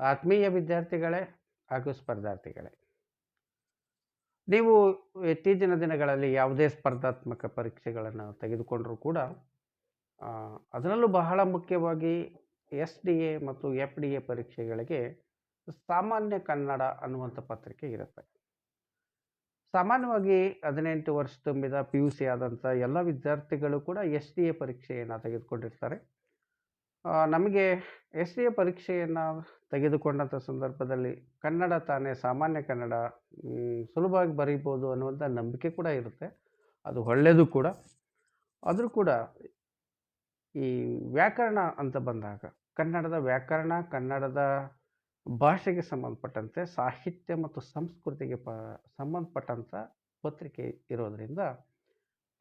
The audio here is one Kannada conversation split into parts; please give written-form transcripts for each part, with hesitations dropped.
ಆತ್ಮೀಯ ವಿದ್ಯಾರ್ಥಿಗಳೇ ಹಾಗೂ ಸ್ಪರ್ಧಾರ್ಥಿಗಳೇ, ನೀವು ಇತ್ತೀಚಿನ ದಿನಗಳಲ್ಲಿ ಯಾವುದೇ ಸ್ಪರ್ಧಾತ್ಮಕ ಪರೀಕ್ಷೆಗಳನ್ನು ತೆಗೆದುಕೊಂಡರೂ ಕೂಡ ಅದರಲ್ಲೂ ಬಹಳ ಮುಖ್ಯವಾಗಿ SDA ಮತ್ತು FDA ಪರೀಕ್ಷೆಗಳಿಗೆ ಸಾಮಾನ್ಯ ಕನ್ನಡ ಅನ್ನುವಂಥ ಪತ್ರಿಕೆ ಇರುತ್ತೆ. ಸಾಮಾನ್ಯವಾಗಿ 18 ವರ್ಷ ತುಂಬಿದ PUC ಆದಂಥ ಎಲ್ಲ ವಿದ್ಯಾರ್ಥಿಗಳು ಕೂಡ SDA ಪರೀಕ್ಷೆಯನ್ನು ತೆಗೆದುಕೊಂಡಿರ್ತಾರೆ. ನಮಗೆ SDA ಪರೀಕ್ಷೆಯನ್ನು ತೆಗೆದುಕೊಂಡಂಥ ಸಂದರ್ಭದಲ್ಲಿ ಕನ್ನಡ ತಾನೇ ಸಾಮಾನ್ಯ ಕನ್ನಡ ಸುಲಭವಾಗಿ ಬರೀಬೋದು ಅನ್ನುವಂಥ ನಂಬಿಕೆ ಕೂಡ ಇರುತ್ತೆ. ಅದು ಒಳ್ಳೆಯದು ಕೂಡ. ಆದರೂ ಕೂಡ ಈ ವ್ಯಾಕರಣ ಅಂತ ಬಂದಾಗ ಕನ್ನಡದ ವ್ಯಾಕರಣ, ಕನ್ನಡದ ಭಾಷೆಗೆ ಸಂಬಂಧಪಟ್ಟಂತೆ ಸಾಹಿತ್ಯ ಮತ್ತು ಸಂಸ್ಕೃತಿಗೆ ಸಂಬಂಧಪಟ್ಟಂಥ ಪತ್ರಿಕೆ ಇರೋದರಿಂದ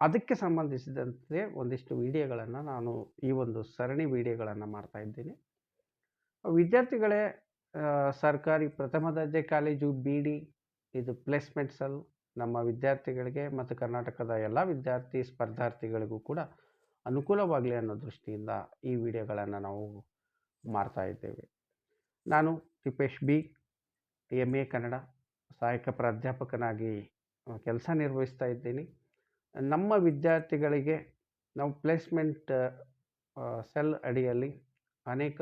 ಅದಕ್ಕೆ ಸಂಬಂಧಿಸಿದಂತೆ ಒಂದಿಷ್ಟು ವಿಡಿಯೋಗಳನ್ನು ನಾನು ಈ ಒಂದು ಸರಣಿ ವಿಡಿಯೋಗಳನ್ನು ಮಾಡ್ತಾ ಇದ್ದೀನಿ. ವಿದ್ಯಾರ್ಥಿಗಳೇ, ಸರ್ಕಾರಿ ಪ್ರಥಮ ದರ್ಜೆ ಕಾಲೇಜು BD ಇದು ಪ್ಲೇಸ್ಮೆಂಟ್ ಸೆಲ್ ನಮ್ಮ ವಿದ್ಯಾರ್ಥಿಗಳಿಗೆ ಮತ್ತು ಕರ್ನಾಟಕದ ಎಲ್ಲ ವಿದ್ಯಾರ್ಥಿ ಸ್ಪರ್ಧಾರ್ಥಿಗಳಿಗೂ ಕೂಡ ಅನುಕೂಲವಾಗಲಿ ಅನ್ನೋ ದೃಷ್ಟಿಯಿಂದ ಈ ವಿಡಿಯೋಗಳನ್ನು ನಾವು ಮಾಡ್ತಾ ಇದ್ದೇವೆ. ನಾನು ತಿಪ್ಪೇಶ್ B, MA ಕನ್ನಡ ಸಹಾಯಕ ಪ್ರಾಧ್ಯಾಪಕನಾಗಿ ಕೆಲಸ ನಿರ್ವಹಿಸ್ತಾ ಇದ್ದೀನಿ. ನಮ್ಮ ವಿದ್ಯಾರ್ಥಿಗಳಿಗೆ ನಾವು ಪ್ಲೇಸ್ಮೆಂಟ್ ಸೆಲ್ ಅಡಿಯಲ್ಲಿ ಅನೇಕ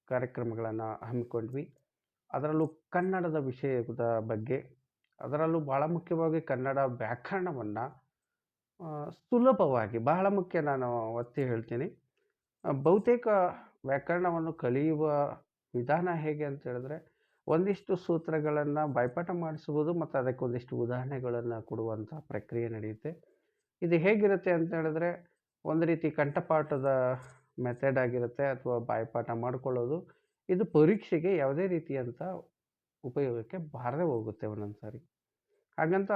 ಕಾರ್ಯಕ್ರಮಗಳನ್ನು ಹಮ್ಮಿಕೊಂಡ್ವಿ. ಅದರಲ್ಲೂ ಕನ್ನಡದ ವಿಷಯದ ಬಗ್ಗೆ, ಅದರಲ್ಲೂ ಭಾಳ ಮುಖ್ಯವಾಗಿ ಕನ್ನಡ ವ್ಯಾಕರಣವನ್ನು ಸುಲಭವಾಗಿ, ಬಹಳ ಮುಖ್ಯ, ನಾನು ಒತ್ತಿ ಹೇಳ್ತೀನಿ, ಬಹುತೇಕ ವ್ಯಾಕರಣವನ್ನು ಕಲಿಯುವ ವಿಧಾನ ಹೇಗೆ ಅಂತ ಹೇಳಿದ್ರೆ ಒಂದಿಷ್ಟು ಸೂತ್ರಗಳನ್ನು ಬಾಯ್ಪಾಠ ಮಾಡಿಸುವುದು ಮತ್ತು ಅದಕ್ಕೆ ಒಂದಿಷ್ಟು ಉದಾಹರಣೆಗಳನ್ನು ಕೊಡುವಂಥ ಪ್ರಕ್ರಿಯೆ ನಡೆಯುತ್ತೆ. ಇದು ಹೇಗಿರುತ್ತೆ ಅಂತ ಹೇಳಿದ್ರೆ ಒಂದು ರೀತಿ ಕಂಠಪಾಠದ ಮೆಥಡ್ ಆಗಿರುತ್ತೆ ಅಥವಾ ಬಾಯ್ಪಾಠ ಮಾಡಿಕೊಳ್ಳೋದು. ಇದು ಪರೀಕ್ಷೆಗೆ ಯಾವುದೇ ರೀತಿಯಂಥ ಉಪಯೋಗಕ್ಕೆ ಬಾರದೇ ಹೋಗುತ್ತೆ ಒಂದೊಂದು ಸಾರಿ. ಹಾಗಂತ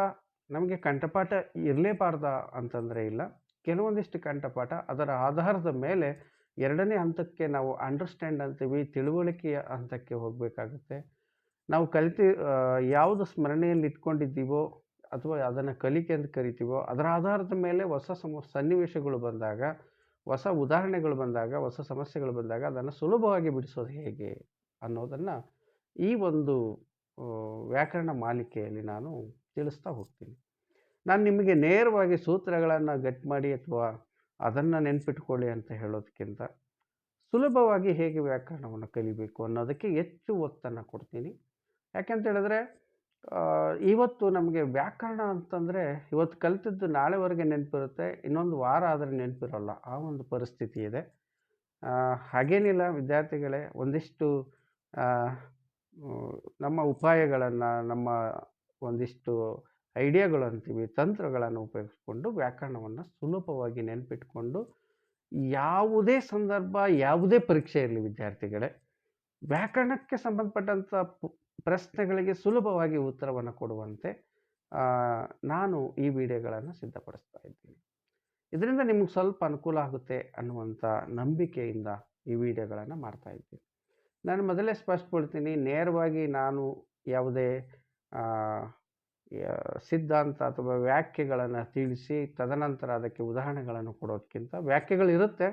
ನಮಗೆ ಕಂಠಪಾಠ ಇರಲೇಬಾರ್ದ ಅಂತಂದರೆ ಇಲ್ಲ. ಕೆಲವೊಂದಿಷ್ಟು ಕಂಠಪಾಠ ಅದರ ಆಧಾರದ ಮೇಲೆ ಎರಡನೇ ಹಂತಕ್ಕೆ ನಾವು ಅಂಡರ್ಸ್ಟ್ಯಾಂಡ್ ಅಂತೀವಿ, ತಿಳುವಳಿಕೆಯ ಹಂತಕ್ಕೆ ಹೋಗಬೇಕಾಗುತ್ತೆ. ನಾವು ಯಾವುದು ಸ್ಮರಣೆಯಲ್ಲಿ ಇಟ್ಕೊಂಡಿದ್ದೀವೋ ಅಥವಾ ಅದನ್ನು ಕಲಿಕೆ ಅಂತ ಕರಿತೀವೋ ಅದರ ಆಧಾರದ ಮೇಲೆ ಹೊಸ ಸನ್ನಿವೇಶಗಳು ಬಂದಾಗ, ಹೊಸ ಉದಾಹರಣೆಗಳು ಬಂದಾಗ, ಹೊಸ ಸಮಸ್ಯೆಗಳು ಬಂದಾಗ ಅದನ್ನು ಸುಲಭವಾಗಿ ಬಿಡಿಸೋದು ಹೇಗೆ ಅನ್ನೋದನ್ನು ಈ ಒಂದು ವ್ಯಾಕರಣ ಮಾಲಿಕೆಯಲ್ಲಿ ನಾನು ತಿಳಿಸ್ತಾ ಹೋಗ್ತೀನಿ. ನಾನು ನಿಮಗೆ ನೇರವಾಗಿ ಸೂತ್ರಗಳನ್ನು ಗಟ್ಟಿ ಮಾಡಿ ಅಥವಾ ಅದನ್ನು ನೆನ್ಪಿಟ್ಕೊಳ್ಳಿ ಅಂತ ಹೇಳೋದಕ್ಕಿಂತ ಸುಲಭವಾಗಿ ಹೇಗೆ ವ್ಯಾಕರಣವನ್ನು ಕಲಿಬೇಕು ಅನ್ನೋದಕ್ಕೆ ಹೆಚ್ಚು ಒತ್ತನ್ನು ಕೊಡ್ತೀನಿ. ಯಾಕೆಂತ ಹೇಳಿದ್ರೆ ಇವತ್ತು ನಮಗೆ ವ್ಯಾಕರಣ ಅಂತಂದರೆ ಇವತ್ತು ಕಲಿತದ್ದು ನಾಳೆವರೆಗೆ ನೆನಪಿರುತ್ತೆ, ಇನ್ನೊಂದು ವಾರ ಆದರೆ ನೆನಪಿರೋಲ್ಲ, ಆ ಒಂದು ಪರಿಸ್ಥಿತಿ ಇದೆ. ಹಾಗೇನಿಲ್ಲ ವಿದ್ಯಾರ್ಥಿಗಳೇ, ಒಂದಿಷ್ಟು ನಮ್ಮ ಉಪಾಯಗಳನ್ನು, ನಮ್ಮ ಒಂದಿಷ್ಟು ಐಡಿಯಾಗಳು ಅಂತೀವಿ, ತಂತ್ರಗಳನ್ನು ಉಪಯೋಗಿಸ್ಕೊಂಡು ವ್ಯಾಕರಣವನ್ನು ಸುಲಭವಾಗಿ ನೆನಪಿಟ್ಕೊಂಡು ಯಾವುದೇ ಸಂದರ್ಭ, ಯಾವುದೇ ಪರೀಕ್ಷೆ ಇರಲಿ ವಿದ್ಯಾರ್ಥಿಗಳೇ, ವ್ಯಾಕರಣಕ್ಕೆ ಸಂಬಂಧಪಟ್ಟಂಥ ಪ್ರಶ್ನೆಗಳಿಗೆ ಸುಲಭವಾಗಿ ಉತ್ತರವನ್ನು ಕೊಡುವಂತೆ ನಾನು ಈ ವಿಡಿಯೋಗಳನ್ನು ಸಿದ್ಧಪಡಿಸ್ತಾ ಇದ್ದೀನಿ. ಇದರಿಂದ ನಿಮ್ಗೆ ಸ್ವಲ್ಪ ಅನುಕೂಲ ಆಗುತ್ತೆ ಅನ್ನುವಂಥ ನಂಬಿಕೆಯಿಂದ ಈ ವಿಡಿಯೋಗಳನ್ನು ಮಾಡ್ತಾ ಇದ್ದೀನಿ. ನಾನು ಮೊದಲೇ ಸ್ಪಷ್ಟಪಡ್ತೀನಿ, ನೇರವಾಗಿ ನಾನು ಯಾವುದೇ ಸಿದ್ಧಾಂತ ಅಥವಾ ವ್ಯಾಖ್ಯೆಗಳನ್ನು ತಿಳಿಸಿ ತದನಂತರ ಅದಕ್ಕೆ ಉದಾಹರಣೆಗಳನ್ನು ಕೊಡೋದಕ್ಕಿಂತ ವ್ಯಾಖ್ಯೆಗಳಿರುತ್ತೆ,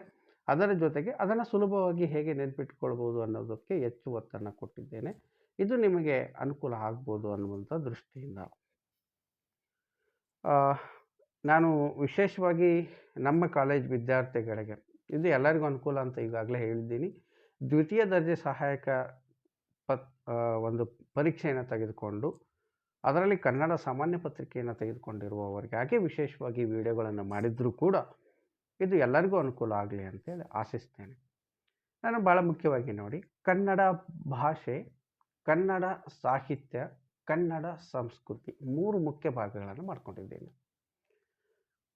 ಅದರ ಜೊತೆಗೆ ಅದನ್ನು ಸುಲಭವಾಗಿ ಹೇಗೆ ನೆನಪಿಟ್ಕೊಳ್ಬೋದು ಅನ್ನೋದಕ್ಕೆ ಹೆಚ್ಚು ಒತ್ತನ್ನು ಕೊಟ್ಟಿದ್ದೇನೆ. ಇದು ನಿಮಗೆ ಅನುಕೂಲ ಆಗ್ಬೋದು ಅನ್ನುವಂಥ ದೃಷ್ಟಿಯಿಂದ ನಾನು ವಿಶೇಷವಾಗಿ ನಮ್ಮ ಕಾಲೇಜ್ ವಿದ್ಯಾರ್ಥಿಗಳಿಗೆ, ಇದು ಎಲ್ಲರಿಗೂ ಅನುಕೂಲ ಅಂತ ಈಗಾಗಲೇ ಹೇಳಿದ್ದೀನಿ, ದ್ವಿತೀಯ ದರ್ಜೆ ಸಹಾಯಕ ಒಂದು ಪರೀಕ್ಷೆಯನ್ನು ತೆಗೆದುಕೊಂಡು ಅದರಲ್ಲಿ ಕನ್ನಡ ಸಾಮಾನ್ಯ ಪತ್ರಿಕೆಯನ್ನು ತೆಗೆದುಕೊಂಡಿರುವವರಿಗಾಗಿ ವಿಶೇಷವಾಗಿ ವಿಡಿಯೋಗಳನ್ನು ಮಾಡಿದರೂ ಕೂಡ ಇದು ಎಲ್ಲರಿಗೂ ಅನುಕೂಲ ಆಗಲಿ ಅಂತೇಳಿ ಆಶಿಸ್ತೇನೆ. ನಾನು ಭಾಳ ಮುಖ್ಯವಾಗಿ ನೋಡಿ, ಕನ್ನಡ ಭಾಷೆ, ಕನ್ನಡ ಸಾಹಿತ್ಯ, ಕನ್ನಡ ಸಂಸ್ಕೃತಿ 3 ಮುಖ್ಯ ಭಾಗಗಳನ್ನು ಮಾಡ್ಕೊಂಡಿದ್ದೇನೆ.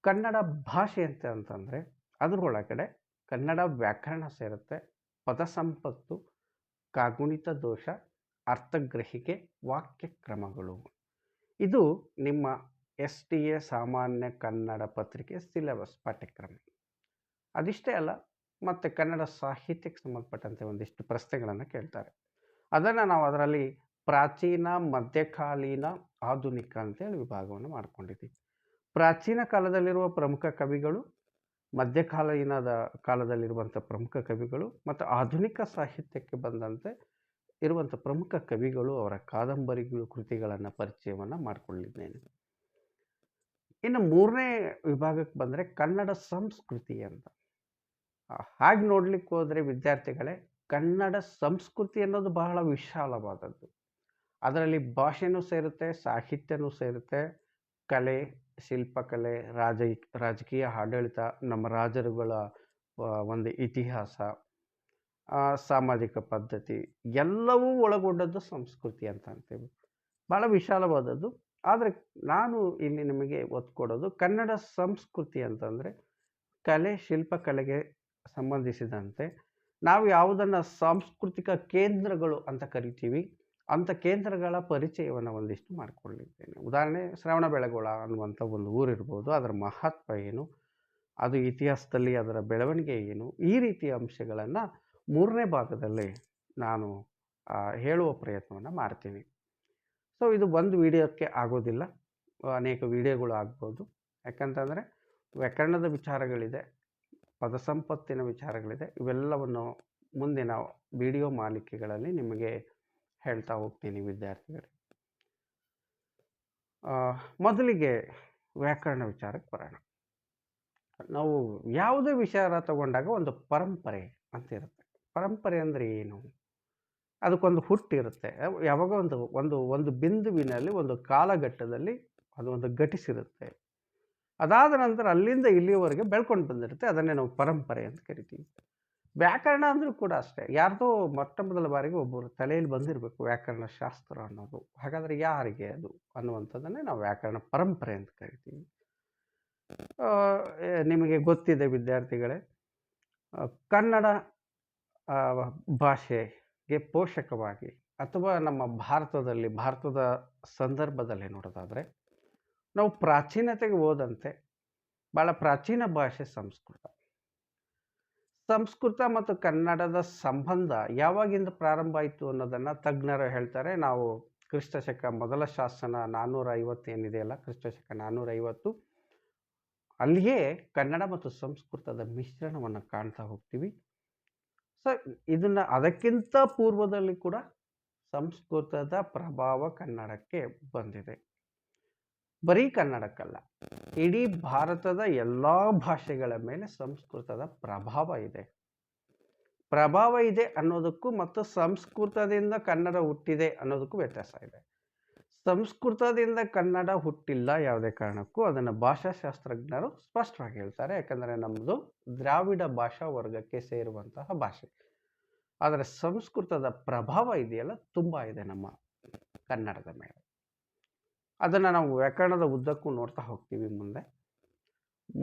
ಕನ್ನಡ ಭಾಷೆ ಅಂತಂದರೆ ಅದರೊಳಗಡೆ ಕನ್ನಡ ವ್ಯಾಕರಣ ಸೇರುತ್ತೆ, ಪದ ಸಂಪತ್ತು, ಕಾಗುಣಿತ ದೋಷ, ಅರ್ಥಗ್ರಹಿಕೆ, ವಾಕ್ಯ ಕ್ರಮಗಳು. ಇದು ನಿಮ್ಮ SDA ಸಾಮಾನ್ಯ ಕನ್ನಡ ಪತ್ರಿಕೆ ಸಿಲೆಬಸ್ ಪಾಠ್ಯಕ್ರಮ. ಅದಿಷ್ಟೇ ಅಲ್ಲ, ಮತ್ತು ಕನ್ನಡ ಸಾಹಿತ್ಯಕ್ಕೆ ಸಂಬಂಧಪಟ್ಟಂತೆ ಒಂದಿಷ್ಟು ಪ್ರಶ್ನೆಗಳನ್ನು ಕೇಳ್ತಾರೆ. ಅದನ್ನು ನಾವು ಅದರಲ್ಲಿ ಪ್ರಾಚೀನ, ಮಧ್ಯಕಾಲೀನ, ಆಧುನಿಕ ಅಂತೇಳಿ ವಿಭಾಗವನ್ನು ಮಾಡ್ಕೊಂಡಿದ್ದೀವಿ. ಪ್ರಾಚೀನ ಕಾಲದಲ್ಲಿರುವ ಪ್ರಮುಖ ಕವಿಗಳು, ಮಧ್ಯಕಾಲೀನದ ಕಾಲದಲ್ಲಿರುವಂಥ ಪ್ರಮುಖ ಕವಿಗಳು ಮತ್ತು ಆಧುನಿಕ ಸಾಹಿತ್ಯಕ್ಕೆ ಬಂದಂತೆ ಇರುವಂಥ ಪ್ರಮುಖ ಕವಿಗಳು, ಅವರ ಕಾದಂಬರಿಗಳು, ಕೃತಿಗಳನ್ನು ಪರಿಚಯವನ್ನು ಮಾಡಿಕೊಳ್ಳಿದ್ದೇನೆ. ಇನ್ನು 3ನೇ ವಿಭಾಗಕ್ಕೆ ಬಂದರೆ ಕನ್ನಡ ಸಂಸ್ಕೃತಿ ಅಂತ. ಹಾಗೆ ನೋಡ್ಲಿಕ್ಕೆ ಹೋದರೆ ವಿದ್ಯಾರ್ಥಿಗಳೇ, ಕನ್ನಡ ಸಂಸ್ಕೃತಿ ಅನ್ನೋದು ಬಹಳ ವಿಶಾಲವಾದದ್ದು. ಅದರಲ್ಲಿ ಭಾಷೆನೂ ಸೇರುತ್ತೆ, ಸಾಹಿತ್ಯನೂ ಸೇರುತ್ತೆ, ಕಲೆ, ಶಿಲ್ಪಕಲೆ, ರಾಜಕೀಯ ಆಡಳಿತ, ನಮ್ಮ ರಾಜರುಗಳ ಒಂದು ಇತಿಹಾಸ, ಸಾಮಾಜಿಕ ಪದ್ಧತಿ ಎಲ್ಲವೂ ಒಳಗೊಂಡದ್ದು ಸಂಸ್ಕೃತಿ ಅಂತ ಅಂತೀವಿ. ಭಾಳ ವಿಶಾಲವಾದದ್ದು. ಆದರೆ ನಾನು ಇಲ್ಲಿ ನಿಮಗೆ ಒತ್ತು ಕೊಡೋದು ಕನ್ನಡ ಸಂಸ್ಕೃತಿ ಅಂತಂದರೆ ಕಲೆ, ಶಿಲ್ಪಕಲೆಗೆ ಸಂಬಂಧಿಸಿದಂತೆ ನಾವು ಯಾವುದನ್ನು ಸಾಂಸ್ಕೃತಿಕ ಕೇಂದ್ರಗಳು ಅಂತ ಕರಿತೀವಿ, ಅಂಥ ಕೇಂದ್ರಗಳ ಪರಿಚಯವನ್ನು ಒಂದಿಷ್ಟು ಮಾಡಿಕೊಳ್ಳಿದ್ದೇನೆ. ಉದಾಹರಣೆ, ಶ್ರವಣಬೆಳಗೊಳ ಅನ್ನುವಂಥ ಒಂದು ಊರಿರ್ಬೋದು, ಅದರ ಮಹತ್ವ ಏನು, ಅದು ಇತಿಹಾಸದಲ್ಲಿ ಅದರ ಬೆಳವಣಿಗೆ ಏನು, ಈ ರೀತಿಯ ಅಂಶಗಳನ್ನು 3ನೇ ಭಾಗದಲ್ಲಿ ನಾನು ಹೇಳುವ ಪ್ರಯತ್ನವನ್ನು ಮಾಡ್ತೀನಿ. ಸೊ ಇದು ಒಂದು ವಿಡಿಯೋಕ್ಕೆ ಆಗೋದಿಲ್ಲ, ಅನೇಕ ವಿಡಿಯೋಗಳು ಆಗ್ಬೋದು. ಯಾಕಂತಂದರೆ ವ್ಯಾಕರಣದ ವಿಚಾರಗಳಿದೆ, ಪದ ಸಂಪತ್ತಿನ ವಿಚಾರಗಳಿದೆ. ಇವೆಲ್ಲವನ್ನು ಮುಂದಿನ ವಿಡಿಯೋ ಮಾಲಿಕೆಗಳಲ್ಲಿ ನಿಮಗೆ ಹೇಳ್ತಾ ಹೋಗ್ತೀನಿ ವಿದ್ಯಾರ್ಥಿಗಳೇ. ಮೊದಲಿಗೆ ವ್ಯಾಕರಣ ವಿಚಾರಕ್ಕೆ ಬರೋಣ. ನಾವು ಯಾವುದೇ ವಿಚಾರ ತಗೊಂಡಾಗ ಒಂದು ಪರಂಪರೆ ಅಂತ ಇರುತ್ತೆ. ಪರಂಪರೆ ಅಂದರೆ ಏನು? ಅದಕ್ಕೊಂದು ಹುಟ್ಟಿರುತ್ತೆ. ಯಾವಾಗ ಒಂದು ಬಿಂದುವಿನಲ್ಲಿ, ಒಂದು ಕಾಲಘಟ್ಟದಲ್ಲಿ ಅದು ಒಂದು ಘಟಿಸಿರುತ್ತೆ. ಅದಾದ ನಂತರ ಅಲ್ಲಿಂದ ಇಲ್ಲಿಯವರೆಗೆ ಬೆಳ್ಕೊಂಡು ಬಂದಿರುತ್ತೆ. ಅದನ್ನೇ ನಾವು ಪರಂಪರೆ ಅಂತ ಕರಿತೀವಿ. ವ್ಯಾಕರಣ ಅಂದರೂ ಕೂಡ ಅಷ್ಟೇ. ಯಾರ್ದೋ ಮೊಟ್ಟ ಮೊದಲ ಬಾರಿಗೆ ಒಬ್ಬರು ತಲೆಯಲ್ಲಿ ಬಂದಿರಬೇಕು ವ್ಯಾಕರಣ ಶಾಸ್ತ್ರ ಅನ್ನೋದು. ಹಾಗಾದರೆ ಯಾರಿಗೆ ಅದು ಅನ್ನುವಂಥದ್ದನ್ನೇ ನಾವು ವ್ಯಾಕರಣ ಪರಂಪರೆ ಅಂತ ಕರಿತೀವಿ. ನಿಮಗೆ ಗೊತ್ತಿದೆ ವಿದ್ಯಾರ್ಥಿಗಳೇ, ಕನ್ನಡ ಭಾಷೆಗೆ ಪೋಷಕವಾಗಿ ಅಥವಾ ನಮ್ಮ ಭಾರತದ ಸಂದರ್ಭದಲ್ಲಿ ನೋಡೋದಾದರೆ, ನಾವು ಪ್ರಾಚೀನತೆಗೆ ಹೋದಂತೆ ಭಾಳ ಪ್ರಾಚೀನ ಭಾಷೆ ಸಂಸ್ಕೃತ. ಸಂಸ್ಕೃತ ಮತ್ತು ಕನ್ನಡದ ಸಂಬಂಧ ಯಾವಾಗಿಂದ ಪ್ರಾರಂಭ ಆಯಿತು ಅನ್ನೋದನ್ನು ತಜ್ಞರು ಹೇಳ್ತಾರೆ. ನಾವು ಕ್ರಿಸ್ತಶಕ ಮೊದಲ ಶಾಸನ 450 ಏನಿದೆಯಲ್ಲ, ಕ್ರಿಸ್ತಶಕ 450, ಅಲ್ಲಿಯೇ ಕನ್ನಡ ಮತ್ತು ಸಂಸ್ಕೃತದ ಮಿಶ್ರಣವನ್ನು ಕಾಣ್ತಾ ಹೋಗ್ತೀವಿ. ಸೊ ಇದನ್ನು ಅದಕ್ಕಿಂತ ಪೂರ್ವದಲ್ಲಿ ಕೂಡ ಸಂಸ್ಕೃತದ ಪ್ರಭಾವ ಕನ್ನಡಕ್ಕೆ ಬಂದಿದೆ. ಬರೀ ಕನ್ನಡಕ್ಕಲ್ಲ, ಇಡೀ ಭಾರತದ ಎಲ್ಲ ಭಾಷೆಗಳ ಮೇಲೆ ಸಂಸ್ಕೃತದ ಪ್ರಭಾವ ಇದೆ ಅನ್ನೋದಕ್ಕೂ ಮತ್ತು ಸಂಸ್ಕೃತದಿಂದ ಕನ್ನಡ ಹುಟ್ಟಿದೆ ಅನ್ನೋದಕ್ಕೂ ವ್ಯತ್ಯಾಸ ಇದೆ. ಸಂಸ್ಕೃತದಿಂದ ಕನ್ನಡ ಹುಟ್ಟಿಲ್ಲ ಯಾವುದೇ ಕಾರಣಕ್ಕೂ, ಅದನ್ನು ಭಾಷಾಶಾಸ್ತ್ರಜ್ಞರು ಸ್ಪಷ್ಟವಾಗಿ ಹೇಳ್ತಾರೆ. ಯಾಕಂದರೆ ನಮ್ಮದು ದ್ರಾವಿಡ ಭಾಷಾ ವರ್ಗಕ್ಕೆ ಸೇರುವಂತಹ ಭಾಷೆ. ಆದರೆ ಸಂಸ್ಕೃತದ ಪ್ರಭಾವ ಇದೆಯಲ್ಲ, ತುಂಬ ಇದೆ ನಮ್ಮ ಕನ್ನಡದ ಮೇಲೆ. ಅದನ್ನು ನಾವು ವ್ಯಾಕರಣದ ಉದ್ದಕ್ಕೂ ನೋಡ್ತಾ ಹೋಗ್ತೀವಿ ಮುಂದೆ.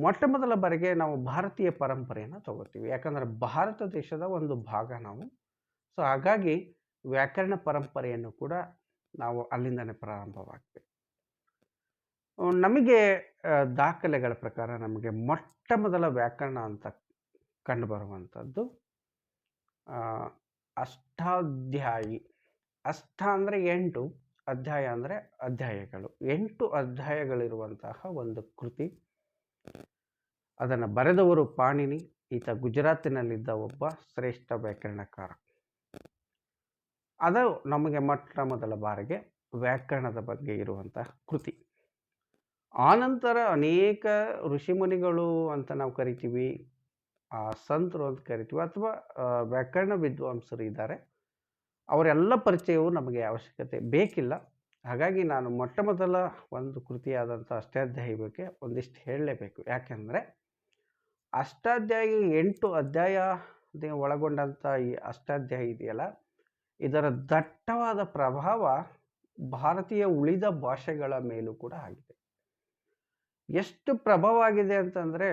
ಮೊಟ್ಟ ಮೊದಲ ಬಾರಿಗೆ ನಾವು ಭಾರತೀಯ ಪರಂಪರೆಯನ್ನು ತಗೋತೀವಿ. ಯಾಕಂದರೆ ಭಾರತ ದೇಶದ ಒಂದು ಭಾಗ ನಾವು. ಸೊ ಹಾಗಾಗಿ ವ್ಯಾಕರಣ ಪರಂಪರೆಯನ್ನು ಕೂಡ ನಾವು ಅಲ್ಲಿಂದನೇ ಪ್ರಾರಂಭವಾಗ್ತೀವಿ. ನಮಗೆ ದಾಖಲೆಗಳ ಪ್ರಕಾರ ನಮಗೆ ಮೊಟ್ಟ ಮೊದಲ ವ್ಯಾಕರಣ ಅಂತ ಕಂಡುಬರುವಂಥದ್ದು ಅಷ್ಟಾಧ್ಯಾಯಿ. ಅಷ್ಟ ಅಂದರೆ 8, ಅಧ್ಯಾಯ ಅಂದರೆ ಅಧ್ಯಾಯಗಳು. 8 ಅಧ್ಯಾಯಗಳಿರುವಂತಹ ಒಂದು ಕೃತಿ. ಅದನ್ನು ಬರೆದವರು ಪಾಣಿನಿ. ಈತ ಗುಜರಾತಿನಲ್ಲಿದ್ದ ಒಬ್ಬ ಶ್ರೇಷ್ಠ ವ್ಯಾಕರಣಕಾರ. ಅದು ನಮಗೆ ಮೊಟ್ಟ ಮೊದಲ ಬಾರಿಗೆ ವ್ಯಾಕರಣದ ಬಗ್ಗೆ ಇರುವಂತಹ ಕೃತಿ. ಆನಂತರ ಅನೇಕ ಋಷಿಮುನಿಗಳು ಅಂತ ನಾವು ಕರಿತೀವಿ, ಸಂತರು ಅಂತ ಕರಿತೀವಿ, ಅಥವಾ ವ್ಯಾಕರಣ ವಿದ್ವಾಂಸರು ಇದ್ದಾರೆ. ಅವರೆಲ್ಲ ಪರಿಚಯವು ನಮಗೆ ಅವಶ್ಯಕತೆ ಬೇಕಿಲ್ಲ. ಹಾಗಾಗಿ ನಾನು ಮೊಟ್ಟ ಮೊದಲ ಒಂದು ಕೃತಿಯಾದಂಥ ಅಷ್ಟಾಧ್ಯಾಯಿ ಬಗ್ಗೆ ಒಂದಿಷ್ಟು ಹೇಳಲೇಬೇಕು. ಯಾಕೆಂದರೆ ಅಷ್ಟಾಧ್ಯಾಯಿ 8 ಅಧ್ಯಾಯ ಒಳಗೊಂಡಂಥ ಈ ಅಷ್ಟಾಧ್ಯಾಯಿ ಇದೆಯಲ್ಲ, ಇದರ ದಟ್ಟವಾದ ಪ್ರಭಾವ ಭಾರತೀಯ ಉಳಿದ ಭಾಷೆಗಳ ಮೇಲೂ ಕೂಡ ಆಗಿದೆ. ಎಷ್ಟು ಪ್ರಭಾವ ಆಗಿದೆ ಅಂತಂದರೆ,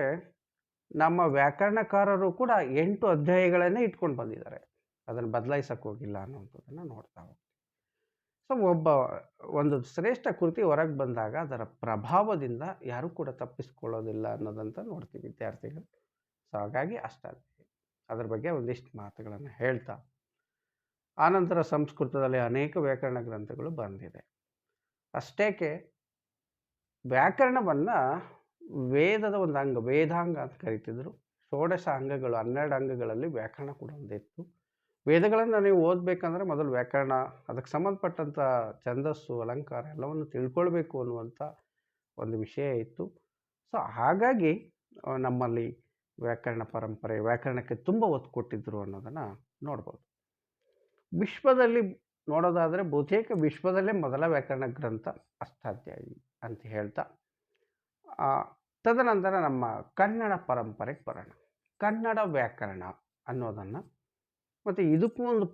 ನಮ್ಮ ವ್ಯಾಕರಣಕಾರರು ಕೂಡ 8 ಅಧ್ಯಾಯಗಳನ್ನೇ ಇಟ್ಕೊಂಡು ಬಂದಿದ್ದಾರೆ. ಅದನ್ನು ಬದಲಾಯಿಸಕ್ಕೆ ಹೋಗಿಲ್ಲ ಅನ್ನೋಂಥದ್ದನ್ನು ನೋಡ್ತಾ ಹೋಗ್ತೀವಿ. ಸೊ ಒಂದು ಶ್ರೇಷ್ಠ ಕೃತಿ ಹೊರಗೆ ಬಂದಾಗ ಅದರ ಪ್ರಭಾವದಿಂದ ಯಾರೂ ಕೂಡ ತಪ್ಪಿಸ್ಕೊಳ್ಳೋದಿಲ್ಲ ಅನ್ನೋದಂತ ನೋಡ್ತೀವಿ ವಿದ್ಯಾರ್ಥಿಗಳು. ಸೊ ಹಾಗಾಗಿ ಅಷ್ಟಾಧ್ಯಾಯಿ ಅದ್ರ ಬಗ್ಗೆ ಒಂದಿಷ್ಟು ಮಾತುಗಳನ್ನು ಹೇಳ್ತಾ, ಆನಂತರ ಸಂಸ್ಕೃತದಲ್ಲಿ ಅನೇಕ ವ್ಯಾಕರಣ ಗ್ರಂಥಗಳು ಬಂದಿದೆ. ಅಷ್ಟೇಕೆ ವ್ಯಾಕರಣವನ್ನು ವೇದದ ಒಂದು ಅಂಗ, ವೇದಾಂಗ ಅಂತ ಕರಿತಿದ್ರು. 16 ಅಂಗಗಳು, 12 ಅಂಗಗಳಲ್ಲಿ ವ್ಯಾಕರಣ ಕೂಡ ಒಂದಿತ್ತು. ವೇದಗಳನ್ನು ನೀವು ಓದಬೇಕಂದ್ರೆ ಮೊದಲು ವ್ಯಾಕರಣ, ಅದಕ್ಕೆ ಸಂಬಂಧಪಟ್ಟಂಥ ಛಂದಸ್ಸು, ಅಲಂಕಾರ ಎಲ್ಲವನ್ನು ತಿಳ್ಕೊಳ್ಬೇಕು ಅನ್ನುವಂಥ ಒಂದು ವಿಷಯ ಇತ್ತು. ಸೊ ಹಾಗಾಗಿ ನಮ್ಮಲ್ಲಿ ವ್ಯಾಕರಣ ಪರಂಪರೆ, ವ್ಯಾಕರಣಕ್ಕೆ ತುಂಬ ಒತ್ತು ಕೊಟ್ಟಿದ್ದರು ಅನ್ನೋದನ್ನು ನೋಡ್ಬೋದು. ವಿಶ್ವದಲ್ಲಿ ನೋಡೋದಾದರೆ ಬಹುತೇಕ ವಿಶ್ವದಲ್ಲೇ ಮೊದಲ ವ್ಯಾಕರಣ ಗ್ರಂಥ ಅಷ್ಟಾಧ್ಯಾಯಿ ಅಂತ ಹೇಳ್ತಾ, ತದನಂತರ ನಮ್ಮ ಕನ್ನಡ ಪರಂಪರೆಗೆ ಬರೋಣ. ಕನ್ನಡ ವ್ಯಾಕರಣ ಅನ್ನೋದನ್ನು, ಮತ್ತು ಇದಕ್ಕೂ ಒಂದು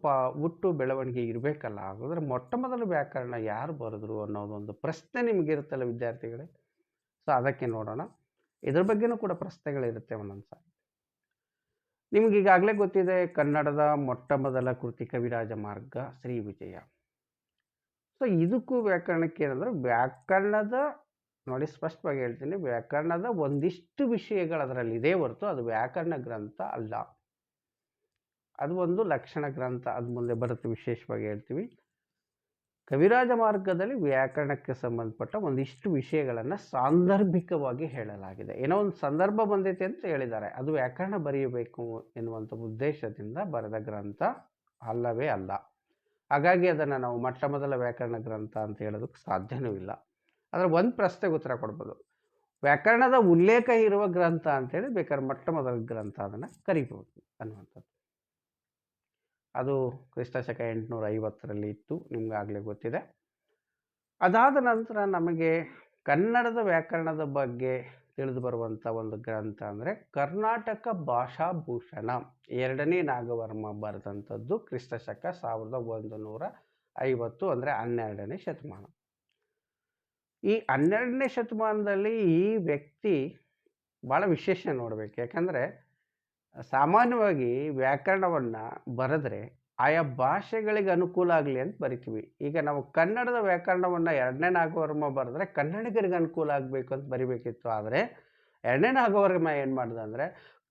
ಹುಟ್ಟು ಬೆಳವಣಿಗೆ ಇರಬೇಕಲ್ಲ, ಹಾಗಾದರೆ ಮೊಟ್ಟ ಮೊದಲ ವ್ಯಾಕರಣ ಯಾರು ಬರೆದ್ರು ಅನ್ನೋದೊಂದು ಪ್ರಶ್ನೆ ನಿಮಗಿರುತ್ತಲ್ಲ ವಿದ್ಯಾರ್ಥಿಗಳೇ. ಸೊ ಅದಕ್ಕೆ ನೋಡೋಣ. ಇದ್ರ ಬಗ್ಗೆನೂ ಕೂಡ ಪ್ರಶ್ನೆಗಳಿರುತ್ತೆ ಒಂದೊಂದು ಸಾರಿ. ನಿಮಗೀಗಾಗಲೇ ಗೊತ್ತಿದೆ, ಕನ್ನಡದ ಮೊಟ್ಟ ಮೊದಲ ಕೃತಿ ಕವಿರಾಜ ಮಾರ್ಗ ಶ್ರೀ ವಿಜಯ. ಸೊ ಇದಕ್ಕೂ ವ್ಯಾಕರಣಕ್ಕೆ ಏನಂದ್ರೆ, ವ್ಯಾಕರಣದ ನೋಡಿ ಸ್ಪಷ್ಟವಾಗಿ ಹೇಳ್ತೀನಿ, ವ್ಯಾಕರಣದ ಒಂದಿಷ್ಟು ವಿಷಯಗಳು ಅದರಲ್ಲಿದೆ ಹೊರತು ಅದು ವ್ಯಾಕರಣ ಗ್ರಂಥ ಅಲ್ಲ. ಅದು ಒಂದು ಲಕ್ಷಣ ಗ್ರಂಥ, ಅದು ಮುಂದೆ ಬರುತ್ತೆ, ವಿಶೇಷವಾಗಿ ಹೇಳ್ತೀವಿ. ಕವಿರಾಜ ಮಾರ್ಗದಲ್ಲಿ ವ್ಯಾಕರಣಕ್ಕೆ ಸಂಬಂಧಪಟ್ಟ ಒಂದಿಷ್ಟು ವಿಷಯಗಳನ್ನು ಸಾಂದರ್ಭಿಕವಾಗಿ ಹೇಳಲಾಗಿದೆ. ಏನೋ ಒಂದು ಸಂದರ್ಭ ಬಂದೈತೆ ಅಂತ ಹೇಳಿದ್ದಾರೆ, ಅದು ವ್ಯಾಕರಣ ಬರೆಯಬೇಕು ಎನ್ನುವಂಥ ಉದ್ದೇಶದಿಂದ ಬರೆದ ಗ್ರಂಥ ಅಲ್ಲವೇ ಅಲ್ಲ. ಹಾಗಾಗಿ ಅದನ್ನು ನಾವು ಮೊಟ್ಟ ಮೊದಲ ವ್ಯಾಕರಣ ಗ್ರಂಥ ಅಂತ ಹೇಳೋದಕ್ಕೆ ಸಾಧ್ಯವೂ ಇಲ್ಲ. ಆದರೆ ಒಂದು ಪ್ರಶ್ನೆಗೆ ಉತ್ತರ ಕೊಡ್ಬೋದು, ವ್ಯಾಕರಣದ ಉಲ್ಲೇಖ ಇರುವ ಗ್ರಂಥ ಅಂತೇಳಿ ಬೇಕಾದ್ರೆ ಮೊಟ್ಟ ಮೊದಲ ಗ್ರಂಥ ಅದನ್ನು ಕರಿಬೋದು ಅನ್ನುವಂಥದ್ದು. ಅದು ಕ್ರಿಸ್ತಶಕ 850ರಲ್ಲಿ ಇತ್ತು, ನಿಮ್ಗಾಗಲೇ ಗೊತ್ತಿದೆ. ಅದಾದ ನಂತರ ನಮಗೆ ಕನ್ನಡದ ವ್ಯಾಕರಣದ ಬಗ್ಗೆ ತಿಳಿದು ಬರುವಂಥ ಒಂದು ಗ್ರಂಥ ಅಂದರೆ ಕರ್ನಾಟಕ ಭಾಷಾಭೂಷಣ, 2ನೇ ನಾಗವರ್ಮ ಬರೆದಂಥದ್ದು, ಕ್ರಿಸ್ತಶಕ 1150, ಅಂದರೆ 12ನೇ ಶತಮಾನ. ಈ 12ನೇ ಶತಮಾನದಲ್ಲಿ ಈ ವ್ಯಕ್ತಿ ಭಾಳ ವಿಶೇಷ ನೋಡಬೇಕು. ಯಾಕಂದರೆ ಸಾಮಾನ್ಯವಾಗಿ ವ್ಯಾಕರಣವನ್ನು ಬರೆದ್ರೆ ಆಯಾ ಭಾಷೆಗಳಿಗೆ ಅನುಕೂಲ ಆಗಲಿ ಅಂತ ಬರಿತೀವಿ. ಈಗ ನಾವು ಕನ್ನಡದ ವ್ಯಾಕರಣವನ್ನು 2ನೇ ನಾಗವರ್ಮ ಬರೆದ್ರೆ ಕನ್ನಡಿಗರಿಗೆ ಅನುಕೂಲ ಆಗಬೇಕು ಅಂತ ಬರಿಬೇಕಿತ್ತು. ಆದರೆ 2ನೇ ನಾಗವರ್ಮ ಏನು ಮಾಡ್ದ ಅಂದರೆ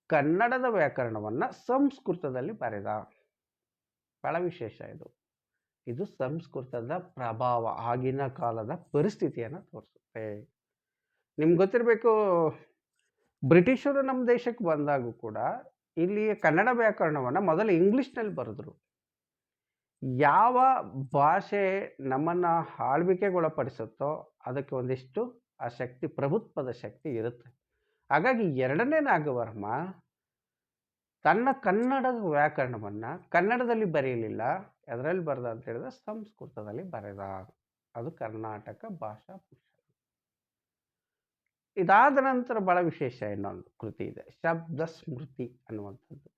ಕನ್ನಡದ ವ್ಯಾಕರಣವನ್ನು ಸಂಸ್ಕೃತದಲ್ಲಿ ಬರೆದ. ಭಾಳ ವಿಶೇಷ ಇದು. ಇದು ಸಂಸ್ಕೃತದ ಪ್ರಭಾವ, ಆಗಿನ ಕಾಲದ ಪರಿಸ್ಥಿತಿಯನ್ನು ತೋರಿಸುತ್ತೆ. ನಿಮ್ಗೆ ಗೊತ್ತಿರಬೇಕು, ಬ್ರಿಟಿಷರು ನಮ್ಮ ದೇಶಕ್ಕೆ ಬಂದಾಗೂ ಕೂಡ ಇಲ್ಲಿ ಕನ್ನಡ ವ್ಯಾಕರಣವನ್ನು ಮೊದಲು ಇಂಗ್ಲೀಷ್ನಲ್ಲಿ ಬರೆದ್ರು. ಯಾವ ಭಾಷೆ ನಮ್ಮನ್ನು ಆಳ್ವಿಕೆಗೊಳಪಡಿಸುತ್ತೋ ಅದಕ್ಕೆ ಒಂದಿಷ್ಟು ಆ ಶಕ್ತಿ, ಪ್ರಭುತ್ವದ ಶಕ್ತಿ ಇರುತ್ತೆ. ಹಾಗಾಗಿ 2ನೇ ನಾಗವರ್ಮ ತನ್ನ ಕನ್ನಡದ ವ್ಯಾಕರಣವನ್ನು ಕನ್ನಡದಲ್ಲಿ ಬರೆಯಲಿಲ್ಲ, ಅದರಲ್ಲಿ ಬರೆದ ಅಂತ ಹೇಳಿದ್ರೆ ಸಂಸ್ಕೃತದಲ್ಲಿ ಬರೆದ. ಅದು ಕರ್ನಾಟಕ ಭಾಷಾಭೂಷಣ. ಇದಾದ ನಂತರ ಭಾಳ ವಿಶೇಷ ಇನ್ನೊಂದು ಕೃತಿ ಇದೆ, ಶಬ್ದ ಸ್ಮೃತಿ ಅನ್ನುವಂಥದ್ದು.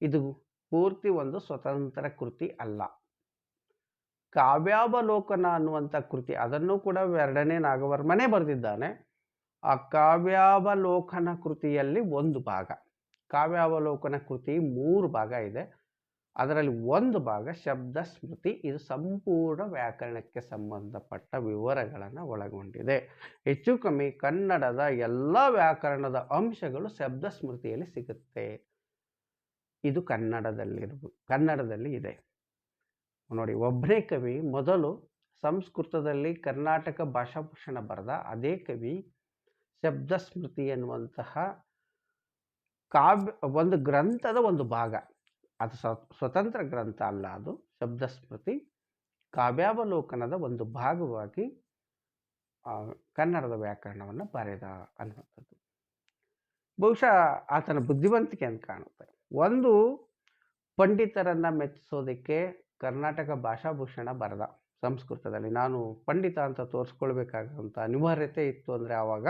ಇದು ಪೂರ್ತಿ ಒಂದು ಸ್ವತಂತ್ರ ಕೃತಿ ಅಲ್ಲ. ಕಾವ್ಯಾವಲೋಕನ ಅನ್ನುವಂಥ ಕೃತಿ, ಅದನ್ನು ಕೂಡ 2ನೇ ನಾಗವರ್ಮನೇ ಬರೆದಿದ್ದಾನೆ. ಆ ಕಾವ್ಯಾವಲೋಕನ ಕೃತಿಯಲ್ಲಿ ಒಂದು ಭಾಗ, ಕಾವ್ಯಾವಲೋಕನ ಕೃತಿ 3 ಭಾಗ ಇದೆ, ಅದರಲ್ಲಿ ಒಂದು ಭಾಗ ಶಬ್ದ ಸ್ಮೃತಿ. ಇದು ಸಂಪೂರ್ಣ ವ್ಯಾಕರಣಕ್ಕೆ ಸಂಬಂಧಪಟ್ಟ ವಿವರಗಳನ್ನು ಒಳಗೊಂಡಿದೆ. ಹೆಚ್ಚು ಕಮ್ಮಿ ಕನ್ನಡದ ಎಲ್ಲ ವ್ಯಾಕರಣದ ಅಂಶಗಳು ಶಬ್ದ ಸ್ಮೃತಿಯಲ್ಲಿ ಸಿಗುತ್ತೆ. ಇದು ಕನ್ನಡದಲ್ಲಿ ಇದೆ ನೋಡಿ. ಒಬ್ಬನೇ ಕವಿ ಮೊದಲು ಸಂಸ್ಕೃತದಲ್ಲಿ ಕರ್ನಾಟಕ ಭಾಷಾಭೂಷಣ ಬರೆದ, ಅದೇ ಕವಿ ಶಬ್ದ ಸ್ಮೃತಿ ಎನ್ನುವಂತಹ ಒಂದು ಗ್ರಂಥದ ಒಂದು ಭಾಗ, ಅದು ಸ್ವತಂತ್ರ ಗ್ರಂಥ ಅಲ್ಲ, ಅದು ಶಬ್ದ ಸ್ಮೃತಿ ಕಾವ್ಯಾವಲೋಕನದ ಒಂದು ಭಾಗವಾಗಿ ಕನ್ನಡದ ವ್ಯಾಕರಣವನ್ನು ಬರೆದ ಅನ್ನುವಂಥದ್ದು. ಬಹುಶಃ ಆತನ ಬುದ್ಧಿವಂತಿಕೆ ಅಂತ ಕಾಣುತ್ತೆ. ಒಂದು, ಪಂಡಿತರನ್ನು ಮೆಚ್ಚಿಸೋದಕ್ಕೆ ಕರ್ನಾಟಕ ಭಾಷಾಭೂಷಣ ಬರೆದ ಸಂಸ್ಕೃತದಲ್ಲಿ. ನಾನು ಪಂಡಿತ ಅಂತ ತೋರಿಸ್ಕೊಳ್ಬೇಕಾದಂಥ ಅನಿವಾರ್ಯತೆ ಇತ್ತು ಅಂದರೆ ಆವಾಗ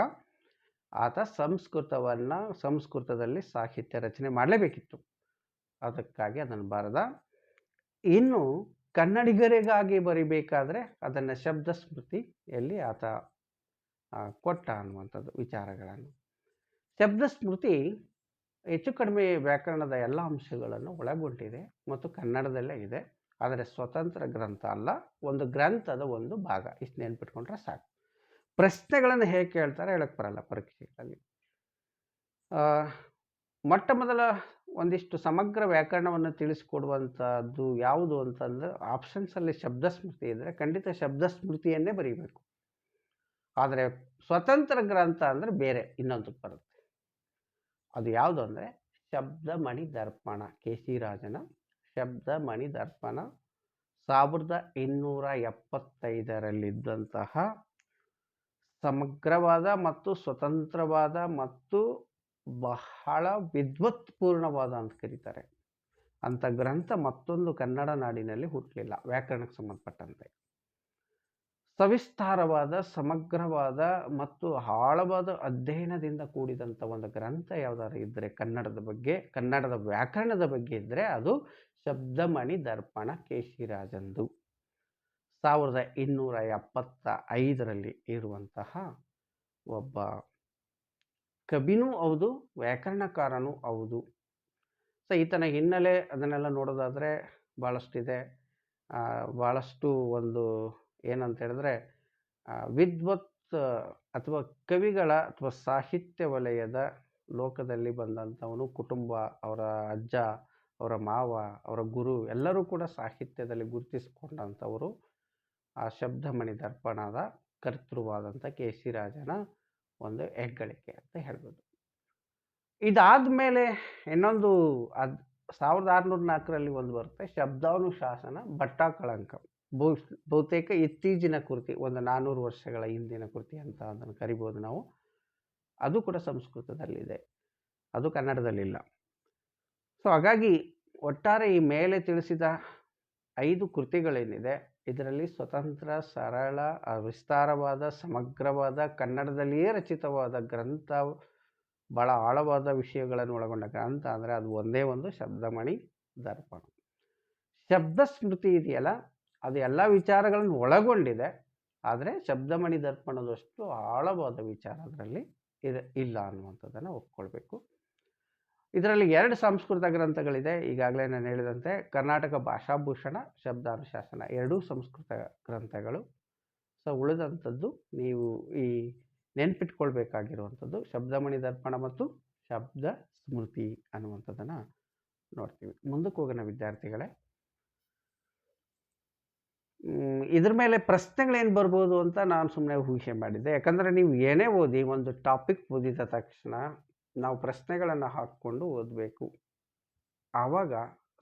ಆತ ಸಂಸ್ಕೃತದಲ್ಲಿ ಸಾಹಿತ್ಯ ರಚನೆ ಮಾಡಲೇಬೇಕಿತ್ತು, ಅದಕ್ಕಾಗಿ ಅದನ್ನು ಬರೆದ. ಇನ್ನು ಕನ್ನಡಿಗರಿಗಾಗಿ ಬರಿಬೇಕಾದ್ರೆ ಅದನ್ನು ಶಬ್ದ ಸ್ಮೃತಿಯಲ್ಲಿ ಆತ ಕೊಟ್ಟ ಅನ್ನುವಂಥದ್ದು ವಿಚಾರಗಳನ್ನು. ಶಬ್ದ ಸ್ಮೃತಿ ಹೆಚ್ಚು ಕಡಿಮೆ ವ್ಯಾಕರಣದ ಎಲ್ಲ ಅಂಶಗಳನ್ನು ಒಳಗೊಂಡಿದೆ ಮತ್ತು ಕನ್ನಡದಲ್ಲೇ ಇದೆ. ಆದರೆ ಸ್ವತಂತ್ರ ಗ್ರಂಥ ಅಲ್ಲ, ಒಂದು ಗ್ರಂಥದ ಒಂದು ಭಾಗ. ಇಷ್ಟು ನೆನ್ಪಿಟ್ಕೊಂಡ್ರೆ ಸಾಕು. ಪ್ರಶ್ನೆಗಳನ್ನು ಹೇಗೆ ಕೇಳ್ತಾರೆ ಹೇಳಕ್ಕೆ ಬರಲ್ಲ ಪರೀಕ್ಷೆಗಳಲ್ಲಿ. ಮೊಟ್ಟ ಮೊದಲ ಒಂದಿಷ್ಟು ಸಮಗ್ರ ವ್ಯಾಕರಣವನ್ನು ತಿಳಿಸಿಕೊಡುವಂಥದ್ದು ಯಾವುದು ಅಂತಂದರೆ ಆಪ್ಷನ್ಸಲ್ಲಿ ಶಬ್ದ ಸ್ಮೃತಿ ಇದ್ದರೆ ಖಂಡಿತ ಶಬ್ದ ಸ್ಮೃತಿಯನ್ನೇ ಬರೀಬೇಕು. ಆದರೆ ಸ್ವತಂತ್ರ ಗ್ರಂಥ ಅಂದರೆ ಬೇರೆ ಇನ್ನೊಂದು ಬರುತ್ತೆ. ಅದು ಯಾವುದು ಅಂದರೆ ಶಬ್ದಮಣಿ ದರ್ಪಣ, ಕೆ ಸಿ ರಾಜನ ಶಬ್ದಮಣಿ ದರ್ಪಣ 1875ರಲ್ಲಿದ್ದಂತಹ ಸಮಗ್ರವಾದ ಮತ್ತು ಸ್ವತಂತ್ರವಾದ ಮತ್ತು ಬಹಳ ವಿದ್ವತ್ಪೂರ್ಣವಾದ ಅಂತ ಕರೀತಾರೆ ಅಂಥ ಗ್ರಂಥ ಮತ್ತೊಂದು ಕನ್ನಡ ನಾಡಿನಲ್ಲಿ ಹುಟ್ಟಲಿಲ್ಲ. ವ್ಯಾಕರಣಕ್ಕೆ ಸಂಬಂಧಪಟ್ಟಂತೆ ಸವಿಸ್ತಾರವಾದ, ಸಮಗ್ರವಾದ ಮತ್ತು ಆಳವಾದ ಅಧ್ಯಯನದಿಂದ ಕೂಡಿದಂಥ ಒಂದು ಗ್ರಂಥ ಯಾವುದಾದ್ರು ಇದ್ದರೆ ಕನ್ನಡದ ಬಗ್ಗೆ, ಕನ್ನಡದ ವ್ಯಾಕರಣದ ಬಗ್ಗೆ ಇದ್ದರೆ ಅದು ಶಬ್ದಮಣಿ ದರ್ಪಣ ಕೇಶಿರಾಜಂದು 1275ರಲ್ಲಿ ಇರುವಂತಹ ಒಬ್ಬ ಕವಿನೂ ಹೌದು, ವ್ಯಾಕರಣಕಾರನೂ ಹೌದು. ಸೊ ಈತನ ಹಿನ್ನೆಲೆ ಅದನ್ನೆಲ್ಲ ನೋಡೋದಾದರೆ ಭಾಳಷ್ಟಿದೆ. ಭಾಳಷ್ಟು ಒಂದು ಏನಂತ ಹೇಳಿದ್ರೆ ವಿದ್ವತ್ ಅಥವಾ ಕವಿಗಳ ಅಥವಾ ಸಾಹಿತ್ಯ ವಲಯದ ಲೋಕದಲ್ಲಿ ಬಂದಂಥವನು. ಕುಟುಂಬ, ಅವರ ಅಜ್ಜ, ಅವರ ಮಾವ, ಅವರ ಗುರು ಎಲ್ಲರೂ ಕೂಡ ಸಾಹಿತ್ಯದಲ್ಲಿ ಗುರುತಿಸಿಕೊಂಡಂಥವರು. ಆ ಶಬ್ದಮಣಿ ದರ್ಪಣದ ಕರ್ತೃವಾದಂಥ ಕೇಶಿರಾಜನ ಒಂದು ಹೆಗ್ಗಳಿಕೆ ಅಂತ ಹೇಳ್ಬೋದು. ಇದಾದ ಮೇಲೆ ಇನ್ನೊಂದು 1604ರಲ್ಲಿ ಒಂದು ಬರುತ್ತೆ, ಶಬ್ದಾನುಶಾಸನ ಭಟ್ಟಾಕಳಂಕ. ಬಹುತೇಕ ಇತ್ತೀಚಿನ ಕೃತಿ, ಒಂದು 400 ವರ್ಷಗಳ ಹಿಂದಿನ ಕೃತಿ ಅಂತ ಅದನ್ನು ಕರಿಬೋದು ನಾವು. ಅದು ಕೂಡ ಸಂಸ್ಕೃತದಲ್ಲಿದೆ, ಅದು ಕನ್ನಡದಲ್ಲಿಲ್ಲ. ಸೊ ಹಾಗಾಗಿ ಒಟ್ಟಾರೆ ಈ ಮೇಲೆ ತಿಳಿಸಿದ 5 ಕೃತಿಗಳೇನಿದೆ ಇದರಲ್ಲಿ ಸ್ವತಂತ್ರ, ಸರಳ, ವಿಸ್ತಾರವಾದ, ಸಮಗ್ರವಾದ, ಕನ್ನಡದಲ್ಲಿಯೇ ರಚಿತವಾದ ಗ್ರಂಥ, ಭಾಳ ಆಳವಾದ ವಿಷಯಗಳನ್ನು ಒಳಗೊಂಡ ಗ್ರಂಥ ಅಂದರೆ ಅದು ಒಂದೇ ಒಂದು ಶಬ್ದಮಣಿ ದರ್ಪಣ. ಶಬ್ದ ಸ್ಮೃತಿ ಇದೆಯಲ್ಲ, ಅದು ಎಲ್ಲ ವಿಚಾರಗಳನ್ನು ಒಳಗೊಂಡಿದೆ. ಆದರೆ ಶಬ್ದಮಣಿ ದರ್ಪಣದಷ್ಟು ಆಳವಾದ ವಿಚಾರ ಅದರಲ್ಲಿ ಇಲ್ಲ ಅನ್ನುವಂಥದ್ದನ್ನು ಒಪ್ಕೊಳ್ಬೇಕು. ಇದರಲ್ಲಿ 2 ಸಂಸ್ಕೃತ ಗ್ರಂಥಗಳಿದೆ. ಈಗಾಗಲೇ ನಾನು ಹೇಳಿದಂತೆ ಕರ್ನಾಟಕ ಭಾಷಾಭೂಷಣ, ಶಬ್ದಾನುಶಾಸನ 2 ಸಂಸ್ಕೃತ ಗ್ರಂಥಗಳು. ಸೊ ಉಳಿದಂಥದ್ದು ನೀವು ಈ ನೆನ್ಪಿಟ್ಕೊಳ್ಬೇಕಾಗಿರುವಂಥದ್ದು ಶಬ್ದಮಣಿ ದರ್ಪಣ ಮತ್ತು ಶಬ್ದ ಸ್ಮೃತಿ ಅನ್ನುವಂಥದ್ದನ್ನು ನೋಡ್ತೀವಿ. ಮುಂದಕ್ಕೆ ಹೋಗೋಣ ವಿದ್ಯಾರ್ಥಿಗಳೇ. ಇದ್ರ ಮೇಲೆ ಪ್ರಶ್ನೆಗಳೇನು ಬರ್ಬೋದು ಅಂತ ನಾನು ಸುಮ್ಮನೆ ಊಹೆ ಮಾಡಿದ್ದೆ. ಯಾಕಂದರೆ ನೀವು ಏನೇ ಓದಿ, ಒಂದು ಟಾಪಿಕ್ ಓದಿದ ತಕ್ಷಣ ನಾವು ಪ್ರಶ್ನೆಗಳನ್ನು ಹಾಕ್ಕೊಂಡು ಓದಬೇಕು. ಆವಾಗ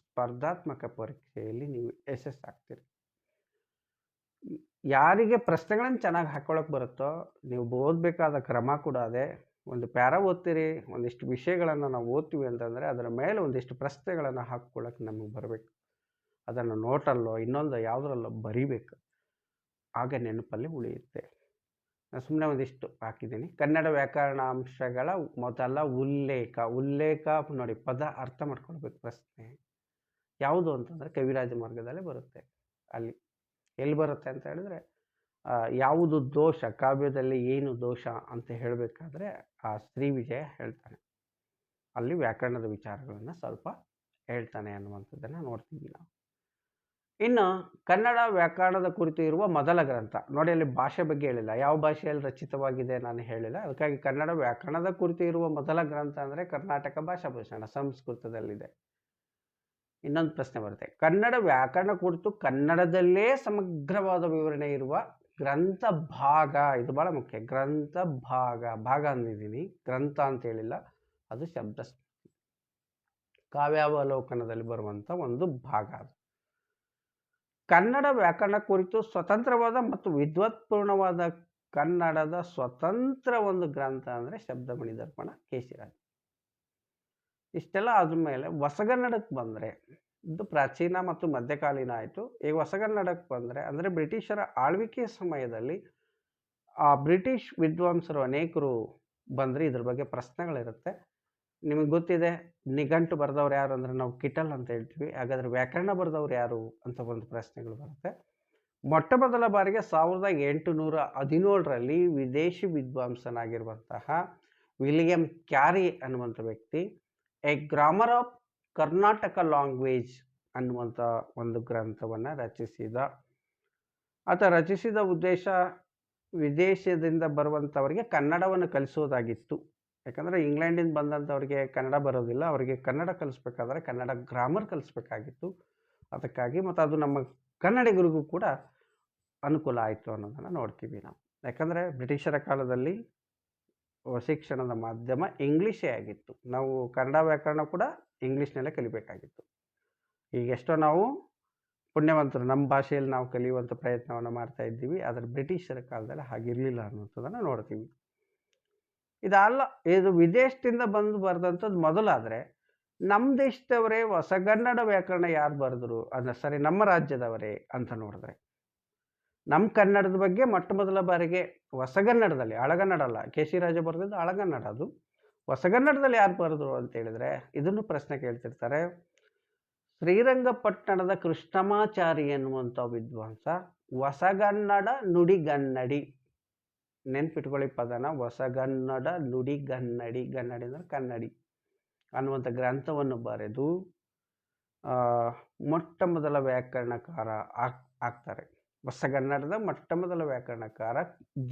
ಸ್ಪರ್ಧಾತ್ಮಕ ಪರೀಕ್ಷೆಯಲ್ಲಿ ನೀವು ಯಶಸ್ಸಾಗ್ತೀರಿ. ಯಾರಿಗೆ ಪ್ರಶ್ನೆಗಳನ್ನು ಚೆನ್ನಾಗಿ ಹಾಕ್ಕೊಳಕ್ಕೆ ಬರುತ್ತೋ, ನೀವು ಓದಬೇಕಾದ ಕ್ರಮ ಕೂಡ ಅದೇ. ಒಂದು ಪ್ಯಾರಾ ಓದ್ತೀರಿ, ಒಂದಿಷ್ಟು ವಿಷಯಗಳನ್ನು ನಾವು ಓದ್ತೀವಿ ಅಂತಂದರೆ ಅದರ ಮೇಲೆ ಒಂದಿಷ್ಟು ಪ್ರಶ್ನೆಗಳನ್ನು ಹಾಕ್ಕೊಳ್ಳೋಕೆ ನಮಗೆ ಬರಬೇಕು. ಅದನ್ನು ನೋಟಲ್ಲೋ ಇನ್ನೊಂದು ಯಾವುದರಲ್ಲೋ ಬರಿಬೇಕು, ಆಗ ನೆನಪಲ್ಲಿ ಉಳಿಯುತ್ತೆ. ನಾನು ಸುಮ್ಮನೆ ಒಂದಿಷ್ಟು ಹಾಕಿದ್ದೀನಿ. ಕನ್ನಡ ವ್ಯಾಕರಣಾಂಶಗಳ ಮೊದಲ ಉಲ್ಲೇಖ ನೋಡಿ, ಪದ ಅರ್ಥ ಮಾಡ್ಕೊಳ್ಬೇಕು. ಪ್ರಶ್ನೆ ಯಾವುದು ಅಂತಂದರೆ ಕವಿರಾಜ ಮಾರ್ಗದಲ್ಲೇ ಬರುತ್ತೆ. ಅಲ್ಲಿ ಎಲ್ಲಿ ಬರುತ್ತೆ ಅಂತ ಹೇಳಿದ್ರೆ, ಯಾವುದು ದೋಷ, ಕಾವ್ಯದಲ್ಲಿ ಏನು ದೋಷ ಅಂತ ಹೇಳಬೇಕಾದ್ರೆ ಆ ಶ್ರೀ ವಿಜಯ ಹೇಳ್ತಾನೆ. ಅಲ್ಲಿ ವ್ಯಾಕರಣದ ವಿಚಾರಗಳನ್ನು ಸ್ವಲ್ಪ ಹೇಳ್ತಾನೆ ಅನ್ನುವಂಥದ್ದನ್ನು ನೋಡ್ತೀವಿ ನಾವು. ಇನ್ನು ಕನ್ನಡ ವ್ಯಾಕರಣದ ಕುರಿತು ಇರುವ ಮೊದಲ ಗ್ರಂಥ ನೋಡಿ, ಅಲ್ಲಿ ಭಾಷೆ ಬಗ್ಗೆ ಹೇಳಿಲ್ಲ, ಯಾವ ಭಾಷೆಯಲ್ಲಿ ರಚಿತವಾಗಿದೆ ನಾನು ಹೇಳಿಲ್ಲ. ಅದಕ್ಕಾಗಿ ಕನ್ನಡ ವ್ಯಾಕರಣದ ಕುರಿತು ಇರುವ ಮೊದಲ ಗ್ರಂಥ ಅಂದರೆ ಕರ್ನಾಟಕ ಭಾಷಾಭೂಷಣ, ಸಂಸ್ಕೃತದಲ್ಲಿದೆ. ಇನ್ನೊಂದು ಪ್ರಶ್ನೆ ಬರುತ್ತೆ, ಕನ್ನಡ ವ್ಯಾಕರಣ ಕುರಿತು ಕನ್ನಡದಲ್ಲೇ ಸಮಗ್ರವಾದ ವಿವರಣೆ ಇರುವ ಗ್ರಂಥ ಭಾಗ. ಇದು ಭಾಳ ಮುಖ್ಯ. ಗ್ರಂಥ ಭಾಗ ಅಂದಿದ್ದೀನಿ, ಗ್ರಂಥ ಅಂತ ಹೇಳಿಲ್ಲ. ಅದು ಶಬ್ದ ಕಾವ್ಯಾವಲೋಕನದಲ್ಲಿ ಬರುವಂಥ ಒಂದು ಭಾಗ. ಅದು ಕನ್ನಡ ವ್ಯಾಕರಣ ಕುರಿತು ಸ್ವತಂತ್ರವಾದ ಮತ್ತು ವಿದ್ವತ್ಪೂರ್ಣವಾದ ಕನ್ನಡದ ಸ್ವತಂತ್ರ ಒಂದು ಗ್ರಂಥ ಅಂದರೆ ಶಬ್ದಮಣಿ ದರ್ಪಣ ಕೇಶಿರಾಜ. ಇಷ್ಟೆಲ್ಲ ಆದಮೇಲೆ ಹೊಸಗನ್ನಡಕ್ಕೆ ಬಂದರೆ ಇದು ಪ್ರಾಚೀನ ಮತ್ತು ಮಧ್ಯಕಾಲೀನ ಆಯಿತು. ಈಗ ಹೊಸಗನ್ನಡಕ್ಕೆ ಬಂದರೆ ಅಂದರೆ ಬ್ರಿಟಿಷರ ಆಳ್ವಿಕೆಯ ಸಮಯದಲ್ಲಿ ಆ ಬ್ರಿಟಿಷ್ ವಿದ್ವಾಂಸರು ಅನೇಕರು ಬಂದರೆ ಇದ್ರ ಬಗ್ಗೆ ಪ್ರಶ್ನೆಗಳಿರುತ್ತೆ. ನಿಮಗೆ ಗೊತ್ತಿದೆ, ನಿಘಂಟು ಬರೆದವ್ರು ಯಾರು ಅಂದರೆ ನಾವು ಕಿಟಲ್ ಅಂತ ಹೇಳ್ತೀವಿ. ಹಾಗಾದರೆ ವ್ಯಾಕರಣ ಬರೆದವ್ರು ಯಾರು ಅಂತ ಒಂದು ಪ್ರಶ್ನೆಗಳು ಬರುತ್ತೆ. ಮೊಟ್ಟ ಮೊದಲ ಬಾರಿಗೆ 1817ರಲ್ಲಿ ವಿದೇಶಿ ವಿದ್ವಾಂಸನಾಗಿರುವಂತಹ ವಿಲಿಯಂ ಕ್ಯಾರಿ ಅನ್ನುವಂಥ ವ್ಯಕ್ತಿ A grammar of Karnataka language ಅನ್ನುವಂಥ ಒಂದು ಗ್ರಂಥವನ್ನು ರಚಿಸಿದ. ಆತ ರಚಿಸಿದ ಉದ್ದೇಶ ವಿದೇಶದಿಂದ ಬರುವಂಥವರಿಗೆ ಕನ್ನಡವನ್ನು ಕಲಿಸೋದಾಗಿತ್ತು. ಯಾಕಂದರೆ ಇಂಗ್ಲೆಂಡಿಂದ ಬಂದಂಥವ್ರಿಗೆ ಕನ್ನಡ ಬರೋದಿಲ್ಲ, ಅವರಿಗೆ ಕನ್ನಡ ಕಲಿಸ್ಬೇಕಾದ್ರೆ ಕನ್ನಡ ಗ್ರಾಮರ್ ಕಲಿಸ್ಬೇಕಾಗಿತ್ತು. ಅದಕ್ಕಾಗಿ ಮತ್ತು ಅದು ನಮ್ಮ ಕನ್ನಡಿಗರಿಗೂ ಕೂಡ ಅನುಕೂಲ ಆಯಿತು ಅನ್ನೋದನ್ನು ನೋಡ್ತೀವಿ ನಾವು. ಯಾಕಂದರೆ ಬ್ರಿಟಿಷರ ಕಾಲದಲ್ಲಿ ಶಿಕ್ಷಣದ ಮಾಧ್ಯಮ ಇಂಗ್ಲೀಷೇ ಆಗಿತ್ತು. ನಾವು ಕನ್ನಡ ವ್ಯಾಕರಣ ಕೂಡ ಇಂಗ್ಲೀಷ್ನಲ್ಲೇ ಕಲಿಬೇಕಾಗಿತ್ತು. ಈಗೆಷ್ಟೋ ನಾವು ಪುಣ್ಯವಂತರು, ನಮ್ಮ ಭಾಷೆಯಲ್ಲಿ ನಾವು ಕಲಿಯುವಂಥ ಪ್ರಯತ್ನವನ್ನು ಮಾಡ್ತಾ ಇದ್ದೀವಿ. ಆದರೆ ಬ್ರಿಟಿಷರ ಕಾಲದಲ್ಲಿ ಹಾಗಿರಲಿಲ್ಲ ಅನ್ನುವಂಥದ್ದನ್ನು ನೋಡ್ತೀವಿ. ಇದಲ್ಲ, ಇದು ವಿದೇಶದಿಂದ ಬಂದು ಬರೆದಂಥದ್ದು ಮೊದಲಾದರೆ, ನಮ್ಮ ದೇಶದವರೇ ಹೊಸಗನ್ನಡ ವ್ಯಾಕರಣ ಯಾರು ಬರೆದ್ರು ಸರಿ, ನಮ್ಮ ರಾಜ್ಯದವರೇ ಅಂತ ನೋಡಿದ್ರೆ, ನಮ್ಮ ಕನ್ನಡದ ಬಗ್ಗೆ ಮೊಟ್ಟ ಮೊದಲ ಬಾರಿಗೆ ಹೊಸಗನ್ನಡದಲ್ಲಿ, ಹಳಗನ್ನಡ ಅಲ್ಲ, ಕೆ ಸಿ ರಾಜ ಬರೆದಿದ್ದು ಹಳಗನ್ನಡ, ಅದು ಹೊಸಗನ್ನಡದಲ್ಲಿ ಯಾರು ಬರೆದ್ರು ಅಂತ ಹೇಳಿದ್ರೆ, ಇದನ್ನು ಪ್ರಶ್ನೆ ಕೇಳ್ತಿರ್ತಾರೆ. ಶ್ರೀರಂಗಪಟ್ಟಣದ ಕೃಷ್ಣಮಾಚಾರಿ ಎನ್ನುವಂಥ ವಿದ್ವಾಂಸ ಹೊಸಗನ್ನಡ ನುಡಿಗನ್ನಡಿ, ನೆನ್ಪಿಟ್ಕೊಳ್ಳಿ ಪದನ, ಹೊಸಗನ್ನಡ ನುಡಿಗನ್ನಡಿ, ಗನ್ನಡಿ ಅಂದರೆ ಕನ್ನಡಿ ಅನ್ನುವಂಥ ಗ್ರಂಥವನ್ನು ಬರೆದು ಮೊಟ್ಟ ಮೊದಲ ವ್ಯಾಕರಣಕಾರ ಆಗ್ತಾರೆ. ಹೊಸಗನ್ನಡದ ಮೊಟ್ಟ ಮೊದಲ ವ್ಯಾಕರಣಕಾರ,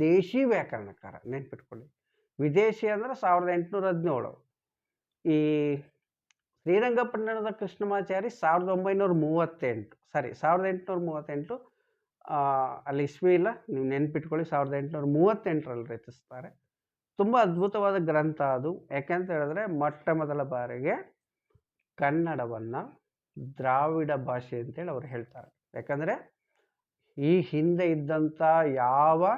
ದೇಶಿ ವ್ಯಾಕರಣಕಾರ, ನೆನ್ಪಿಟ್ಕೊಳ್ಳಿ. ವಿದೇಶಿ ಅಂದರೆ 1817. ಈ ಶ್ರೀರಂಗಪಟ್ಟಣದ ಕೃಷ್ಣಮಾಚಾರಿ 1838 ಅಲ್ಲಿ ಇಸ್ವಿ ಇಲ್ಲ, ನೀವು ನೆನ್ಪಿಟ್ಕೊಳ್ಳಿ, 1838ರಲ್ಲಿ ರಚಿಸ್ತಾರೆ. ತುಂಬ ಅದ್ಭುತವಾದ ಗ್ರಂಥ ಅದು. ಯಾಕೆಂತ ಹೇಳಿದ್ರೆ, ಮೊಟ್ಟ ಮೊದಲ ಬಾರಿಗೆ ಕನ್ನಡವನ್ನು ದ್ರಾವಿಡ ಭಾಷೆ ಅಂತೇಳಿ ಅವ್ರು ಹೇಳ್ತಾರೆ. ಯಾಕಂದರೆ ಈ ಹಿಂದೆ ಇದ್ದಂಥ ಯಾವ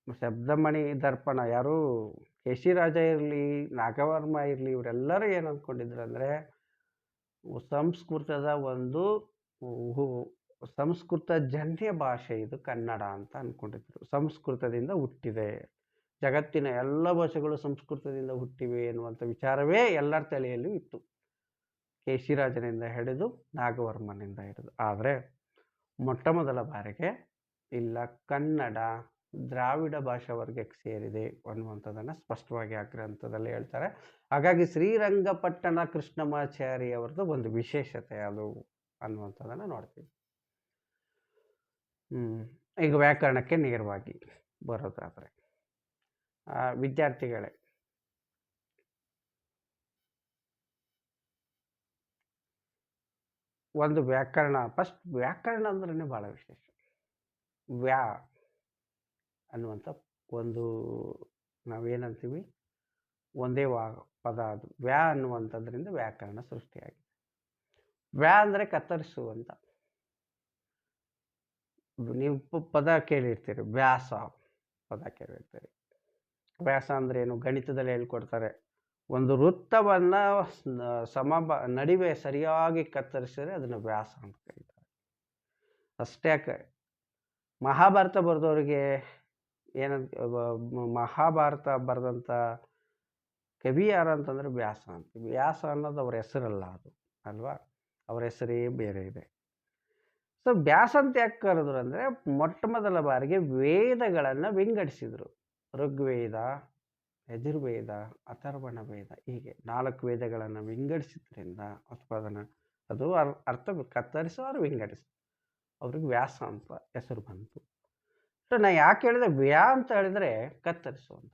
ಶಬ್ದಮಣಿ ದರ್ಪಣ, ಯಾರು ಕೆ ಸಿ ರಾಜ ಇರಲಿ, ನಾಗವರ್ಮ ಇರಲಿ, ಇವರೆಲ್ಲರೂ ಏನು ಅಂದ್ಕೊಂಡಿದ್ರು ಅಂದರೆ, ಸಂಸ್ಕೃತದ ಒಂದು ಸಂಸ್ಕೃತ ಜನ್ಯ ಭಾಷೆ ಇದು ಕನ್ನಡ ಅಂತ ಅಂದ್ಕೊಂಡಿದ್ರು. ಸಂಸ್ಕೃತದಿಂದ ಹುಟ್ಟಿದೆ, ಜಗತ್ತಿನ ಎಲ್ಲ ಭಾಷೆಗಳು ಸಂಸ್ಕೃತದಿಂದ ಹುಟ್ಟಿವೆ ಎನ್ನುವಂಥ ವಿಚಾರವೇ ಎಲ್ಲರ ತಲೆಯಲ್ಲೂ ಇತ್ತು, ಕೆ ಸಿ ರಾಜನಿಂದ ಹಿಡಿದು ನಾಗವರ್ಮನಿಂದ ಹಿಡಿದು. ಆದರೆ ಮೊಟ್ಟ ಮೊದಲ ಬಾರಿಗೆ ಇಲ್ಲ, ಕನ್ನಡ ದ್ರಾವಿಡ ಭಾಷಾ ವರ್ಗಕ್ಕೆ ಸೇರಿದೆ ಅನ್ನುವಂಥದ್ದನ್ನು ಸ್ಪಷ್ಟವಾಗಿ ಆ ಗ್ರಂಥದಲ್ಲಿ ಹೇಳ್ತಾರೆ. ಹಾಗಾಗಿ ಶ್ರೀರಂಗಪಟ್ಟಣ ಕೃಷ್ಣಮಾಚಾರಿ ಅವರದ್ದು ಒಂದು ವಿಶೇಷತೆ ಅದು ಅನ್ನುವಂಥದ್ದನ್ನು ನೋಡ್ತೀವಿ. ಈಗ ವ್ಯಾಕರಣಕ್ಕೆ ನೇರವಾಗಿ ಬರೋದಾದರೆ, ವಿದ್ಯಾರ್ಥಿಗಳೇ, ಒಂದು ವ್ಯಾಕರಣ, ಫಸ್ಟ್ ವ್ಯಾಕರಣ ಅಂದ್ರೇ ಭಾಳ ವಿಶೇಷ. ವ್ಯಾ ಅನ್ನುವಂಥ ಒಂದು ನಾವೇನಂತೀವಿ, ಒಂದೇ ಪದ ಅದು. ವ್ಯಾ ಅನ್ನುವಂಥದ್ರಿಂದ ವ್ಯಾಕರಣ ಸೃಷ್ಟಿಯಾಗಿದೆ. ವ್ಯಾ ಅಂದರೆ ಕತ್ತರಿಸುವಂತ. ನೀವು ಪದ ಕೇಳಿರ್ತೀರಿ, ವ್ಯಾಸ ಪದ ಕೇಳಿರ್ತೀರಿ. ವ್ಯಾಸ ಅಂದ್ರೆ ಏನು, ಗಣಿತದಲ್ಲಿ ಹೇಳ್ಕೊಡ್ತಾರೆ. ಒಂದು ವೃತ್ತವನ್ನು ನಡುವೆ ಸರಿಯಾಗಿ ಕತ್ತರಿಸಿದ್ರೆ ಅದನ್ನು ವ್ಯಾಸ ಅಂತ ಕರೀತಾರೆ. ಅಷ್ಟೇ ಯಾಕೆ, ಮಹಾಭಾರತ ಬರೆದವ್ರಿಗೆ ಏನಂತ, ಮಹಾಭಾರತ ಬರೆದಂಥ ಕವಿ ಯಾರು ಅಂತಂದರೆ ವ್ಯಾಸ ಅಂತ. ವ್ಯಾಸ ಅನ್ನೋದು ಅವ್ರ ಹೆಸರಲ್ಲ, ಅದು ಅಲ್ವಾ, ಅವ್ರ ಹೆಸರೇ ಬೇರೆ ಇದೆ. ಸೊ ವ್ಯಾಸ ಅಂತ ಯಾಕೆ ಕರೆದ್ರು ಅಂದರೆ, ಮೊಟ್ಟ ಮೊದಲ ಬಾರಿಗೆ ವೇದಗಳನ್ನು ವಿಂಗಡಿಸಿದರು. ಋಗ್ವೇದ, ಯಜುರ್ವೇದ, ಅಥರ್ವಣ ವೇದ, ಹೀಗೆ 4 ವೇದಗಳನ್ನು ವಿಂಗಡಿಸಿದ್ರಿಂದ, ಅಥವಾ ಅದು ಅರ್ಥ ಕತ್ತರಿಸುವರು, ವಿಂಗಡಿಸಿ ಅವ್ರಿಗೆ ವ್ಯಾಸ ಅಂತ ಹೆಸರು ಬಂತು. ಸೊ ನಾ ಯಾಕೆ ಹೇಳಿದೆ ವ್ಯಾ ಅಂತ ಹೇಳಿದ್ರೆ ಕತ್ತರಿಸುವಂಥ.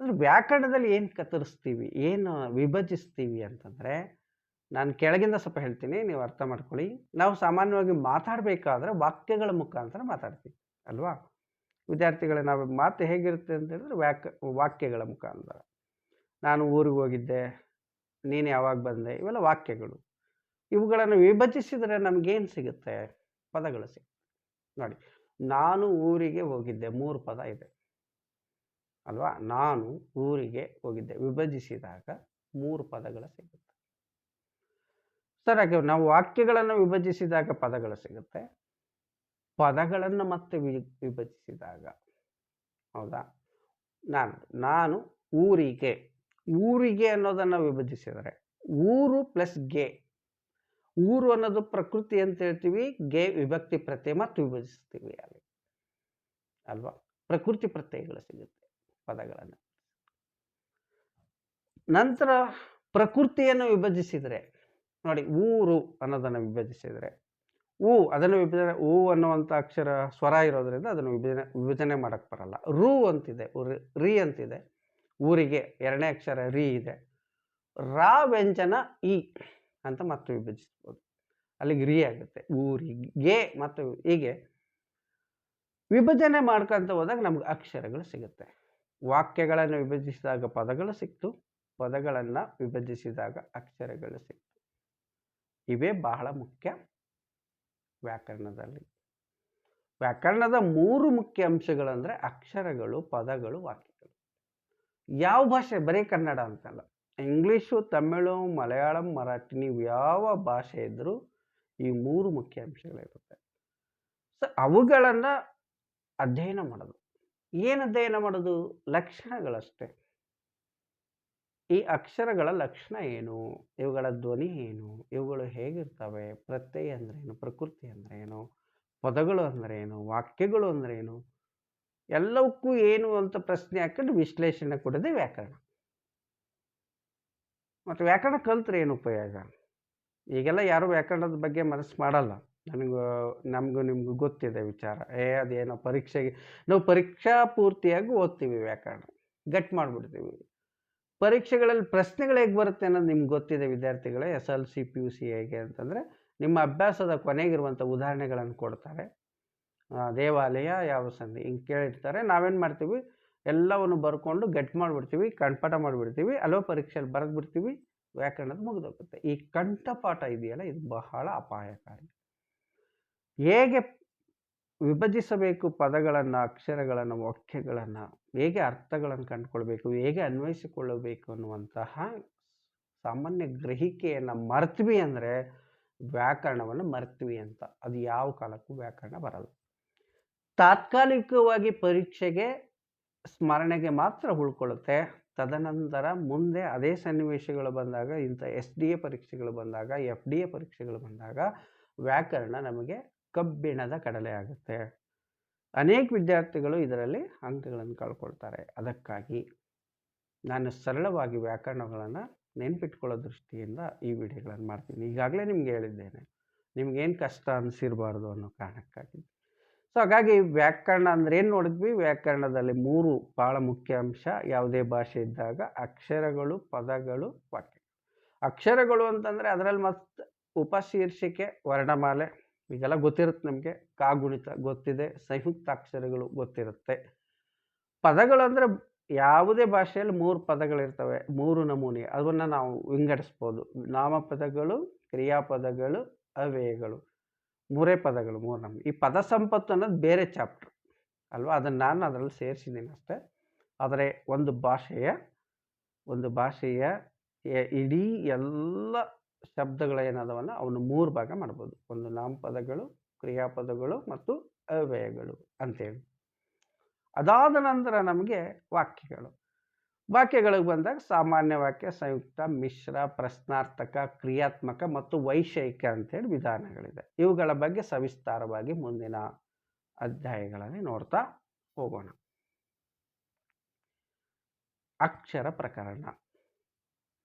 ಅಂದರೆ ವ್ಯಾಕರಣದಲ್ಲಿ ಏನು ಕತ್ತರಿಸ್ತೀವಿ, ಏನು ವಿಭಜಿಸ್ತೀವಿ ಅಂತಂದರೆ, ನಾನು ಕೆಳಗಿಂದ ಸ್ವಲ್ಪ ಹೇಳ್ತೀನಿ, ನೀವು ಅರ್ಥ ಮಾಡ್ಕೊಳ್ಳಿ. ನಾವು ಸಾಮಾನ್ಯವಾಗಿ ಮಾತಾಡಬೇಕಾದ್ರೆ ವಾಕ್ಯಗಳ ಮುಖಾಂತರ ಮಾತಾಡ್ತೀವಿ ಅಲ್ವಾ ವಿದ್ಯಾರ್ಥಿಗಳೇ. ನಾವು ಮಾತು ಹೇಗಿರುತ್ತೆ ಅಂತ ಹೇಳಿದ್ರೆ ವಾಕ್ಯಗಳ ಮುಖಾಂತರ. ನಾನು ಊರಿಗೆ ಹೋಗಿದ್ದೆ, ನೀನು ಯಾವಾಗ ಬಂದೆ, ಇವೆಲ್ಲ ವಾಕ್ಯಗಳು. ಇವುಗಳನ್ನು ವಿಭಜಿಸಿದರೆ ನಮಗೇನು ಸಿಗುತ್ತೆ, ಪದಗಳು ಸಿಗುತ್ತೆ. ನೋಡಿ, ನಾನು ಊರಿಗೆ ಹೋಗಿದ್ದೆ, 3 ಪದ ಇದೆ ಅಲ್ವಾ. ನಾನು ಊರಿಗೆ ಹೋಗಿದ್ದೆ ವಿಭಜಿಸಿದಾಗ 3 ಪದಗಳು ಸಿಗುತ್ತೆ. ಸರ್, ಹಾಗೆ ನಾವು ವಾಕ್ಯಗಳನ್ನು ವಿಭಜಿಸಿದಾಗ ಪದಗಳು ಸಿಗುತ್ತೆ, ಪದಗಳನ್ನು ಮತ್ತೆ ವಿಭಜಿಸಿದಾಗ, ಹೌದಾ. ನಾನು ಊರಿಗೆ ಅನ್ನೋದನ್ನು ವಿಭಜಿಸಿದರೆ, ಊರು ಪ್ಲಸ್ ಗೆ, ಊರು ಅನ್ನೋದು ಪ್ರಕೃತಿ ಅಂತ ಹೇಳ್ತೀವಿ, ಗೆ ವಿಭಕ್ತಿ ಪ್ರತ್ಯಯ ಮತ್ತು ವಿಭಜಿಸ್ತೀವಿ ಅಲ್ಲಿ ಅಲ್ವಾ. ಪ್ರಕೃತಿ ಪ್ರತ್ಯಯಗಳು ಸಿಗುತ್ತೆ ಪದಗಳನ್ನು. ನಂತರ ಪ್ರಕೃತಿಯನ್ನು ವಿಭಜಿಸಿದರೆ ನೋಡಿ, ಊರು ಅನ್ನೋದನ್ನು ವಿಭಜಿಸಿದರೆ, ಅದನ್ನು ವಿಭಜನೆ, ಅನ್ನುವಂಥ ಅಕ್ಷರ ಸ್ವರ ಇರೋದ್ರಿಂದ ಅದನ್ನು ವಿಭಜನೆ ಮಾಡಕ್ಕೆ ಬರಲ್ಲ. ರು ಅಂತಿದೆ, ರಿ ಅಂತಿದೆ. ಊರಿಗೆ 2ನೇ ಅಕ್ಷರ ರಿ ಇದೆ. ರಾ ವ್ಯಂಜನ ಇ ಅಂತ ಮತ್ತೆ ವಿಭಜಿಸ್ಬೋದು, ಅಲ್ಲಿಗೆ ರಿ ಆಗುತ್ತೆ. ಊರಿಗೆ ಮತ್ತು ಹೀಗೆ ವಿಭಜನೆ ಮಾಡ್ಕೊಂತ ಹೋದಾಗ ನಮ್ಗೆ ಅಕ್ಷರಗಳು ಸಿಗುತ್ತೆ. ವಾಕ್ಯಗಳನ್ನು ವಿಭಜಿಸಿದಾಗ ಪದಗಳು ಸಿಕ್ತು, ಪದಗಳನ್ನು ವಿಭಜಿಸಿದಾಗ ಅಕ್ಷರಗಳು ಸಿಕ್ತು. ಇವೇ ಬಹಳ ಮುಖ್ಯ ವ್ಯಾಕರಣದಲ್ಲಿ. ವ್ಯಾಕರಣದ 3 ಮುಖ್ಯ ಅಂಶಗಳಂದರೆ ಅಕ್ಷರಗಳು, ಪದಗಳು, ವಾಕ್ಯಗಳು. ಯಾವ ಭಾಷೆ, ಬರೀ ಕನ್ನಡ ಅಂತಲ್ಲ, ಇಂಗ್ಲೀಷು, ತಮಿಳು, ಮಲಯಾಳಂ, ಮರಾಠಿ, ನೀವು ಯಾವ ಭಾಷೆ ಇದ್ದರೂ ಈ 3 ಮುಖ್ಯ ಅಂಶಗಳಿರುತ್ತೆ. ಸೊ ಅವುಗಳನ್ನು ಅಧ್ಯಯನ ಮಾಡೋದು. ಏನು ಅಧ್ಯಯನ ಮಾಡೋದು? ಲಕ್ಷಣಗಳಷ್ಟೇ. ಈ ಅಕ್ಷರಗಳ ಲಕ್ಷಣ ಏನು, ಇವುಗಳ ಧ್ವನಿ ಏನು, ಇವುಗಳು ಹೇಗಿರ್ತವೆ, ಪ್ರತ್ಯಯ ಅಂದ್ರೇನು, ಪ್ರಕೃತಿ ಅಂದ್ರೇನು, ಪದಗಳು ಅಂದ್ರೇನು, ವಾಕ್ಯಗಳು ಅಂದ್ರೇನು, ಎಲ್ಲವಕ್ಕೂ ಏನು ಅಂತ ಪ್ರಶ್ನೆ ಹಾಕೊಂಡು ವಿಶ್ಲೇಷಣೆ ಕೊಡೋದೇ ವ್ಯಾಕರಣ. ಮತ್ತು ವ್ಯಾಕರಣ ಕಲ್ತ್ರೆ ಏನು ಉಪಯೋಗ? ಈಗೆಲ್ಲ ಯಾರು ವ್ಯಾಕರಣದ ಬಗ್ಗೆ ಮನಸ್ಸು ಮಾಡಲ್ಲ. ನಮಗೂ ನಿಮಗೂ ಗೊತ್ತಿದೆ ವಿಚಾರ. ಅದೇನೋ ಪರೀಕ್ಷೆಗೆ ನಾವು ಪರೀಕ್ಷಾ ಪೂರ್ತಿಯಾಗಿ ಓದ್ತೀವಿ ವ್ಯಾಕರಣ, ಗಟ್ ಮಾಡಿಬಿಡ್ತೀವಿ. ಪರೀಕ್ಷೆಗಳಲ್ಲಿ ಪ್ರಶ್ನೆಗಳು ಹೇಗೆ ಬರುತ್ತೆ ಅನ್ನೋದು ನಿಮ್ಗೆ ಗೊತ್ತಿದೆ ವಿದ್ಯಾರ್ಥಿಗಳೇ. SLC PUC ಹೇಗೆ ಅಂತಂದರೆ, ನಿಮ್ಮ ಅಭ್ಯಾಸದ ಕೊನೆಗಿರುವಂಥ ಉದಾಹರಣೆಗಳನ್ನು ಕೊಡ್ತಾರೆ. ದೇವಾಲಯ, ಯಾವ ಸಂಧಿ ಹಿಂಗೆ ಕೇಳಿರ್ತಾರೆ. ನಾವೇನು ಮಾಡ್ತೀವಿ, ಎಲ್ಲವನ್ನು ಬರ್ಕೊಂಡು ಗಟ್ ಮಾಡಿಬಿಡ್ತೀವಿ, ಕಂಠಪಾಠ ಮಾಡಿಬಿಡ್ತೀವಿ, ಅಲ್ಲೋ ಪರೀಕ್ಷೆಯಲ್ಲಿ ಬರೆದ್ಬಿಡ್ತೀವಿ, ವ್ಯಾಕರಣದ ಮುಗಿದೋಗುತ್ತೆ. ಈ ಕಂಠಪಾಠ ಇದೆಯಲ್ಲ, ಇದು ಬಹಳ ಅಪಾಯಕಾರಿ. ಹೇಗೆ ವಿಭಜಿಸಬೇಕು ಪದಗಳನ್ನು, ಅಕ್ಷರಗಳನ್ನು, ವಾಕ್ಯಗಳನ್ನು, ಹೇಗೆ ಅರ್ಥಗಳನ್ನು ಕಂಡುಕೊಳ್ಬೇಕು, ಹೇಗೆ ಅನ್ವಯಿಸಿಕೊಳ್ಳಬೇಕು ಅನ್ನುವಂತಹ ಸಾಮಾನ್ಯ ಗ್ರಹಿಕೆಯನ್ನು ಮರ್ತ್ವಿ ಅಂದರೆ ವ್ಯಾಕರಣವನ್ನು ಮರ್ತ್ವಿ ಅಂತ. ಅದು ಯಾವ ಕಾಲಕ್ಕೂ ವ್ಯಾಕರಣ ಬರಲ್ಲ. ತಾತ್ಕಾಲಿಕವಾಗಿ ಪರೀಕ್ಷೆಗೆ ಸ್ಮರಣೆಗೆ ಮಾತ್ರ ಉಳ್ಕೊಳ್ಳುತ್ತೆ. ತದನಂತರ ಮುಂದೆ ಅದೇ ಸನ್ನಿವೇಶಗಳು ಬಂದಾಗ, ಇಂಥ SDA ಪರೀಕ್ಷೆಗಳು ಬಂದಾಗ, FDA ಪರೀಕ್ಷೆಗಳು ಬಂದಾಗ ವ್ಯಾಕರಣ ನಮಗೆ ಕಬ್ಬಿಣದ ಕಡಲೆ ಆಗುತ್ತೆ. ಅನೇಕ ವಿದ್ಯಾರ್ಥಿಗಳು ಇದರಲ್ಲಿ ಅಂಕಗಳನ್ನು ಕಳ್ಕೊಳ್ತಾರೆ. ಅದಕ್ಕಾಗಿ ನಾನು ಸರಳವಾಗಿ ವ್ಯಾಕರಣಗಳನ್ನು ನೆನ್ಪಿಟ್ಕೊಳ್ಳೋ ದೃಷ್ಟಿಯಿಂದ ಈ ವಿಡಿಯೋಗಳನ್ನು ಮಾಡ್ತೀನಿ. ಈಗಾಗಲೇ ನಿಮ್ಗೆ ಹೇಳಿದ್ದೇನೆ, ನಿಮ್ಗೇನು ಕಷ್ಟ ಅನಿಸಿರಬಾರ್ದು ಅನ್ನೋ ಕಾರಣಕ್ಕಾಗಿ. ಸೊ ಹಾಗಾಗಿ ವ್ಯಾಕರಣ ಅಂದ್ರೆ ಏನು ನೋಡಿದ್ವಿ? ವ್ಯಾಕರಣದಲ್ಲಿ 3 ಭಾಳ ಮುಖ್ಯ ಅಂಶ ಯಾವುದೇ ಭಾಷೆ ಇದ್ದಾಗ: ಅಕ್ಷರಗಳು, ಪದಗಳು, ವಾಕ್ಯ. ಅಕ್ಷರಗಳು ಅಂತಂದರೆ ಅದರಲ್ಲಿ ಮತ್ತೆ ಉಪಶೀರ್ಷಿಕೆ, ವರ್ಣಮಾಲೆ ಈಗೆಲ್ಲ ಗೊತ್ತಿರುತ್ತೆ ನಮಗೆ. ಕಾಗುಣಿತ ಗೊತ್ತಿದೆ, ಸಂಯುಕ್ತಾಕ್ಷರಗಳು ಗೊತ್ತಿರುತ್ತೆ. ಪದಗಳು ಅಂದರೆ ಯಾವುದೇ ಭಾಷೆಯಲ್ಲಿ 3 ಪದಗಳಿರ್ತವೆ, 3 ನಮೂನೆ. ಅದನ್ನು ನಾವು ವಿಂಗಡಿಸ್ಬೋದು: ನಾಮಪದಗಳು, ಕ್ರಿಯಾಪದಗಳು, ಅವ್ಯಯಗಳು. 3 ಪದಗಳು, 3 ನಮೂನೆ. ಈ ಪದ ಸಂಪತ್ತು ಅನ್ನೋದು ಬೇರೆ ಚಾಪ್ಟರ್ ಅಲ್ವಾ, ಅದನ್ನು ನಾನು ಅದರಲ್ಲಿ ಸೇರಿಸಿದ್ದೀನಿ ಅಷ್ಟೇ. ಆದರೆ ಒಂದು ಭಾಷೆಯ ಇಡೀ ಎಲ್ಲ ಶಬ್ದಗಳ ಏನದವನ್ನ ಅವನು 3 ಭಾಗ ಮಾಡ್ಬೋದು: ಒಂದು ನಾಮಪದಗಳು, ಕ್ರಿಯಾಪದಗಳು ಮತ್ತು ಅವ್ಯಯಗಳು ಅಂತೇಳಿ. ಅದಾದ ನಂತರ ನಮಗೆ ವಾಕ್ಯಗಳಿಗೆ ಬಂದಾಗ ಸಾಮಾನ್ಯ ವಾಕ್ಯ, ಸಂಯುಕ್ತ, ಮಿಶ್ರ, ಪ್ರಶ್ನಾರ್ಥಕ, ಕ್ರಿಯಾತ್ಮಕ ಮತ್ತು ವೈಷಯಿಕ ಅಂತೇಳಿ ವಿಧಾನಗಳಿದೆ. ಇವುಗಳ ಬಗ್ಗೆ ಸವಿಸ್ತಾರವಾಗಿ ಮುಂದಿನ ಅಧ್ಯಾಯಗಳಲ್ಲಿ ನೋಡ್ತಾ ಹೋಗೋಣ. ಅಕ್ಷರ ಪ್ರಕರಣ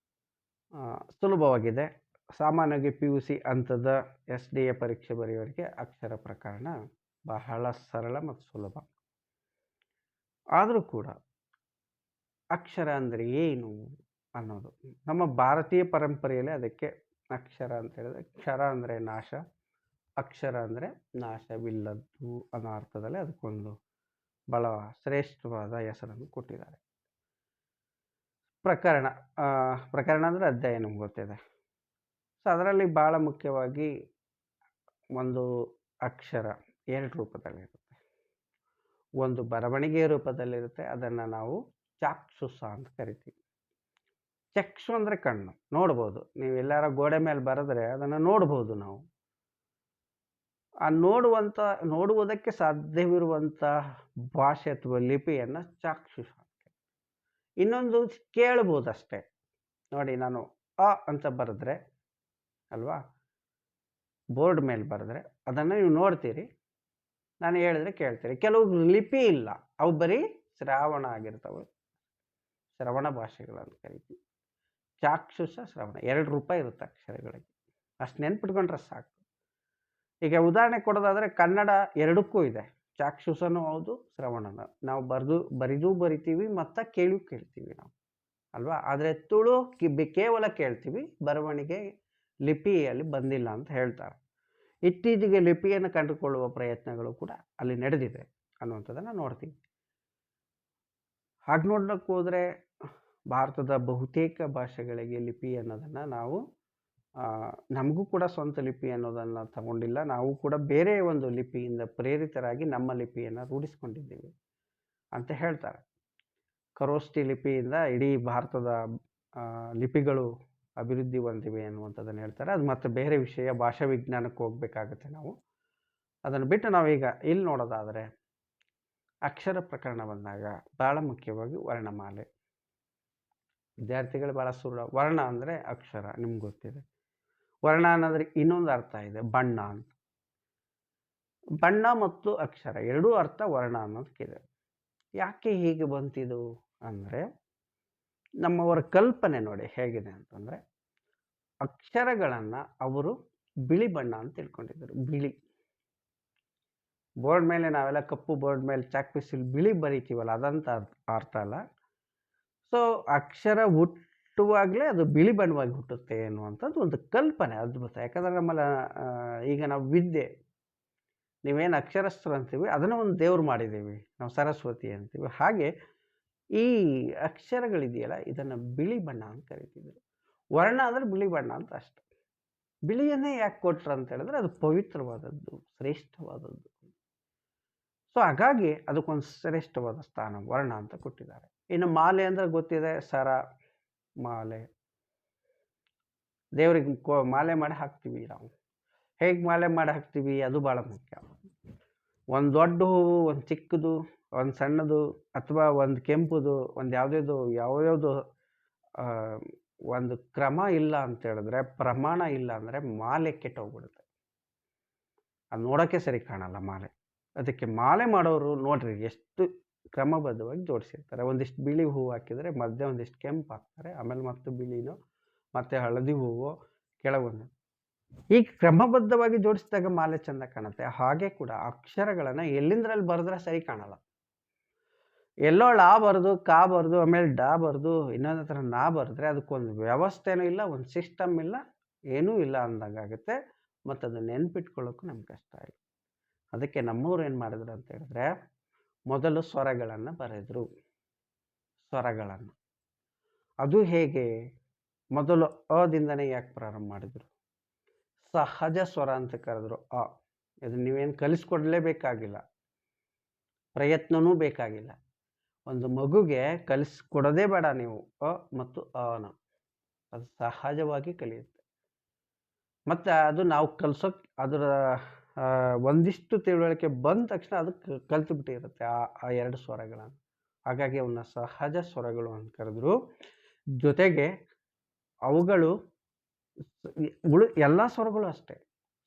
ಸುಲಭವಾಗಿದೆ. ಸಾಮಾನ್ಯವಾಗಿ PUC ಹಂತದ SDA ಪರೀಕ್ಷೆ ಬರೆಯೋರಿಗೆ ಅಕ್ಷರ ಪ್ರಕರಣ ಬಹಳ ಸರಳ ಮತ್ತು ಸುಲಭ. ಆದರೂ ಕೂಡ ಅಕ್ಷರ ಅಂದರೆ ಏನು ಅನ್ನೋದು ನಮ್ಮ ಭಾರತೀಯ ಪರಂಪರೆಯಲ್ಲಿ ಅದಕ್ಕೆ ಅಕ್ಷರ ಅಂತ ಹೇಳಿದ್ರೆ, ಕ್ಷರ ಅಂದರೆ ನಾಶ, ಅಕ್ಷರ ಅಂದರೆ ನಾಶವಿಲ್ಲದ್ದು ಅನ್ನೋ ಅರ್ಥದಲ್ಲಿ ಅದಕ್ಕೊಂದು ಬಹಳ ಶ್ರೇಷ್ಠವಾದ ಹೆಸರನ್ನು ಕೊಟ್ಟಿದ್ದಾರೆ. ಪ್ರಕರಣ ಅಂದರೆ ಅಧ್ಯಾಯ ನಮ್ಗೆ ಗೊತ್ತಿದೆ. ಸೊ ಅದರಲ್ಲಿ ಭಾಳ ಮುಖ್ಯವಾಗಿ ಒಂದು ಅಕ್ಷರ 2 ರೂಪದಲ್ಲಿರುತ್ತೆ. ಒಂದು ಬರವಣಿಗೆ ರೂಪದಲ್ಲಿರುತ್ತೆ, ಅದನ್ನು ನಾವು ಚಾಕ್ಷುಷ ಅಂತ ಕರಿತೀವಿ. ಚಕ್ಷು ಅಂದರೆ ಕಣ್ಣು, ನೋಡ್ಬೋದು. ನೀವು ಎಲ್ಲಾರ ಗೋಡೆ ಮೇಲೆ ಬರೆದ್ರೆ ಅದನ್ನು ನೋಡ್ಬೋದು. ನಾವು ಆ ನೋಡುವುದಕ್ಕೆ ಸಾಧ್ಯವಿರುವಂಥ ಭಾಷೆ ಅಥವಾ ಲಿಪಿಯನ್ನು ಚಾಕ್ಷುಷ. ಇನ್ನೊಂದು ಕೇಳ್ಬೋದಷ್ಟೇ. ನೋಡಿ, ನಾನು ಅಂತ ಬರೆದ್ರೆ ಅಲ್ವಾ, ಬೋರ್ಡ್ ಮೇಲೆ ಬರೆದ್ರೆ ಅದನ್ನು ನೀವು ನೋಡ್ತೀರಿ, ನಾನು ಹೇಳಿದ್ರೆ ಕೇಳ್ತೀರಿ. ಕೆಲವು ಲಿಪಿ ಇಲ್ಲ, ಅವು ಬರೀ ಶ್ರಾವಣ ಆಗಿರ್ತವೆ, ಶ್ರವಣ ಭಾಷೆಗಳನ್ನು ಕರಿತೀವಿ. ಚಾಕ್ಷುಷ, ಶ್ರವಣ 2 ರೂಪ ಇರುತ್ತೆ ಅಕ್ಷರಗಳಿಗೆ. ಅಷ್ಟು ನೆನ್ಪಿಟ್ಕೊಂಡ್ರೆ ಸಾಕು. ಈಗ ಉದಾಹರಣೆ ಕೊಡೋದಾದರೆ ಕನ್ನಡ 2ಕ್ಕೂ ಇದೆ, ಚಾಕ್ಷುಷನೂ ಹೌದು, ಶ್ರವಣನೂ. ನಾವು ಬರಿದು ಬರಿತೀವಿ ಮತ್ತು ಕೇಳ್ತೀವಿ ನಾವು ಅಲ್ವಾ. ಆದರೆ ತುಳು ಕೇವಲ ಕೇಳ್ತೀವಿ, ಬರವಣಿಗೆ ಲಿಪಿಯಲ್ಲಿ ಬಂದಿಲ್ಲ ಅಂತ ಹೇಳ್ತಾರೆ. ಇತ್ತೀಚೆಗೆ ಲಿಪಿಯನ್ನು ಕಂಡುಕೊಳ್ಳುವ ಪ್ರಯತ್ನಗಳು ಕೂಡ ಅಲ್ಲಿ ನಡೆದಿದೆ ಅನ್ನುವಂಥದ್ದನ್ನು ನೋಡ್ತೀವಿ. ಹಾಗೆ ನೋಡ್ಲಿಕ್ಕೆ ಹೋದರೆ ಭಾರತದ ಬಹುತೇಕ ಭಾಷೆಗಳಿಗೆ ಲಿಪಿ ಅನ್ನೋದನ್ನು ನಾವು ನಮಗೂ ಕೂಡ ಸ್ವಂತ ಲಿಪಿ ಅನ್ನೋದನ್ನು ತಗೊಂಡಿಲ್ಲ. ನಾವು ಕೂಡ ಬೇರೆ ಒಂದು ಲಿಪಿಯಿಂದ ಪ್ರೇರಿತರಾಗಿ ನಮ್ಮ ಲಿಪಿಯನ್ನು ರೂಢಿಸ್ಕೊಂಡಿದ್ದೀವಿ ಅಂತ ಹೇಳ್ತಾರೆ. ಖರೋಷ್ಠಿ ಲಿಪಿಯಿಂದ ಇಡೀ ಭಾರತದ ಲಿಪಿಗಳು ಅಭಿವೃದ್ಧಿ ಹೊಂದಿವೆ ಅನ್ನುವಂಥದ್ದನ್ನು ಹೇಳ್ತಾರೆ. ಅದು ಮತ್ತೆ ಬೇರೆ ವಿಷಯ, ಭಾಷಾ ವಿಜ್ಞಾನಕ್ಕೆ ಹೋಗಬೇಕಾಗುತ್ತೆ ನಾವು. ಅದನ್ನು ಬಿಟ್ಟು ನಾವೀಗ ಇಲ್ಲಿ ನೋಡೋದಾದರೆ ಅಕ್ಷರ ಪ್ರಕರಣ ಬಂದಾಗ ಭಾಳ ಮುಖ್ಯವಾಗಿ ವರ್ಣಮಾಲೆ. ವಿದ್ಯಾರ್ಥಿಗಳು ಭಾಳ ವರ್ಣ ಅಂದರೆ ಅಕ್ಷರ, ನಿಮ್ಗೆ ಗೊತ್ತಿದೆ. ವರ್ಣ ಅನ್ನೋದ್ರೆ ಇನ್ನೊಂದು ಅರ್ಥ ಇದೆ, ಬಣ್ಣ ಅಂತ. ಬಣ್ಣ ಮತ್ತು ಅಕ್ಷರ ಎರಡೂ ಅರ್ಥ ವರ್ಣ ಅನ್ನೋದಕ್ಕಿದೆ. ಯಾಕೆ ಹೀಗೆ ಬಂತಿದು ಅಂದರೆ, ನಮ್ಮವರ ಕಲ್ಪನೆ ನೋಡಿ ಹೇಗಿದೆ ಅಂತಂದರೆ, ಅಕ್ಷರಗಳನ್ನು ಅವರು ಬಿಳಿ ಬಣ್ಣ ಅಂತ ತಿಳ್ಕೊಂಡಿದ್ದರು. ಬಿಳಿ ಬೋರ್ಡ್ ಮೇಲೆ ನಾವೆಲ್ಲ ಕಪ್ಪು ಬೋರ್ಡ್ ಮೇಲೆ ಚಾಕ್ ಪೀಸಲ್ಲಿ ಬಿಳಿ ಬರೀತೀವಲ್ಲ, ಅದಂತ ಅರ್ಥ ಅಲ್ಲ. ಸೊ ಅಕ್ಷರ ಹುಟ್ಟುವಾಗಲೇ ಅದು ಬಿಳಿ ಬಣ್ಣವಾಗಿ ಹುಟ್ಟುತ್ತೆ ಅನ್ನುವಂಥದ್ದು ಒಂದು ಕಲ್ಪನೆ, ಅದ್ಭುತ. ಯಾಕಂದರೆ ನಮ್ಮಲ್ಲ ಈಗ ನಾವು ವಿದ್ಯೆ, ನೀವೇನು ಅಕ್ಷರಸ್ಥರು ಅಂತೀವಿ ಅದನ್ನು ಒಂದು ದೇವ್ರು ಮಾಡಿದ್ದೀವಿ ನಾವು, ಸರಸ್ವತಿ ಅಂತೀವಿ. ಹಾಗೆ ಈ ಅಕ್ಷರಗಳಿದೆಯಲ್ಲ, ಇದನ್ನು ಬಿಳಿ ಬಣ್ಣ ಅಂತ ಕರಿತಿದ್ರು. ವರ್ಣ ಅಂದರೆ ಬಿಳಿ ಬಣ್ಣ ಅಂತ ಅಷ್ಟೆ. ಬಿಳಿಯನ್ನೇ ಯಾಕೆ ಕೊಟ್ರು ಅಂತ ಹೇಳಿದ್ರೆ, ಅದು ಪವಿತ್ರವಾದದ್ದು, ಶ್ರೇಷ್ಠವಾದದ್ದು. ಸೊ ಹಾಗಾಗಿ ಅದಕ್ಕೊಂದು ಶ್ರೇಷ್ಠವಾದ ಸ್ಥಾನ ವರ್ಣ ಅಂತ ಕೊಟ್ಟಿದ್ದಾರೆ. ಇನ್ನು ಮಾಲೆ ಅಂದರೆ ಗೊತ್ತಿದೆ, ಸರ, ಮಾಲೆ. ದೇವರಿಗೆ ಮಾಲೆ ಮಾಡಿ ಹಾಕ್ತೀವಿ ನಾವು. ಹೇಗೆ ಮಾಲೆ ಮಾಡಿ ಹಾಕ್ತೀವಿ ಅದು ಭಾಳ ಮುಖ್ಯ. ಒಂದು ದೊಡ್ಡ ಹೂವು, ಒಂದು ಚಿಕ್ಕದು, ಒಂದು ಸಣ್ಣದು, ಅಥವಾ ಒಂದು ಕೆಂಪುದು, ಒಂದು ಯಾವ್ಯಾವುದು ಒಂದು ಕ್ರಮ ಇಲ್ಲ ಅಂತ ಹೇಳಿದ್ರೆ, ಪ್ರಮಾಣ ಇಲ್ಲ ಅಂದರೆ ಮಾಲೆ ಕೆಟ್ಟೋಗ್ಬಿಡುತ್ತೆ. ಅದು ನೋಡೋಕ್ಕೆ ಸರಿ ಕಾಣಲ್ಲ ಮಾಲೆ. ಅದಕ್ಕೆ ಮಾಲೆ ಮಾಡೋರು ನೋಡ್ರಿ ಎಷ್ಟು ಕ್ರಮಬದ್ಧವಾಗಿ ಜೋಡಿಸಿರ್ತಾರೆ. ಒಂದಿಷ್ಟು ಬಿಳಿ ಹೂವು ಹಾಕಿದರೆ ಮಧ್ಯೆ ಒಂದಿಷ್ಟು ಕೆಂಪು ಹಾಕ್ತಾರೆ, ಆಮೇಲೆ ಮತ್ತೆ ಬಿಳಿನೋ ಮತ್ತೆ ಹಳದಿ ಹೂವು ಕೆಳಗೊಂದು. ಈ ಕ್ರಮಬದ್ಧವಾಗಿ ಜೋಡಿಸಿದಾಗ ಮಾಲೆ ಚೆಂದ ಕಾಣುತ್ತೆ. ಹಾಗೆ ಕೂಡ ಅಕ್ಷರಗಳನ್ನು ಎಲ್ಲಿಂದ್ರಲ್ಲಿ ಬರೆದ್ರೆ ಸರಿ ಕಾಣಲ್ಲ. ಎಲ್ಲೋ ಲಾ ಬರೆದು, ಕಾ ಬರೆದು, ಆಮೇಲೆ ಡಾ ಬರೆದು, ಇನ್ನೊಂದು ಥರ ನಾ ಬರೆದ್ರೆ ಅದಕ್ಕೊಂದು ವ್ಯವಸ್ಥೆನೂ ಇಲ್ಲ, ಒಂದು ಸಿಸ್ಟಮ್ ಇಲ್ಲ, ಏನೂ ಇಲ್ಲ ಅಂದಂಗಾಗುತ್ತೆ. ಮತ್ತು ಅದು ನೆನ್ಪಿಟ್ಕೊಳ್ಳೋಕ್ಕೂ ನಮ್ಗೆ ಕಷ್ಟ ಇಲ್ಲ. ಅದಕ್ಕೆ ನಮ್ಮವ್ರು ಏನು ಮಾಡಿದ್ರು ಅಂತ ಹೇಳಿದ್ರೆ, ಮೊದಲು ಸ್ವರಗಳನ್ನು ಬರೆದ್ರು. ಸ್ವರಗಳನ್ನು ಅದು ಹೇಗೆ? ಮೊದಲು ಅದಿಂದನೇ ಯಾಕೆ ಪ್ರಾರಂಭ ಮಾಡಿದ್ರು? ಸಹಜ ಸ್ವರ ಅಂತ ಕರೆದ್ರು ಅ. ಇದು ನೀವೇನು ಕಲಿಸ್ಕೊಡ್ಲೇಬೇಕಾಗಿಲ್ಲ, ಪ್ರಯತ್ನವೂ ಬೇಕಾಗಿಲ್ಲ. ಒಂದು ಮಗುಗೆ ಕಲಿಸ್ಕೊಡೋದೇ ಬೇಡ ನೀವು ಅ ಮತ್ತು ಅನ, ಅದು ಸಹಜವಾಗಿ ಕಲಿಯುತ್ತೆ. ಮತ್ತು ಅದು ನಾವು ಕಲಿಸೋಕೆ ಅದರ ಒಂದಿಷ್ಟು ತಿಳುವಳಿಕೆ ಬಂದ ತಕ್ಷಣ ಅದು ಕಲಿತು ಬಿಟ್ಟಿರುತ್ತೆ ಆ ಎರಡು ಸ್ವರಗಳನ್ನು. ಹಾಗಾಗಿ ಅವನ್ನ ಸಹಜ ಸ್ವರಗಳು ಅಂತ ಕರೆದ್ರು. ಜೊತೆಗೆ ಅವುಗಳು ಎಲ್ಲ ಸ್ವರಗಳು ಅಷ್ಟೇ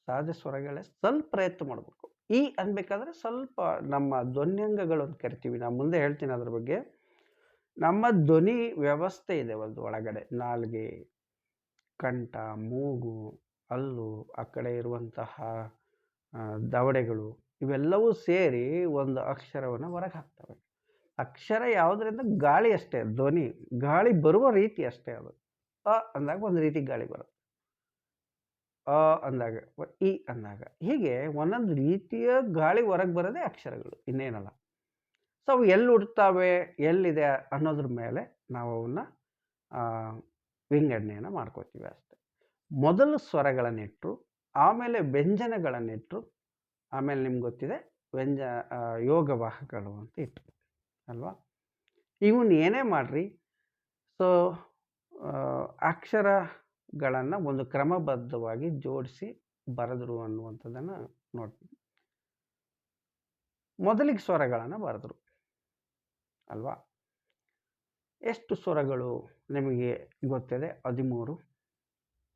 ಸಹಜ ಸ್ವರಗಳೇ. ಸ್ವಲ್ಪ ಪ್ರಯತ್ನ ಮಾಡಬೇಕು. ಈ ಅನ್ಬೇಕಾದ್ರೆ ಸ್ವಲ್ಪ ನಮ್ಮ ಧ್ವನ್ಯಂಗಗಳು ಅಂತ ಕರಿತೀವಿ, ನಾನು ಮುಂದೆ ಹೇಳ್ತೀನಿ ಅದ್ರ ಬಗ್ಗೆ. ನಮ್ಮ ಧ್ವನಿ ವ್ಯವಸ್ಥೆ ಇದೆ ಒಂದು ಒಳಗಡೆ, ನಾಲ್ಗೆ, ಕಂಠ, ಮೂಗು, ಹಲ್ಲು, ಆ ಕಡೆ ಇರುವಂತಹ ದವಡೆಗಳು, ಇವೆಲ್ಲವೂ ಸೇರಿ ಒಂದು ಅಕ್ಷರವನ್ನು ಹೊರಗೆ ಹಾಕ್ತವೆ. ಅಕ್ಷರ ಯಾವುದರಿಂದ? ಗಾಳಿ ಅಷ್ಟೇ, ಧ್ವನಿ ಗಾಳಿ ಬರುವ ರೀತಿ ಅಷ್ಟೇ. ಅದು ಅ ಅಂದಾಗ ಒಂದು ರೀತಿ ಗಾಳಿ ಬರುತ್ತೆ, ಅ ಅಂದಾಗ, ಇ ಅಂದಾಗ, ಹೀಗೆ ಒಂದೊಂದು ರೀತಿಯ ಗಾಳಿ ಹೊರಗೆ ಬರೋದೇ ಅಕ್ಷರಗಳು, ಇನ್ನೇನಲ್ಲ. ಸೊ ಅವು ಎಲ್ಲಿ ಹುಡ್ತಾವೆ, ಎಲ್ಲಿದೆ ಅನ್ನೋದ್ರ ಮೇಲೆ ನಾವು ಅವನ್ನ ವಿಂಗಡಣೆಯನ್ನು ಮಾಡ್ಕೋತೀವಿ ಅಷ್ಟೆ. ಮೊದಲು ಸ್ವರಗಳನ್ನಿಟ್ಟರು, ಆಮೇಲೆ ವ್ಯಂಜನಗಳನ್ನಿಟ್ಟರು, ಆಮೇಲೆ ನಿಮ್ಗೆ ಗೊತ್ತಿದೆ ಯೋಗವಾಹಗಳು ಅಂತ ಇಟ್ಟರು ಅಲ್ವಾ. ಇವನ್ನ ಏನೇ ಮಾಡ್ರಿ, ಸೊ ಅಕ್ಷರಗಳನ್ನು ಒಂದು ಕ್ರಮಬದ್ಧವಾಗಿ ಜೋಡಿಸಿ ಬರೆದ್ರು ಅನ್ನುವಂಥದ್ದನ್ನು ನೋಡ್ತೀವಿ. ಮೊದಲಿಗೆ ಸ್ವರಗಳನ್ನು ಬರೆದ್ರು ಅಲ್ವಾ. ಎಷ್ಟು ಸ್ವರಗಳು ನಿಮಗೆ ಗೊತ್ತಿದೆ? 13.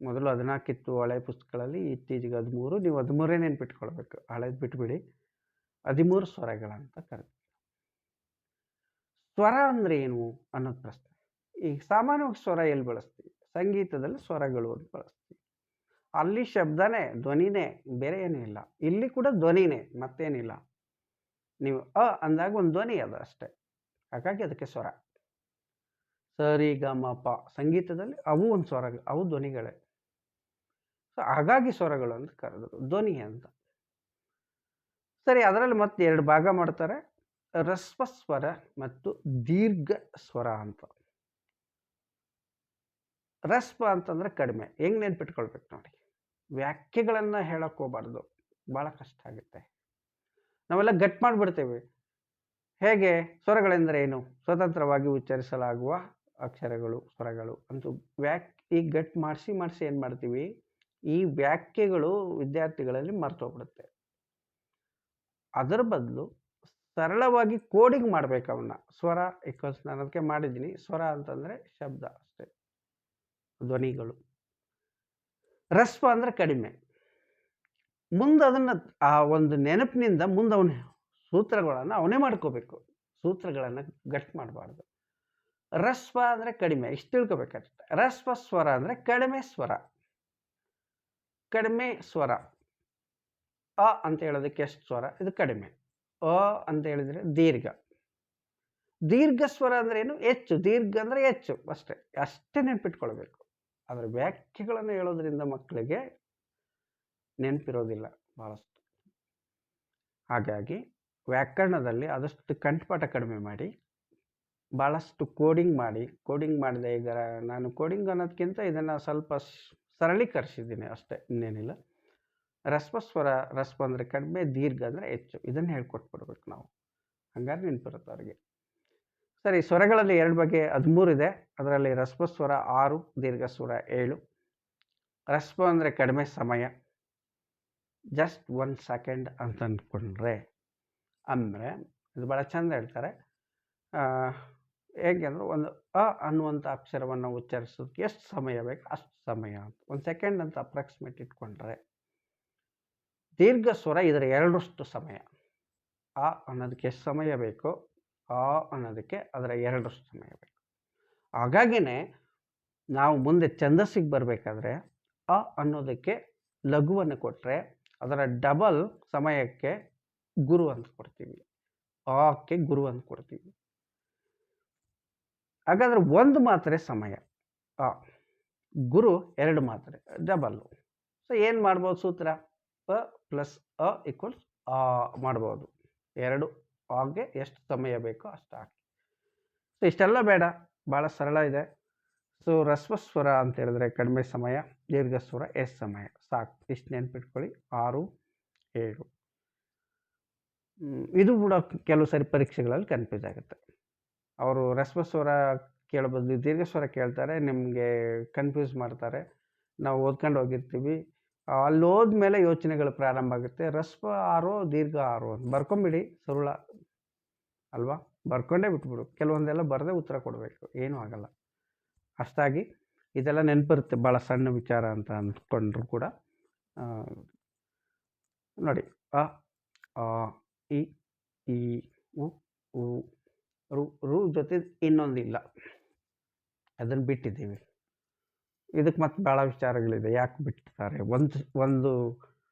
ಮೊದಲು 14 ಇತ್ತು ಹಳೆ ಪುಸ್ತಕಗಳಲ್ಲಿ, ಇತ್ತೀಚೆಗೆ 13. ನೀವು 13 ನೆನ್ಪಿಟ್ಕೊಳ್ಬೇಕು, ಹಳೇದು ಬಿಟ್ಬಿಡಿ. 13 ಸ್ವರಗಳಂತ ಕರಿತೀವಿ. ಸ್ವರ ಅಂದರೆ ಏನು ಅನ್ನೋದು ಪ್ರಶ್ನೆ. ಈಗ ಸಾಮಾನ್ಯವಾಗಿ ಸ್ವರ ಎಲ್ಲಿ ಬಳಸ್ತೀವಿ? ಸಂಗೀತದಲ್ಲಿ ಸ್ವರಗಳು ಅಂತ ಬಳಸ್ತೀವಿ. ಅಲ್ಲಿ ಶಬ್ದನೇ, ಧ್ವನಿನೇ, ಬೇರೆ ಏನೂ ಇಲ್ಲ. ಇಲ್ಲಿ ಕೂಡ ಧ್ವನಿನೇ, ಮತ್ತೇನಿಲ್ಲ. ನೀವು ಅ ಅಂದಾಗ ಒಂದು ಧ್ವನಿ ಅದು ಅಷ್ಟೇ, ಹಾಗಾಗಿ ಅದಕ್ಕೆ ಸ್ವರ. ಸರಿ ಗ ಮ ಪ ಸಂಗೀತದಲ್ಲಿ ಅವು ಒಂದು ಸ್ವರ, ಅವು ಧ್ವನಿಗಳೇ. ಸೊ ಹಾಗಾಗಿ ಸ್ವರಗಳು ಅಂತ ಕರೆದ್ರು, ಧ್ವನಿ ಅಂತ. ಸರಿ, ಅದರಲ್ಲಿ ಮತ್ತೆ 2 ಭಾಗ ಮಾಡ್ತಾರೆ, ಹ್ರಸ್ವ ಸ್ವರ ಮತ್ತು ದೀರ್ಘ ಸ್ವರ ಅಂತ. ರಸ್ಪ ಅಂತಂದರೆ ಕಡಿಮೆ. ಹೆಂಗೆ ನೆನ್ಪಿಟ್ಕೊಳ್ಬೇಕು ನೋಡಿ, ವ್ಯಾಖ್ಯೆಗಳನ್ನು ಹೇಳಕ್ಕೆ ಹೋಗ್ಬಾರ್ದು, ಭಾಳ ಕಷ್ಟ ಆಗುತ್ತೆ. ನಾವೆಲ್ಲ ಗಟ್ ಮಾಡಿಬಿಡ್ತೇವೆ. ಹೇಗೆ? ಸ್ವರಗಳೆಂದರೆ ಏನು? ಸ್ವತಂತ್ರವಾಗಿ ಉಚ್ಚರಿಸಲಾಗುವ ಅಕ್ಷರಗಳು, ಸ್ವರಗಳು ಅಂತೂ ಈ ಗಟ್ ಮಾಡಿಸಿ ಏನು ಮಾಡ್ತೀವಿ, ಈ ವ್ಯಾಖ್ಯೆಗಳು ವಿದ್ಯಾರ್ಥಿಗಳಲ್ಲಿ ಮರ್ತೋಗ್ಬಿಡುತ್ತೆ. ಅದರ ಬದಲು ಸರಳವಾಗಿ ಕೋಡಿಂಗ್ ಮಾಡ್ಬೇಕು ಅವನ್ನ. ಸ್ವರ ಈಕ್ವಲ್ಸ್ ನಾನು ಅದಕ್ಕೆ ಮಾಡಿದ್ದೀನಿ. ಸ್ವರ ಅಂತಂದರೆ ಶಬ್ದ ಅಷ್ಟೇ, ಧ್ವನಿಗಳು. ರಸ್ಪ ಅಂದರೆ ಕಡಿಮೆ. ಮುಂದೆ ಅದನ್ನು ಆ ಒಂದು ನೆನಪಿನಿಂದ ಮುಂದೆ ಅವನ ಸೂತ್ರಗಳನ್ನು ಅವನೇ ಮಾಡ್ಕೋಬೇಕು. ಸೂತ್ರಗಳನ್ನು ಗಟ್ ಮಾಡಬಾರ್ದು. ರಸ್ವ ಅಂದರೆ ಕಡಿಮೆ, ಇಷ್ಟು ತಿಳ್ಕೊಬೇಕಷ್ಟೆ. ರಸ್ವ ಸ್ವರ ಅಂದರೆ ಕಡಿಮೆ ಸ್ವರ. ಕಡಿಮೆ ಸ್ವರ. ಅ ಅಂತ ಹೇಳೋದಕ್ಕೆ ಎಷ್ಟು ಸ್ವರ? ಇದು ಕಡಿಮೆ. ಅ ಅಂತ ಹೇಳಿದರೆ ದೀರ್ಘ. ದೀರ್ಘ ಸ್ವರ ಅಂದ್ರೆ ಏನು? ಹೆಚ್ಚು. ದೀರ್ಘ ಅಂದರೆ ಹೆಚ್ಚು ಅಷ್ಟೇ. ಅಷ್ಟೇ ನೆನ್ಪಿಟ್ಕೊಳ್ಬೇಕು. ಆದರೆ ವ್ಯಾಖ್ಯೆಗಳನ್ನು ಹೇಳೋದ್ರಿಂದ ಮಕ್ಕಳಿಗೆ ನೆನಪಿರೋದಿಲ್ಲ ಭಾಳಷ್ಟು. ಹಾಗಾಗಿ ವ್ಯಾಕರಣದಲ್ಲಿ ಆದಷ್ಟು ಕಂಠಪಾಠ ಕಡಿಮೆ ಮಾಡಿ, ಭಾಳಷ್ಟು ಕೋಡಿಂಗ್ ಮಾಡಿ. ಕೋಡಿಂಗ್ ಮಾಡಿದೆ. ಈಗ ನಾನು ಕೋಡಿಂಗ್ ಅನ್ನೋದಕ್ಕಿಂತ ಇದನ್ನು ಸ್ವಲ್ಪ ಸರಳೀಕರಿಸಿದ್ದೀನಿ ಅಷ್ಟೇ, ಇನ್ನೇನಿಲ್ಲ. ರಸ್ವ ಅಂದರೆ ಕಡಿಮೆ, ದೀರ್ಘ ಅಂದರೆ ಹೆಚ್ಚು. ಇದನ್ನು ಹೇಳ್ಕೊಟ್ಬಿಡ್ಬೇಕು ನಾವು. ಹಂಗಾದ್ರೆ ನೆನಪಿರುತ್ತೆ ಅವ್ರಿಗೆ. ಸರಿ, ಸ್ವರಗಳಲ್ಲಿ 2 ಬಗೆ 13 ಇದೆ. ಅದರಲ್ಲಿ ರಸ್ವಸ್ವರ 6, ದೀರ್ಘಸ್ವರ 7. ರಸ್ವ ಅಂದರೆ ಕಡಿಮೆ ಸಮಯ, ಜಸ್ಟ್ 1 ಸೆಕೆಂಡ್ ಅಂತ ಅಂದ್ಕೊಂಡ್ರೆ. ಅಂದರೆ ಇದು ಭಾಳ ಚಂದ ಹೇಳ್ತಾರೆ. ಹೇಗೆ ಅಂದರೆ, ಒಂದು ಅ ಅನ್ನುವಂಥ ಅಕ್ಷರವನ್ನು ಉಚ್ಚರಿಸೋದಕ್ಕೆ ಎಷ್ಟು ಸಮಯ ಬೇಕು ಅಷ್ಟು ಸಮಯ ಅಂತ 1 ಸೆಕೆಂಡ್ ಅಂತ ಅಪ್ರಾಕ್ಸಿಮೇಟ್ ಇಟ್ಕೊಂಡ್ರೆ, ದೀರ್ಘ ಸ್ವರ ಇದರ 2ರಷ್ಟು ಸಮಯ. ಅ ಅನ್ನೋದಕ್ಕೆ ಎಷ್ಟು ಸಮಯ ಬೇಕೋ ಆ ಅನ್ನೋದಕ್ಕೆ ಅದರ 2ರಷ್ಟು ಸಮಯ ಬೇಕು. ಹಾಗಾಗಿನೇ ನಾವು ಮುಂದೆ ಛಂದಸ್ಸಿಗೆ ಬರಬೇಕಾದ್ರೆ ಅ ಅನ್ನೋದಕ್ಕೆ ಲಘುವನ್ನು ಕೊಟ್ಟರೆ ಅದರ ಡಬಲ್ ಸಮಯಕ್ಕೆ ಗುರು ಅಂತ ಕೊಡ್ತೀವಿ. ಆಕ್ಕೆ ಗುರು ಅಂತ ಕೊಡ್ತೀವಿ. ಹಾಗಾದ್ರೆ 1 ಮಾತ್ರೆ ಸಮಯ, ಅ. ಗುರು 2 ಮಾತ್ರೆ, ಡಬಲ್ಲು. ಸೊ ಏನು ಮಾಡ್ಬೋದು ಸೂತ್ರ? ಅ ಪ್ಲಸ್ ಅ ಈಕ್ವಲ್ಸ್ ಆ ಮಾಡ್ಬೋದು. 2 ಆಗೆ ಎಷ್ಟು ಸಮಯ ಬೇಕೋ ಅಷ್ಟು ಹಾಕಿ. ಸೊ ಇಷ್ಟೆಲ್ಲ ಬೇಡ, ಭಾಳ ಸರಳ ಇದೆ. ಸೊ ರಸ್ವಸ್ವರ ಅಂತ ಹೇಳಿದ್ರೆ ಕಡಿಮೆ ಸಮಯ, ದೀರ್ಘಸ್ವರ ಎಷ್ಟು ಸಮಯ, ಸಾಕು. ಇಷ್ಟು ನೆನ್ಪಿಟ್ಕೊಳ್ಳಿ. 6, 7. ಇದು ಕೂಡ ಕೆಲವು ಸರಿ ಪರೀಕ್ಷೆಗಳಲ್ಲಿ ಕನ್ಫ್ಯೂಸ್ ಆಗುತ್ತೆ. ಅವರು ರಸ್ವಸ್ವರ ಕೇಳೋ ಬದಲು ದೀರ್ಘಸ್ವರ ಕೇಳ್ತಾರೆ, ನಿಮಗೆ ಕನ್ಫ್ಯೂಸ್ ಮಾಡ್ತಾರೆ. ನಾವು ಓದ್ಕೊಂಡು ಹೋಗಿರ್ತೀವಿ, ಅಲ್ಲಿ ಹೋದ್ಮೇಲೆ ಯೋಚನೆಗಳು ಪ್ರಾರಂಭ ಆಗುತ್ತೆ. ರಸ್ವ 6, ದೀರ್ಘ 6 ಅಂತ ಬರ್ಕೊಂಬಿಡಿ, ಸರಳ ಅಲ್ವಾ? ಬರ್ಕೊಂಡೇ ಬಿಟ್ಬಿಡು. ಕೆಲವೊಂದೆಲ್ಲ ಬರದೇ ಉತ್ತರ ಕೊಡಬೇಕು, ಏನೂ ಆಗಲ್ಲ. ಅಷ್ಟಾಗಿ ಇದೆಲ್ಲ ನೆನಪಿರುತ್ತೆ, ಭಾಳ ಸಣ್ಣ ವಿಚಾರ ಅಂತ ಅಂದ್ಕೊಂಡ್ರು ಕೂಡ. ನೋಡಿ, ಅ, ಆ, ಇ, ಈ, ಉ, ರು ಜೊತೆ ಇನ್ನೊಂದಿಲ್ಲ, ಅದನ್ನು ಬಿಟ್ಟಿದ್ದೀವಿ. ಇದಕ್ಕೆ ಮತ್ತೆ ಭಾಳ ವಿಚಾರಗಳಿದೆ. ಯಾಕೆ ಬಿಡ್ತಾರೆ ಒಂದು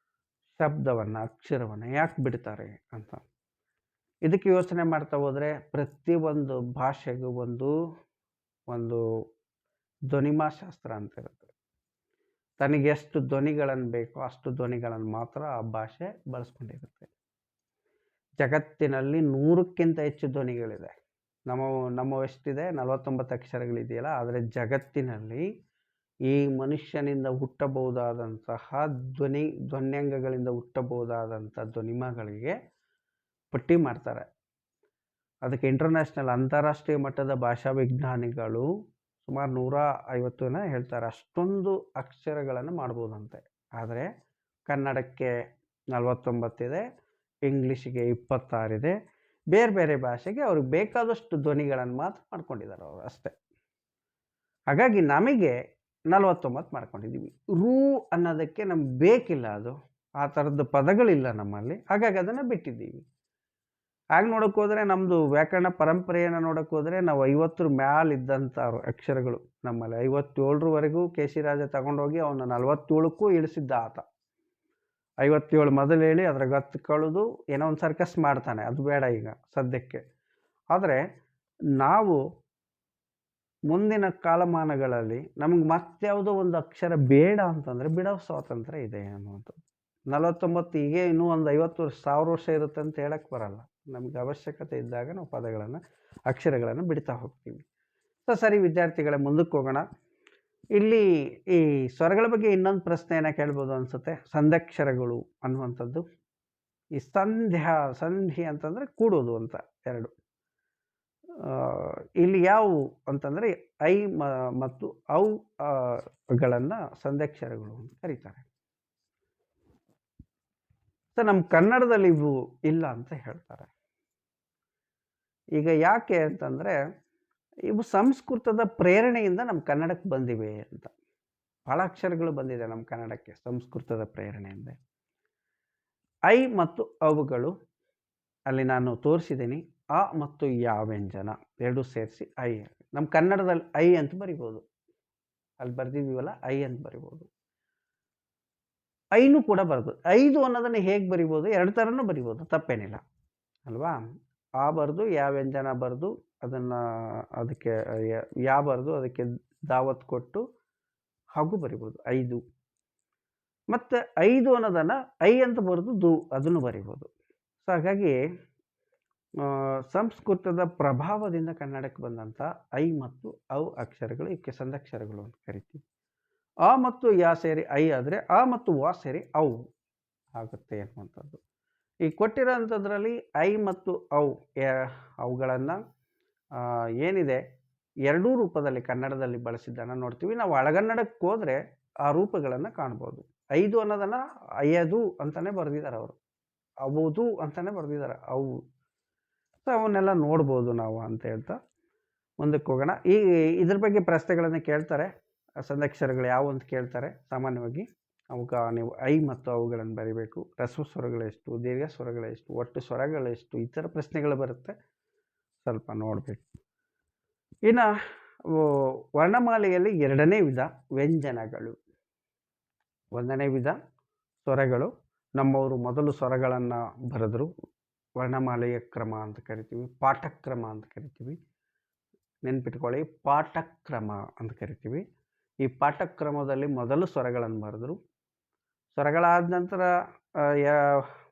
ಶಬ್ದವನ್ನು, ಅಕ್ಷರವನ್ನು ಯಾಕೆ ಬಿಡ್ತಾರೆ ಅಂತ. ಇದಕ್ಕೆ ಯೋಚನೆ ಮಾಡ್ತಾ ಹೋದರೆ ಪ್ರತಿಯೊಂದು ಭಾಷೆಗೂ ಒಂದು ಧ್ವನಿಮಾಶಾಸ್ತ್ರ ಅಂತ ಇರುತ್ತೆ. ತನಗೆ ಎಷ್ಟು ಧ್ವನಿಗಳನ್ನು ಬೇಕೋ ಅಷ್ಟು ಧ್ವನಿಗಳನ್ನು ಮಾತ್ರ ಆ ಭಾಷೆ ಬಳಸ್ಕೊಂಡಿರುತ್ತೆ. ಜಗತ್ತಿನಲ್ಲಿ 100ಕ್ಕಿಂತ ಹೆಚ್ಚು ಧ್ವನಿಗಳಿದೆ. ನಮ್ಮ ಎಷ್ಟಿದೆ? 49 ಅಕ್ಷರಗಳಿದೆಯಲ್ಲ. ಆದರೆ ಜಗತ್ತಿನಲ್ಲಿ ಈ ಮನುಷ್ಯನಿಂದ ಹುಟ್ಟಬಹುದಾದಂತಹ ಧ್ವನ್ಯಂಗಗಳಿಂದ ಹುಟ್ಟಬಹುದಾದಂಥ ಧ್ವನಿಮಗಳಿಗೆ ಪಟ್ಟಿ ಮಾಡ್ತಾರೆ. ಅದಕ್ಕೆ ಇಂಟರ್ನ್ಯಾಷನಲ್, ಅಂತಾರಾಷ್ಟ್ರೀಯ ಮಟ್ಟದ ಭಾಷಾ ವಿಜ್ಞಾನಿಗಳು ಸುಮಾರು 150 ಹೇಳ್ತಾರೆ. ಅಷ್ಟೊಂದು ಅಕ್ಷರಗಳನ್ನು ಮಾಡ್ಬೋದಂತೆ. ಆದರೆ ಕನ್ನಡಕ್ಕೆ 49 ಇದೆ, ಇಂಗ್ಲೀಷಿಗೆ 26 ಇದೆ. ಬೇರೆ ಬೇರೆ ಭಾಷೆಗೆ ಅವ್ರಿಗೆ ಬೇಕಾದಷ್ಟು ಧ್ವನಿಗಳನ್ನು ಮಾತ್ರ ಮಾಡ್ಕೊಂಡಿದ್ದಾರೆ ಅವರು, ಅಷ್ಟೇ. ಹಾಗಾಗಿ ನಮಗೆ 49 ಮಾಡ್ಕೊಂಡಿದ್ದೀವಿ. ರು ಅನ್ನೋದಕ್ಕೆ ನಮ್ಗೆ ಬೇಕಿಲ್ಲ, ಅದು ಆ ಥರದ್ದು ಪದಗಳಿಲ್ಲ ನಮ್ಮಲ್ಲಿ. ಹಾಗಾಗಿ ಅದನ್ನು ಬಿಟ್ಟಿದ್ದೀವಿ. ಹಾಗೆ ನೋಡೋಕೆ ಹೋದರೆ ನಮ್ಮದು ವ್ಯಾಕರಣ ಪರಂಪರೆಯನ್ನು ನೋಡೋಕೆ ಹೋದರೆ ನಾವು 50 ಮ್ಯಾಲಿದ್ದಂಥ ಅಕ್ಷರಗಳು ನಮ್ಮಲ್ಲಿ 57ರವರೆಗೂ ಕೆ ಸಿ ರಾಜ ತಗೊಂಡೋಗಿ ಅವನ್ನ 47ಕ್ಕೂ ಇಳಿಸಿದ್ದ ಆತ. 57 ಮೊದಲು ಹೇಳಿ ಅದ್ರಾಗ 10 ಕಳೆದು ಏನೋ ಒಂದು ಸರ್ಕಸ್ ಮಾಡ್ತಾನೆ, ಅದು ಬೇಡ ಈಗ ಸದ್ಯಕ್ಕೆ. ಆದರೆ ನಾವು ಮುಂದಿನ ಕಾಲಮಾನಗಳಲ್ಲಿ ನಮಗೆ ಮತ್ಯಾವುದೋ ಒಂದು ಅಕ್ಷರ ಬೇಡ ಅಂತಂದರೆ ಬಿಡೋ ಸ್ವಾತಂತ್ರ್ಯ ಇದೆ ಅನ್ನುವಂಥದ್ದು. 49 ಹೀಗೆ ಇನ್ನೂ ಒಂದು 50 ವರ್ಷ 1000 ವರ್ಷ ಇರುತ್ತೆ ಅಂತ ಹೇಳಕ್ಕೆ ಬರಲ್ಲ. ನಮಗೆ ಅವಶ್ಯಕತೆ ಇದ್ದಾಗ ನಾವು ಪದಗಳನ್ನು, ಅಕ್ಷರಗಳನ್ನು ಬಿಡ್ತಾ ಹೋಗ್ತೀವಿ. ಸೊ ಸರಿ ವಿದ್ಯಾರ್ಥಿಗಳೇ, ಮುಂದಕ್ಕೆ ಹೋಗೋಣ. ಇಲ್ಲಿ ಈ ಸ್ವರಗಳ ಬಗ್ಗೆ ಇನ್ನೊಂದು ಪ್ರಶ್ನೆಯನ್ನ ಕೇಳ್ಬೋದು ಅನ್ಸುತ್ತೆ. ಸಂಧ್ಯಕ್ಷರಗಳು ಅನ್ನುವಂಥದ್ದು. ಈ ಸಂಧಿ ಅಂತಂದ್ರೆ ಕೂಡೋದು ಅಂತ 2. ಇಲ್ಲಿ ಯಾವುವು ಅಂತಂದ್ರೆ ಐ ಮತ್ತು ಔ ಗಳನ್ನ ಸಂಧ್ಯಕ್ಷರಗಳು ಅಂತ ಕರೀತಾರೆ. ಸೊ ನಮ್ಮ ಕನ್ನಡದಲ್ಲಿ ಇವು ಇಲ್ಲ ಅಂತ ಹೇಳ್ತಾರೆ. ಈಗ ಯಾಕೆ ಅಂತಂದ್ರೆ ಇವು ಸಂಸ್ಕೃತದ ಪ್ರೇರಣೆಯಿಂದ ನಮ್ಮ ಕನ್ನಡಕ್ಕೆ ಬಂದಿವೆ ಅಂತ. ಬಹಳ ಅಕ್ಷರಗಳು ಬಂದಿದೆ ನಮ್ಮ ಕನ್ನಡಕ್ಕೆ ಸಂಸ್ಕೃತದ ಪ್ರೇರಣೆಯಿಂದ. ಐ ಮತ್ತು ಅವುಗಳು ಅಲ್ಲಿ ನಾನು ತೋರಿಸಿದ್ದೀನಿ. ಅ ಮತ್ತು ಯಾ ವ್ಯಂಜನ 2 ಸೇರಿಸಿ ಐ. ನಮ್ಮ ಕನ್ನಡದಲ್ಲಿ ಐ ಅಂತ ಬರಿಬೋದು. ಅಲ್ಲಿ ಬರ್ದಿದೀವಲ್ಲ ಐ ಅಂತ ಬರಿಬೋದು. ಐನು ಕೂಡ ಬರ್ಬೋದು. 5 ಅನ್ನೋದನ್ನು ಹೇಗೆ ಬರಿಬೋದು? 2 ಥರನೂ ಬರಿಬೋದು, ತಪ್ಪೇನಿಲ್ಲ ಅಲ್ವಾ? ಆ ಬರ್ದು ಯಾ ವ್ಯಂಜನ ಬರ್ದು ಅದಕ್ಕೆ ಯಾ ಬರ್ದು ಅದಕ್ಕೆ ದಾವತ್ ಕೊಟ್ಟು ಹಾಗೂ ಬರಿಬೋದು 5. ಮತ್ತು 5 ಅನ್ನೋದನ್ನು ಐ ಅಂತ ಬರೆದು ಅದನ್ನು ಬರಿಬೋದು. ಸೊ ಹಾಗಾಗಿ ಸಂಸ್ಕೃತದ ಪ್ರಭಾವದಿಂದ ಕನ್ನಡಕ್ಕೆ ಬಂದಂಥ ಐ ಮತ್ತು ಔ ಅಕ್ಷರಗಳು ಇವಕ್ಕೆ ಸಂಧ್ಯಕ್ಷರಗಳು ಅಂತ ಕರಿತೀವಿ. ಅ ಮತ್ತು ಯಾ ಸೇರಿ ಐ ಆದರೆ ಅ ಮತ್ತು ವ ಸೇರಿ ಔ ಆಗುತ್ತೆ ಅನ್ನುವಂಥದ್ದು. ಈ ಕೊಟ್ಟಿರೋಂಥದ್ರಲ್ಲಿ ಐ ಮತ್ತು ಅವುಗಳನ್ನು ಏನಿದೆ 2 ರೂಪದಲ್ಲಿ ಕನ್ನಡದಲ್ಲಿ ಬಳಸಿದ್ದನ್ನು ನೋಡ್ತೀವಿ. ನಾವು ಹಳಗನ್ನಡಕ್ಕೆ ಹೋದರೆ ಆ ರೂಪಗಳನ್ನು ಕಾಣ್ಬೋದು. 5 ಅನ್ನೋದನ್ನು ಅಯ್ಯದು ಅಂತಲೇ ಬರೆದಿದ್ದಾರೆ ಅವರು, ಅವುದು ಅಂತಲೇ ಬರೆದಿದ್ದಾರೆ ಅವು. ಸೊ ಅವನ್ನೆಲ್ಲ ನೋಡ್ಬೋದು ನಾವು ಅಂತ ಹೇಳ್ತಾ ಮುಂದಕ್ಕೆ ಹೋಗೋಣ. ಇದ್ರ ಬಗ್ಗೆ ಪ್ರಶ್ನೆಗಳನ್ನು ಕೇಳ್ತಾರೆ. ಸಂಧ್ಯಕ್ಷರಗಳು ಯಾವುವು ಅಂತ ಕೇಳ್ತಾರೆ ಸಾಮಾನ್ಯವಾಗಿ. ಅವಕ್ಕೆ ನೀವು ಐ ಮತ್ತು ಅವುಗಳನ್ನು ಬರಿಬೇಕು. ರಸ್ವ ಸ್ವರಗಳೆಷ್ಟು, ದೀರ್ಘ ಸ್ವರಗಳೆಷ್ಟು, ಒಟ್ಟು ಸ್ವರಗಳೆಷ್ಟು, ಈ ಥರ ಪ್ರಶ್ನೆಗಳು ಬರುತ್ತೆ. ಸ್ವಲ್ಪ ನೋಡಬೇಕು. ಇನ್ನು ವರ್ಣಮಾಲೆಯಲ್ಲಿ 2ನೇ ವಿಧ ವ್ಯಂಜನಗಳು. 1ನೇ ವಿಧ ಸ್ವರಗಳು. ನಮ್ಮವರು ಮೊದಲು ಸ್ವರಗಳನ್ನು ಬರೆದ್ರು. ವರ್ಣಮಾಲೆಯ ಕ್ರಮ ಅಂತ ಕರಿತೀವಿ, ಪಾಠಕ್ರಮ ಅಂತ ಕರಿತೀವಿ. ನೆನ್ಪಿಟ್ಕೊಳ್ಳಿ, ಪಾಠಕ್ರಮ ಅಂತ ಕರಿತೀವಿ. ಈ ಪಾಠಕ್ರಮದಲ್ಲಿ ಮೊದಲು ಸ್ವರಗಳನ್ನು ಬರೆದ್ರು. ಸ್ವರಗಳಾದ ನಂತರ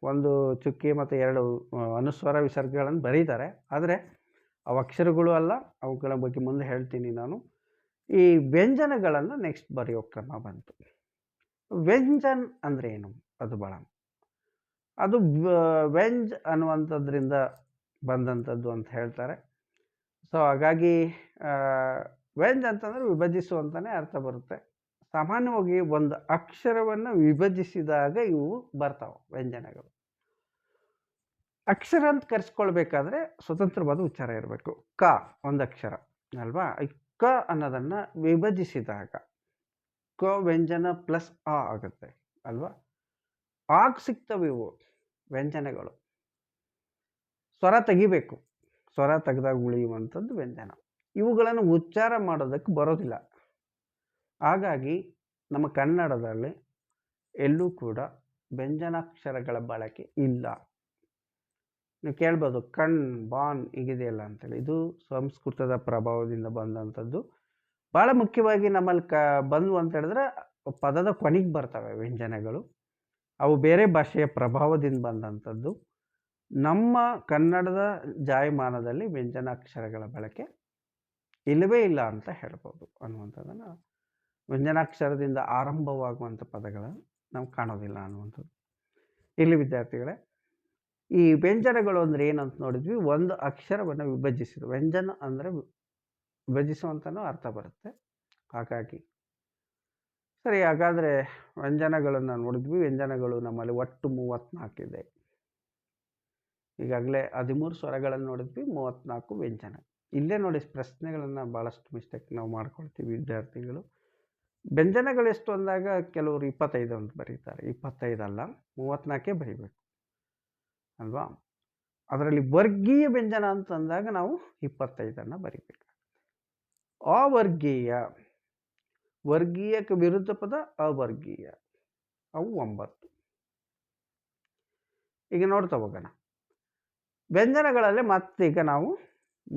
1 ಚುಕ್ಕಿ ಮತ್ತು 2 ಅನುಸ್ವರ ವಿಸರ್ಗಗಳನ್ನು ಬರೀತಾರೆ. ಆದರೆ ಅವು ಅಕ್ಷರಗಳು ಅಲ್ಲ, ಅವುಗಳ ಬಗ್ಗೆ ಮುಂದೆ ಹೇಳ್ತೀನಿ ನಾನು. ಈ ವ್ಯಂಜನಗಳನ್ನು ನೆಕ್ಸ್ಟ್ ಬರೆಯೋ ಕ್ರಮ ಬಂತು. ವ್ಯಂಜನ್ ಅಂದರೆ ಏನು? ಅದು ವ್ಯಂಜ್ ಅನ್ನುವಂಥದ್ರಿಂದ ಬಂದಂಥದ್ದು ಅಂತ ಹೇಳ್ತಾರೆ. ಸೊ ಹಾಗಾಗಿ ವ್ಯಂಜ್ ಅಂತಂದರೆ ವಿಭಜಿಸು ಅಂತಲೇ ಅರ್ಥ ಬರುತ್ತೆ. ಸಾಮಾನ್ಯವಾಗಿ ಒಂದು ಅಕ್ಷರವನ್ನು ವಿಭಜಿಸಿದಾಗ ಇವು ಬರ್ತಾವೆ ವ್ಯಂಜನಗಳು. ಅಕ್ಷರ ಅಂತ ಕರೆಸ್ಕೊಳ್ಬೇಕಾದ್ರೆ ಸ್ವತಂತ್ರವಾದ ಉಚ್ಚಾರ ಇರಬೇಕು. ಕ ಒಂದು ಅಕ್ಷರ ಅಲ್ವಾ? ಕ ಅನ್ನೋದನ್ನು ವಿಭಜಿಸಿದಾಗ ಕ ವ್ಯಂಜನ ಪ್ಲಸ್ ಆ ಆಗುತ್ತೆ ಅಲ್ವಾ? ಆಗ ಸಿಗ್ತವೆ ಇವು ವ್ಯಂಜನಗಳು. ಸ್ವರ ತೆಗಿಬೇಕು, ಸ್ವರ ತೆಗೆದಾಗ ಉಳಿಯುವಂಥದ್ದು ವ್ಯಂಜನ. ಇವುಗಳನ್ನು ಉಚ್ಚಾರ ಮಾಡೋದಕ್ಕೆ ಬರೋದಿಲ್ಲ. ಹಾಗಾಗಿ ನಮ್ಮ ಕನ್ನಡದಲ್ಲಿ ಎಲ್ಲೂ ಕೂಡ ವ್ಯಂಜನಾಕ್ಷರಗಳ ಬಳಕೆ ಇಲ್ಲ. ನೀವು ಕೇಳ್ಬೋದು ಕಣ್, ಬಾನ್ ಹೀಗಿದೆಯಲ್ಲ ಅಂತೇಳಿ. ಇದು ಸಂಸ್ಕೃತದ ಪ್ರಭಾವದಿಂದ ಬಂದಂಥದ್ದು. ಭಾಳ ಮುಖ್ಯವಾಗಿ ನಮ್ಮಲ್ಲಿ ಬಂದು ಅಂತ ಹೇಳಿದ್ರೆ ಪದದ ಕೊನೆಗೆ ಬರ್ತವೆ ವ್ಯಂಜನಗಳು. ಅವು ಬೇರೆ ಭಾಷೆಯ ಪ್ರಭಾವದಿಂದ ಬಂದಂಥದ್ದು. ನಮ್ಮ ಕನ್ನಡದ ಜಾಯಮಾನದಲ್ಲಿ ವ್ಯಂಜನಾಕ್ಷರಗಳ ಬಳಕೆ ಇಲ್ಲವೇ ಇಲ್ಲ ಅಂತ ಹೇಳ್ಬೋದು ಅನ್ನುವಂಥದ್ದನ್ನು, ವ್ಯಂಜನಾಕ್ಷರದಿಂದ ಆರಂಭವಾಗುವಂಥ ಪದಗಳನ್ನು ನಾವು ಕಾಣೋದಿಲ್ಲ ಅನ್ನುವಂಥದ್ದು. ಇಲ್ಲಿ ವಿದ್ಯಾರ್ಥಿಗಳೇ, ಈ ವ್ಯಂಜನಗಳು ಅಂದರೆ ಏನಂತ ನೋಡಿದ್ವಿ. ಒಂದು ಅಕ್ಷರವನ್ನು ವಿಭಜಿಸಿದ್ರು. ವ್ಯಂಜನ ಅಂದರೆ ವಿಭಜಿಸುವಂತನೂ ಅರ್ಥ ಬರುತ್ತೆ. ಹಾಗಾಗಿ ಸರಿ, ಹಾಗಾದರೆ ವ್ಯಂಜನಗಳನ್ನು ನೋಡಿದ್ವಿ. ವ್ಯಂಜನಗಳು ನಮ್ಮಲ್ಲಿ ಒಟ್ಟು 34 ಇದೆ. ಈಗಾಗಲೇ 13 ಸ್ವರಗಳನ್ನು ನೋಡಿದ್ವಿ, 34 ವ್ಯಂಜನ. ಇಲ್ಲೇ ನೋಡಿ ಪ್ರಶ್ನೆಗಳನ್ನು ಭಾಳಷ್ಟು ಮಿಸ್ಟೇಕ್ ನಾವು ಮಾಡ್ಕೊಳ್ತೀವಿ ವಿದ್ಯಾರ್ಥಿಗಳು. ವ್ಯಂಜನಗಳು ಎಷ್ಟು ಅಂದಾಗ ಕೆಲವರು 25 ಅಂತ ಬರೀತಾರೆ. 25 ಅಲ್ಲ, 34 ಬರೀಬೇಕು ಅಲ್ವಾ? ಅದರಲ್ಲಿ ವರ್ಗೀಯ ವ್ಯಂಜನ ಅಂತಂದಾಗ ನಾವು 25 ಬರೀಬೇಕು. ಅವರ್ಗೀಯ, ವರ್ಗೀಯಕ್ಕೆ ವಿರುದ್ಧ ಪದ ಅವರ್ಗೀಯ, ಅವು 9. ಈಗ ನೋಡ್ತಾ ಹೋಗೋಣ. ವ್ಯಂಜನಗಳಲ್ಲಿ ಮತ್ತೀಗ ನಾವು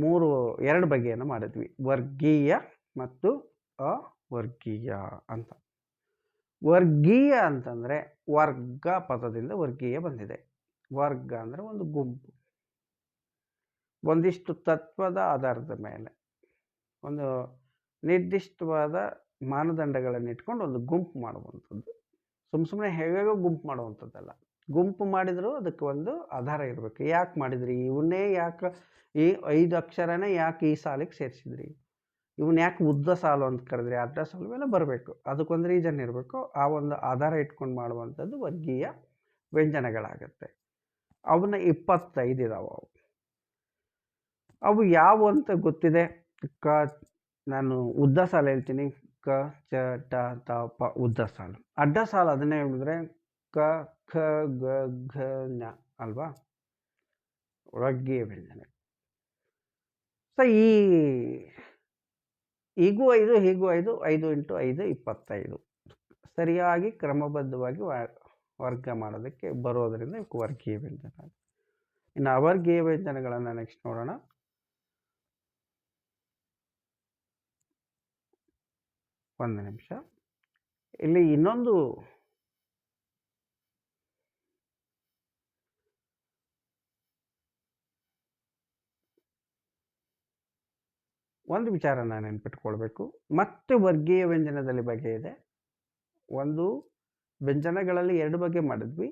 2 ಬಗೆಯನ್ನು ಮಾಡಿದ್ವಿ, ವರ್ಗೀಯ ಮತ್ತು ಅವರ್ಗೀಯ ಅಂತ. ವರ್ಗೀಯ ಅಂತಂದರೆ ವರ್ಗ ಪದದಿಂದ ವರ್ಗೀಯ ಬಂದಿದೆ. ವರ್ಗ ಅಂದರೆ ಒಂದು ಗುಂಪು, ಒಂದಿಷ್ಟು ತತ್ವದ ಆಧಾರದ ಮೇಲೆ ಒಂದು ನಿರ್ದಿಷ್ಟವಾದ ಮಾನದಂಡಗಳನ್ನು ಇಟ್ಕೊಂಡು ಒಂದು ಗುಂಪು ಮಾಡುವಂಥದ್ದು. ಸುಮ್ಮನೆ ಹೇಗೋ ಗುಂಪು ಮಾಡುವಂಥದ್ದಲ್ಲ. ಗುಂಪು ಮಾಡಿದರೂ ಅದಕ್ಕೆ ಒಂದು ಆಧಾರ ಇರಬೇಕು. ಯಾಕೆ ಮಾಡಿದ್ರಿ, ಇವನ್ನೇ ಯಾಕೆ ಈ 5 ಅಕ್ಷರನೇ ಯಾಕೆ ಈ ಸಾಲಿಗೆ ಸೇರಿಸಿದ್ರಿ, ಇವನ್ನ ಯಾಕೆ ಉದ್ದ ಸಾಲು ಅಂತ ಕರೆದ್ರಿ, ಅಡ್ಡ ಸಾಲು ಇವೆಲ್ಲ ಬರಬೇಕು. ಅದಕ್ಕೊಂದು ರೀಸನ್ ಇರಬೇಕು. ಆ ಒಂದು ಆಧಾರ ಇಟ್ಕೊಂಡು ಮಾಡುವಂಥದ್ದು ವರ್ಗೀಯ ವ್ಯಂಜನಗಳಾಗತ್ತೆ. ಅವನ್ನ 25 ಇದಾವೆ. ಅವು ಯಾವ ಅಂತ ಗೊತ್ತಿದೆ. ನಾನು ಉದ್ದ ಸಾಲು ಹೇಳ್ತೀನಿ. ಕ ಚ ಟ ತ ಪ ಉದ್ದ ಸಾಲು. ಅಡ್ಡ ಸಾಲು ಅದನ್ನೇ ಹೇಳಿದ್ರೆ ಕ ಖ ಗ ಘ ಞ ಅಲ್ವಾ, ವರ್ಗೀಯ ವ್ಯಂಜನ. ಸೊ ಈಗೂ 5 ಹೀಗೂ 5, 5 × 5 25 ಸರಿಯಾಗಿ ಕ್ರಮಬದ್ಧವಾಗಿ ವರ್ಗ ಮಾಡೋದಕ್ಕೆ ಬರೋದರಿಂದ ವರ್ಗೀಯ ವ್ಯಂಜನ. ಇನ್ನು ಅವರ್ಗೀಯ ವ್ಯಂಜನಗಳನ್ನು ನೆಕ್ಸ್ಟ್ ನೋಡೋಣ. ಒಂದು ನಿಮಿಷ. ಇಲ್ಲಿ ಇನ್ನೊಂದು ವಿಚಾರನ ನೆನ್ಪಿಟ್ಕೊಳ್ಬೇಕು. ಮತ್ತೆ ವರ್ಗೀಯ ವ್ಯಂಜನದಲ್ಲಿ ಬಗೆ ಇದೆ. ಒಂದು ವ್ಯಂಜನಗಳಲ್ಲಿ 2 ಬಗೆ ಮಾಡಿದ್ವಿ.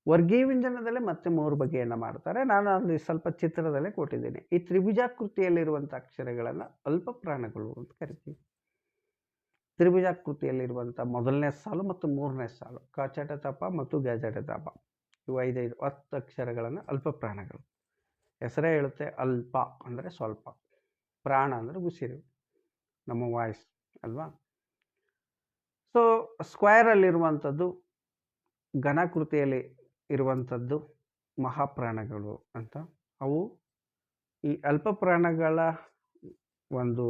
ವರ್ಗೀಯ ವ್ಯಂಜನದಲ್ಲೇ ಮತ್ತೆ 3 ಬಗೆಯನ್ನು ಮಾಡ್ತಾರೆ. ನಾನು ಅಲ್ಲಿ ಸ್ವಲ್ಪ ಚಿತ್ರದಲ್ಲೇ ಕೊಟ್ಟಿದ್ದೀನಿ. ಈ ತ್ರಿಭುಜಾಕೃತಿಯಲ್ಲಿರುವಂಥ ಅಕ್ಷರಗಳನ್ನು ಅಲ್ಪ ಪ್ರಾಣಗಳು ಅಂತ ಕರಿತೀವಿ. ತ್ರಿಭುಜಾಕೃತಿಯಲ್ಲಿರುವಂಥ ಮೊದಲನೇ ಸಾಲು ಮತ್ತು 3ನೇ ಸಾಲು, ಕ ಚ ಟ ತ ಪ ಮತ್ತು ಗ ಚ ಟ ತ ಪ, ಇವು 5 10 ಅಕ್ಷರಗಳನ್ನು ಅಲ್ಪ ಪ್ರಾಣಗಳು. ಹೆಸರೇ ಹೇಳುತ್ತೆ, ಅಲ್ಪ ಅಂದರೆ ಸ್ವಲ್ಪ, ಪ್ರಾಣ ಅಂದರೆ ಉಸಿರು, ನಮ್ಮ ವಾಯ್ಸ್ ಅಲ್ವಾ. ಸೊ ಸ್ಕ್ವೇರಲ್ಲಿರುವಂಥದ್ದು, ಘನಾಕೃತಿಯಲ್ಲಿ ಇರುವಂಥದ್ದು ಮಹಾಪ್ರಾಣಗಳು ಅಂತ. ಅವು ಈ ಅಲ್ಪ ಪ್ರಾಣಗಳ ಒಂದು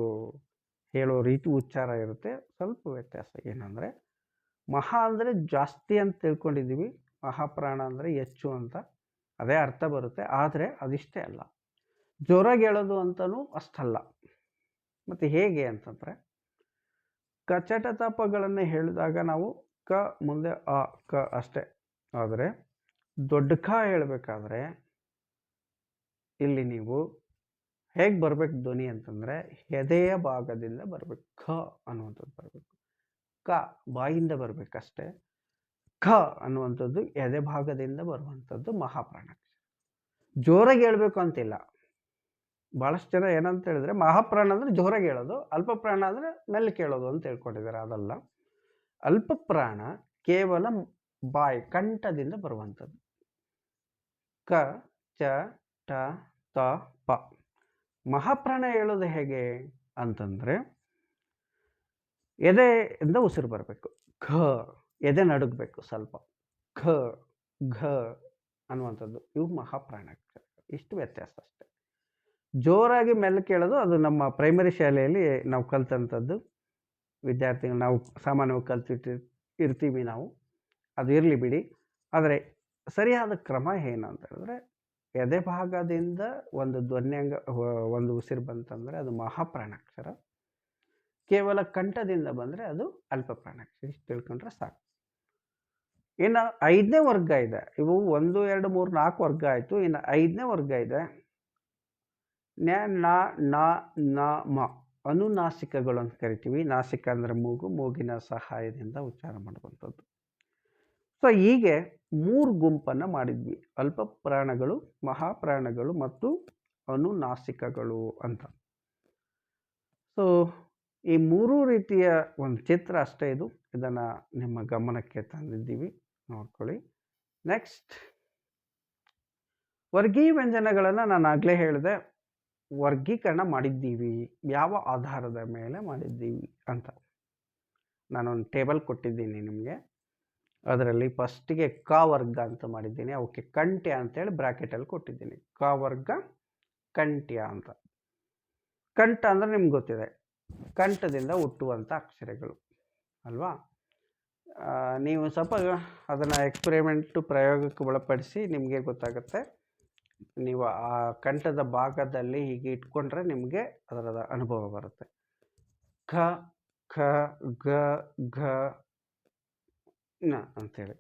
ಹೇಳೋ ರೀತಿ ಉಚ್ಚಾರ ಇರುತ್ತೆ, ಸ್ವಲ್ಪ ವ್ಯತ್ಯಾಸ. ಏನಂದರೆ ಮಹಾ ಅಂದರೆ ಜಾಸ್ತಿ ಅಂತ ತಿಳ್ಕೊಂಡಿದ್ದೀವಿ, ಮಹಾಪ್ರಾಣ ಅಂದರೆ ಹೆಚ್ಚು ಅಂತ, ಅದೇ ಅರ್ಥ ಬರುತ್ತೆ. ಆದರೆ ಅದಿಷ್ಟೇ ಅಲ್ಲ, ಜೋರಾಗಿ ಹೇಳೋದು ಅಂತಲೂ ಅಷ್ಟಲ್ಲ. ಮತ್ತು ಹೇಗೆ ಅಂತಂದರೆ ಕಚಟತಪಗಳನ್ನು ಹೇಳಿದಾಗ ನಾವು ಕ ಮುಂದೆ ಅ ಕ ಅಷ್ಟೇ. ಆದರೆ ದೊಡ್ಡ ಕ ಹೇಳಬೇಕಾದ್ರೆ ಇಲ್ಲಿ ನೀವು ಹೇಗೆ ಬರಬೇಕು ಧ್ವನಿ ಅಂತಂದರೆ ಎದೆಯ ಭಾಗದಿಂದ ಬರಬೇಕು. ಖ ಅನ್ನುವಂಥದ್ದು ಬರಬೇಕು. ಕ ಬಾಯಿಂದ ಬರಬೇಕಷ್ಟೇ. ಖ ಅನ್ನುವಂಥದ್ದು ಎದೆ ಭಾಗದಿಂದ ಬರುವಂಥದ್ದು ಮಹಾಪ್ರಾಣಾಕ್ಷರ. ಜೋರಾಗಿ ಹೇಳಬೇಕು ಅಂತಿಲ್ಲ. ಭಾಳಷ್ಟು ಜನ ಏನಂತ ಹೇಳಿದ್ರೆ ಮಹಾಪ್ರಾಣ ಅಂದರೆ ಜೋರಾಗಿ ಹೇಳೋದು, ಅಲ್ಪ ಪ್ರಾಣ ಅಂದರೆ ಮೆಲ್ಲಕ್ಕೆ ಹೇಳೋದು ಅಂತ ಹೇಳ್ಕೊಂಡಿದ್ದಾರೆ. ಅದಲ್ಲ. ಅಲ್ಪ ಪ್ರಾಣ ಕೇವಲ ಬಾಯಿ ಕಂಠದಿಂದ ಬರುವಂಥದ್ದು. ಕ ಚ ಟ ತ ಪ. ಮಹಾಪ್ರಾಣ ಹೇಳೋದು ಹೇಗೆ ಅಂತಂದರೆ ಎದೆಯಿಂದ ಉಸಿರು ಬರಬೇಕು. ಘ ಎದೆ ನಡುಗಬೇಕು ಸ್ವಲ್ಪ. ಘ ಘ ಅನ್ನುವಂಥದ್ದು ಇವು ಮಹಾಪ್ರಾಣ. ಇಷ್ಟು ವ್ಯತ್ಯಾಸ ಅಷ್ಟೆ. ಜೋರಾಗಿ ಮೆಲ್ಲಕ್ಕೆ ಹೇಳೋದು ಅದು ನಮ್ಮ ಪ್ರೈಮರಿ ಶಾಲೆಯಲ್ಲಿ ನಾವು ಕಲ್ತಂಥದ್ದು. ವಿದ್ಯಾರ್ಥಿಗಳು ನಾವು ಸಾಮಾನ್ಯವಾಗಿ ಇರ್ತೀವಿ ನಾವು, ಅದು ಇರಲಿ ಬಿಡಿ. ಆದರೆ ಸರಿಯಾದ ಕ್ರಮ ಏನು ಅಂತ ಹೇಳಿದ್ರೆ ಎದೆ ಭಾಗದಿಂದ ಒಂದು ಧ್ವನ್ಯಾಂಗ ಒಂದು ಉಸಿರು ಬಂತಂದರೆ ಅದು ಮಹಾಪ್ರಾಣಾಕ್ಷರ. ಕೇವಲ ಕಂಠದಿಂದ ಬಂದರೆ ಅದು ಅಲ್ಪ ಪ್ರಾಣಾಕ್ಷರ. ಇಷ್ಟು ತಿಳ್ಕೊಂಡ್ರೆ ಸಾಕು. ಇನ್ನು 5ನೇ ವರ್ಗ ಇದೆ. ಇವು 1 2 3 4 ವರ್ಗ ಆಯಿತು. ಇನ್ನು 5ನೇ ವರ್ಗ ಇದೆ. ನ್ಯ ನ ನ ನ ಮ ಅನುನಾಸಿಕಗಳು ಅಂತ ಕರಿತೀವಿ. ನಾಸಿಕ ಅಂದರೆ ಮೂಗು, ಮೂಗಿನ ಸಹಾಯದಿಂದ ಉಚ್ಚಾರ ಮಾಡುವಂಥದ್ದು. ಸೊ ಹೀಗೆ 3 ಗುಂಪನ್ನು ಮಾಡಿದ್ವಿ, ಅಲ್ಪ ಪ್ರಾಣಗಳು, ಮಹಾಪ್ರಾಣಗಳು ಮತ್ತು ಅನುನಾಸಿಕಗಳು ಅಂತ. ಸೊ ಈ 3 ರೀತಿಯ ಒಂದು ಚಿತ್ರ ಅಷ್ಟೇ ಇದು. ಇದನ್ನು ನಿಮ್ಮ ಗಮನಕ್ಕೆ ತಂದಿದ್ದೀವಿ, ನೋಡ್ಕೊಳ್ಳಿ. ನೆಕ್ಸ್ಟ್ ವರ್ಗೀಯ ವ್ಯಂಜನಗಳನ್ನು ನಾನು ಆಗಲೇ ಹೇಳಿದೆ, ವರ್ಗೀಕರಣ ಮಾಡಿದ್ದೀವಿ, ಯಾವ ಆಧಾರದ ಮೇಲೆ ಮಾಡಿದ್ದೀವಿ ಅಂತ. ನಾನೊಂದು ಟೇಬಲ್ ಕೊಟ್ಟಿದ್ದೀನಿ ನಿಮಗೆ. ಅದರಲ್ಲಿ ಫಸ್ಟಿಗೆ ಕ ವರ್ಗ ಅಂತ ಮಾಡಿದ್ದೀನಿ, ಅವಕ್ಕೆ ಕಂಠ್ಯ ಅಂತೇಳಿ ಬ್ರ್ಯಾಕೆಟಲ್ಲಿ ಕೊಟ್ಟಿದ್ದೀನಿ. ಕ ವರ್ಗ ಕಂಠ್ಯ ಅಂತ. ಕಂಠ ಅಂದರೆ ನಿಮ್ಗೆ ಗೊತ್ತಿದೆ, ಕಂಠದಿಂದ ಹುಟ್ಟುವಂಥ ಅಕ್ಷರಗಳು ಅಲ್ವಾ. ನೀವು ಸ್ವಲ್ಪ ಅದನ್ನು ಎಕ್ಸ್ಪೆರಿಮೆಂಟು ಪ್ರಯೋಗಕ್ಕೆ ಒಳಪಡಿಸಿ ನಿಮಗೆ ಗೊತ್ತಾಗುತ್ತೆ. ನೀವು ಆ ಕಂಠದ ಭಾಗದಲ್ಲಿ ಹೀಗೆ ಇಟ್ಕೊಂಡ್ರೆ ನಿಮಗೆ ಅದರ ಅನುಭವ ಬರುತ್ತೆ. ಖ ಖ ಗ ಘ ನ ಅಂಥೇಳಿ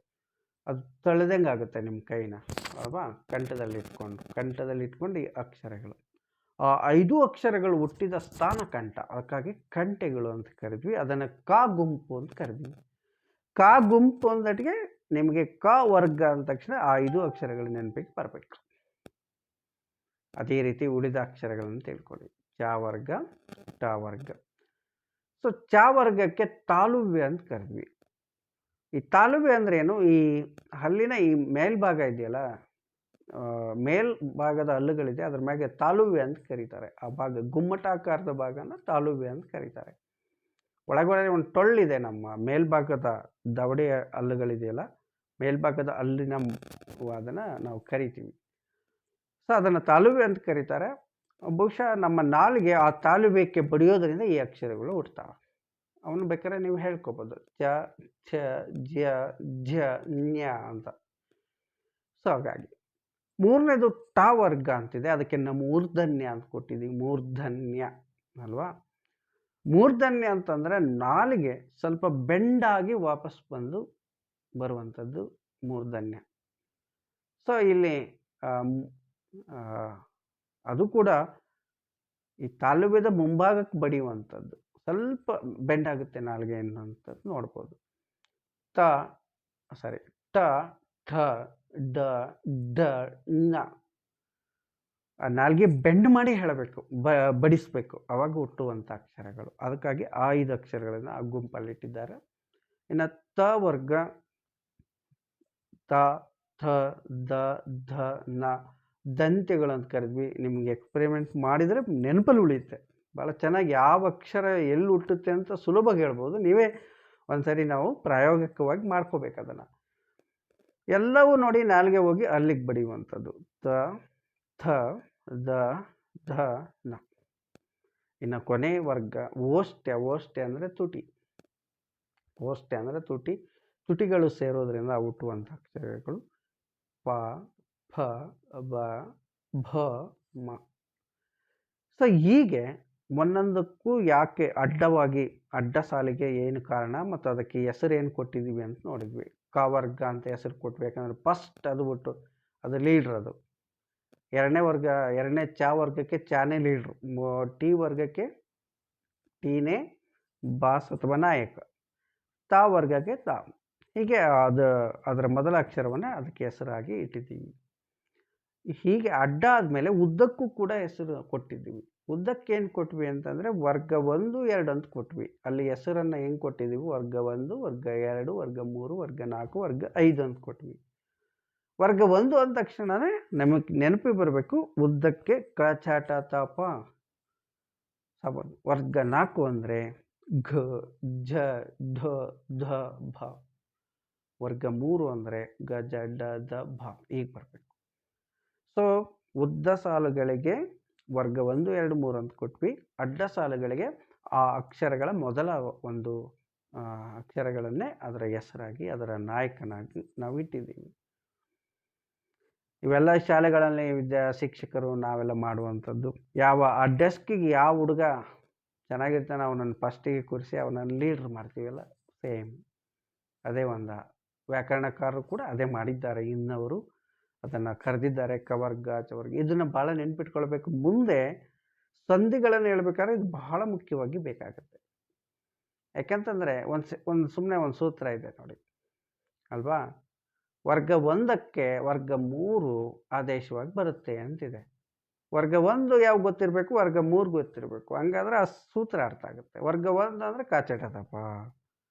ಅದು ತಳೆದಂಗೆ ಆಗುತ್ತೆ ನಿಮ್ಮ ಕೈನ ಅಲ್ವಾ. ಕಂಠದಲ್ಲಿ ಇಟ್ಕೊಂಡು ಈ ಅಕ್ಷರಗಳು ಆ 5 ಅಕ್ಷರಗಳು ಹುಟ್ಟಿದ ಸ್ಥಾನ ಕಂಠ, ಅದಕ್ಕಾಗಿ ಕಂಠೆಗಳು ಅಂತ ಕರಿದ್ವಿ. ಅದನ್ನು ಕ ಗುಂಪು ಅಂತ ಕರಿದ್ವಿ. ಕ ಗುಂಪು ಅಂದಟ್ಟಿಗೆ ನಿಮಗೆ ಕ ವರ್ಗ ಅಂದ ತಕ್ಷಣ ಆ 5 ಅಕ್ಷರಗಳು ನೆನಪಿಗೆ ಬರಬೇಕು. ಅದೇ ರೀತಿ ಉಳಿದ ಅಕ್ಷರಗಳನ್ನು ತಿಳ್ಕೊಳ್ಳಿ. ಚ ವರ್ಗ, ಟ ವರ್ಗ. ಸೊ ಚ ವರ್ಗಕ್ಕೆ ತಾಲುವ್ಯ ಅಂತ ಕರೆದ್ವಿ. ಈ ತಾಲುವ್ಯ ಅಂದ್ರೆ ಏನು? ಈ ಹಲ್ಲಿನ ಈ ಮೇಲ್ಭಾಗ ಇದೆಯಲ್ಲ, ಮೇಲ್ಭಾಗದ ಹಲ್ಲುಗಳಿದೆ, ಅದ್ರ ಮ್ಯಾಗೆ ತಾಲುವ್ಯ ಅಂತ ಕರೀತಾರೆ. ಆ ಭಾಗ ಗುಮ್ಮಟಾಕಾರದ ಭಾಗನ ತಾಲುವ್ಯ ಅಂತ ಕರೀತಾರೆ. ಒಳಗಡೆ ಒಂದು ಟೊಳ್ಳಿದೆ, ನಮ್ಮ ಮೇಲ್ಭಾಗದ ದವಡೆಯ ಹಲ್ಲುಗಳಿದೆಯಲ್ಲ, ಮೇಲ್ಭಾಗದ ಹಲ್ಲಿನ ಅದನ್ನು ನಾವು ಕರಿತೀವಿ. ಸೊ ಅದನ್ನು ತಾಲುವ್ಯ ಅಂತ ಕರೀತಾರೆ. ಬಹುಶಃ ನಮ್ಮ ನಾಲಿಗೆ ಆ ತಾಲುವ್ಯಕ್ಕೆ ಬಡಿಯೋದ್ರಿಂದ ಈ ಅಕ್ಷರಗಳು ಹುಡ್ತಾವೆ. ಅವನು ಬೇಕಾದ್ರೆ ನೀವು ಹೇಳ್ಕೊಬೋದು, ಚ, ಛ, ಜ, ಝ, ಞ ಅಂತ. ಸೊ ಹಾಗಾಗಿ ಮೂರನೇದು ಟ ವರ್ಗ ಅಂತಿದೆ, ಅದಕ್ಕೆ ನಮ್ಮ ಮೂರ್ಧನ್ಯ ಅಂತ ಕೊಟ್ಟಿದ್ದೀವಿ. ಮೂರ್ಧನ್ಯ ಅಲ್ವಾ? ಮೂರ್ಧನ್ಯ ಅಂತಂದರೆ ನಾಲಿಗೆ ಸ್ವಲ್ಪ ಬೆಂಡಾಗಿ ವಾಪಸ್ ಬರುವಂಥದ್ದು ಮೂರ್ಧನ್ಯ. ಸೊ ಇಲ್ಲಿ ಅದು ಕೂಡ ಈ ತಾಲುವ್ಯದ ಮುಂಭಾಗಕ್ಕೆ ಬಡಿಯುವಂಥದ್ದು, ಸ್ವಲ್ಪ ಬೆಂಡಾಗುತ್ತೆ ನಾಲಿಗೆ ಅನ್ನೋಂಥದ್ದು ನೋಡ್ಬೋದು. ಟ, ಠ, ಡ, ಢ, ಣ. ಆ ನಾಲ್ಗೆ ಬೆಂಡ್ ಮಾಡಿ ಹೇಳಬೇಕು, ಬಡಿಸ್ಬೇಕು, ಅವಾಗ ಹುಟ್ಟುವಂಥ ಅಕ್ಷರಗಳು. ಅದಕ್ಕಾಗಿ ಆ 5 ಅಕ್ಷರಗಳನ್ನು ಆ ಗುಂಪಲ್ಲಿಟ್ಟಿದ್ದಾರೆ. ಇನ್ನು ತ ವರ್ಗ, ತ, ಥ, ದ, ಧ, ನ ದಂತ್ಯಗಳು ಅಂತ ಕರೆದ್ವಿ. ನಿಮಗೆ ಎಕ್ಸ್ಪೆರಿಮೆಂಟ್ ಮಾಡಿದರೆ ನೆನಪಲ್ಲಿ ಉಳಿಯುತ್ತೆ ಭಾಳ ಚೆನ್ನಾಗಿ. ಯಾವ ಅಕ್ಷರ ಎಲ್ಲಿ ಹುಟ್ಟುತ್ತೆ ಅಂತ ಸುಲಭವಾಗಿ ಹೇಳ್ಬೋದು. ನೀವೇ ಒಂದ್ಸರಿ ನಾವು ಪ್ರಾಯೋಗಿಕವಾಗಿ ಮಾಡ್ಕೋಬೇಕು ಅದನ್ನು. ಎಲ್ಲವೂ ನೋಡಿ ನಾಲ್ಗೆ ಹೋಗಿ ಅಲ್ಲಿಗೆ ಬಡಿಯುವಂಥದ್ದು. ತ, ಥ, ದ, ಧ, ನ. ಇನ್ನು ಕೊನೆ ವರ್ಗ ಓಷ್ಟ್ಯ. ಓಷ್ಟ್ಯ ಅಂದರೆ ತುಟಿ. ಓಷ್ಟ್ಯ ಅಂದರೆ ತುಟಿ. ತುಟಿಗಳು ಸೇರೋದ್ರಿಂದ ಹುಟ್ಟುವಂಥ ಅಕ್ಷರಗಳು ಪ, ಫ, ಬ, ಭ, ಮ. ಸೊ ಹೀಗೆ ಒಂದೊಂದಕ್ಕೂ ಯಾಕೆ ಅಡ್ಡವಾಗಿ, ಅಡ್ಡ ಸಾಲಿಗೆ ಏನು ಕಾರಣ ಮತ್ತು ಅದಕ್ಕೆ ಹೆಸರು ಏನು ಕೊಟ್ಟಿದ್ದೀವಿ ಅಂತ ನೋಡಿದ್ವಿ. ಕ ವರ್ಗ ಅಂತ ಹೆಸರು ಕೊಟ್ಬೇಕಂದ್ರೆ ಫಸ್ಟ್ ಅದು ಬಿಟ್ಟು ಅದು ಲೀಡ್ರ್. ಅದು ಎರಡನೇ ಚ ವರ್ಗಕ್ಕೆ ಚಾನೇ ಲೀಡ್ರು. ಟಿ ವರ್ಗಕ್ಕೆ ಟೀನೇ ಬಾಸ್ ಅಥವಾ ನಾಯಕ. ತ ವರ್ಗಕ್ಕೆ ತ. ಹೀಗೆ ಅದರ ಮೊದಲ ಅಕ್ಷರವನ್ನು ಅದಕ್ಕೆ ಹೆಸರಾಗಿ ಇಟ್ಟಿದ್ದೀವಿ. ಹೀಗೆ ಅಡ್ಡ ಆದಮೇಲೆ ಉದ್ದಕ್ಕೂ ಕೂಡ ಹೆಸರು ಕೊಟ್ಟಿದ್ದೀವಿ. ಉದ್ದಕ್ಕೆ ಏನು ಕೊಟ್ವಿ ಅಂತಂದರೆ ವರ್ಗ 1, 2 ಅಂತ ಕೊಟ್ವಿ. ಅಲ್ಲಿ ಹೆಸರನ್ನು ಹೆಂಗೆ ಕೊಟ್ಟಿದ್ದೀವಿ? ವರ್ಗ 1, ವರ್ಗ 2, ವರ್ಗ 3, ವರ್ಗ 4, ವರ್ಗ 5 ಅಂತ ಕೊಟ್ವಿ. ವರ್ಗ 1 ಅಂದ ತಕ್ಷಣವೇ ನಮಗೆ ನೆನಪಿಗೆ ಬರಬೇಕು, ಉದ್ದಕ್ಕೆ ಕ, ಚ, ಟ, ತ, ಪ, ಸ. ವರ್ಗ 4 ಅಂದರೆ ಘ, ಝ, ಢ, ಧ, ಭ. ವರ್ಗ 3 ಅಂದರೆ ಗ, ಜ, ಡ, ದ, ಭ. ಈಗ ಬರಬೇಕು. ಸೊ ಉದ್ದ ಸಾಲುಗಳಿಗೆ ವರ್ಗ 1, 2, 3 ಅಂತ ಕೊಟ್ವಿ. ಅಡ್ಡ ಸಾಲುಗಳಿಗೆ ಆ ಅಕ್ಷರಗಳ ಮೊದಲ ಒಂದು ಅಕ್ಷರಗಳನ್ನೇ ಅದರ ಹೆಸರಾಗಿ, ಅದರ ನಾಯಕನಾಗಿ ನಾವು ಇಟ್ಟಿದ್ದೀವಿ. ಇವೆಲ್ಲ ಶಾಲೆಗಳಲ್ಲಿ ಶಿಕ್ಷಕರು ನಾವೆಲ್ಲ ಮಾಡುವಂಥದ್ದು. ಆ ಡೆಸ್ಕಿಗೆ ಯಾವ ಹುಡುಗ ಚೆನ್ನಾಗಿರ್ತಾನೆ ಅವನನ್ನು ಫಸ್ಟಿಗೆ ಕೂರಿಸಿ ಅವನನ್ನು ಲೀಡ್ರ್ ಮಾಡ್ತೀವಲ್ಲ, ಸೇಮ್ ಅದೇ ಒಂದು ವ್ಯಾಕರಣಕಾರರು ಕೂಡ ಅದೇ ಮಾಡಿದ್ದಾರೆ. ಇನ್ನವರು ಅದನ್ನು ಕರೆದಿದ್ದಾರೆ ಕವರ್ಗ, ಚವರ್ಗ. ಇದನ್ನು ಭಾಳ ನೆನ್ಪಿಟ್ಕೊಳ್ಬೇಕು. ಮುಂದೆ ಸಂಧಿಗಳನ್ನು ಹೇಳ್ಬೇಕಾದ್ರೆ ಇದು ಬಹಳ ಮುಖ್ಯವಾಗಿ ಬೇಕಾಗುತ್ತೆ. ಯಾಕೆಂತಂದರೆ ಸುಮ್ಮನೆ ಒಂದು ಸೂತ್ರ ಇದೆ ನೋಡಿ ಅಲ್ವಾ? ವರ್ಗ 1ಕ್ಕೆ ವರ್ಗ 3 ಆದೇಶವಾಗಿ ಬರುತ್ತೆ ಅಂತಿದೆ. ವರ್ಗ 1 ಯಾವ ಗೊತ್ತಿರಬೇಕು, ವರ್ಗ 3 ಗೊತ್ತಿರಬೇಕು. ಹಂಗಾದ್ರೆ ಆ ಸೂತ್ರ ಅರ್ಥ ಆಗುತ್ತೆ. ವರ್ಗ 1 ಅಂದರೆ ಕಾಚಾಟ ತಪ.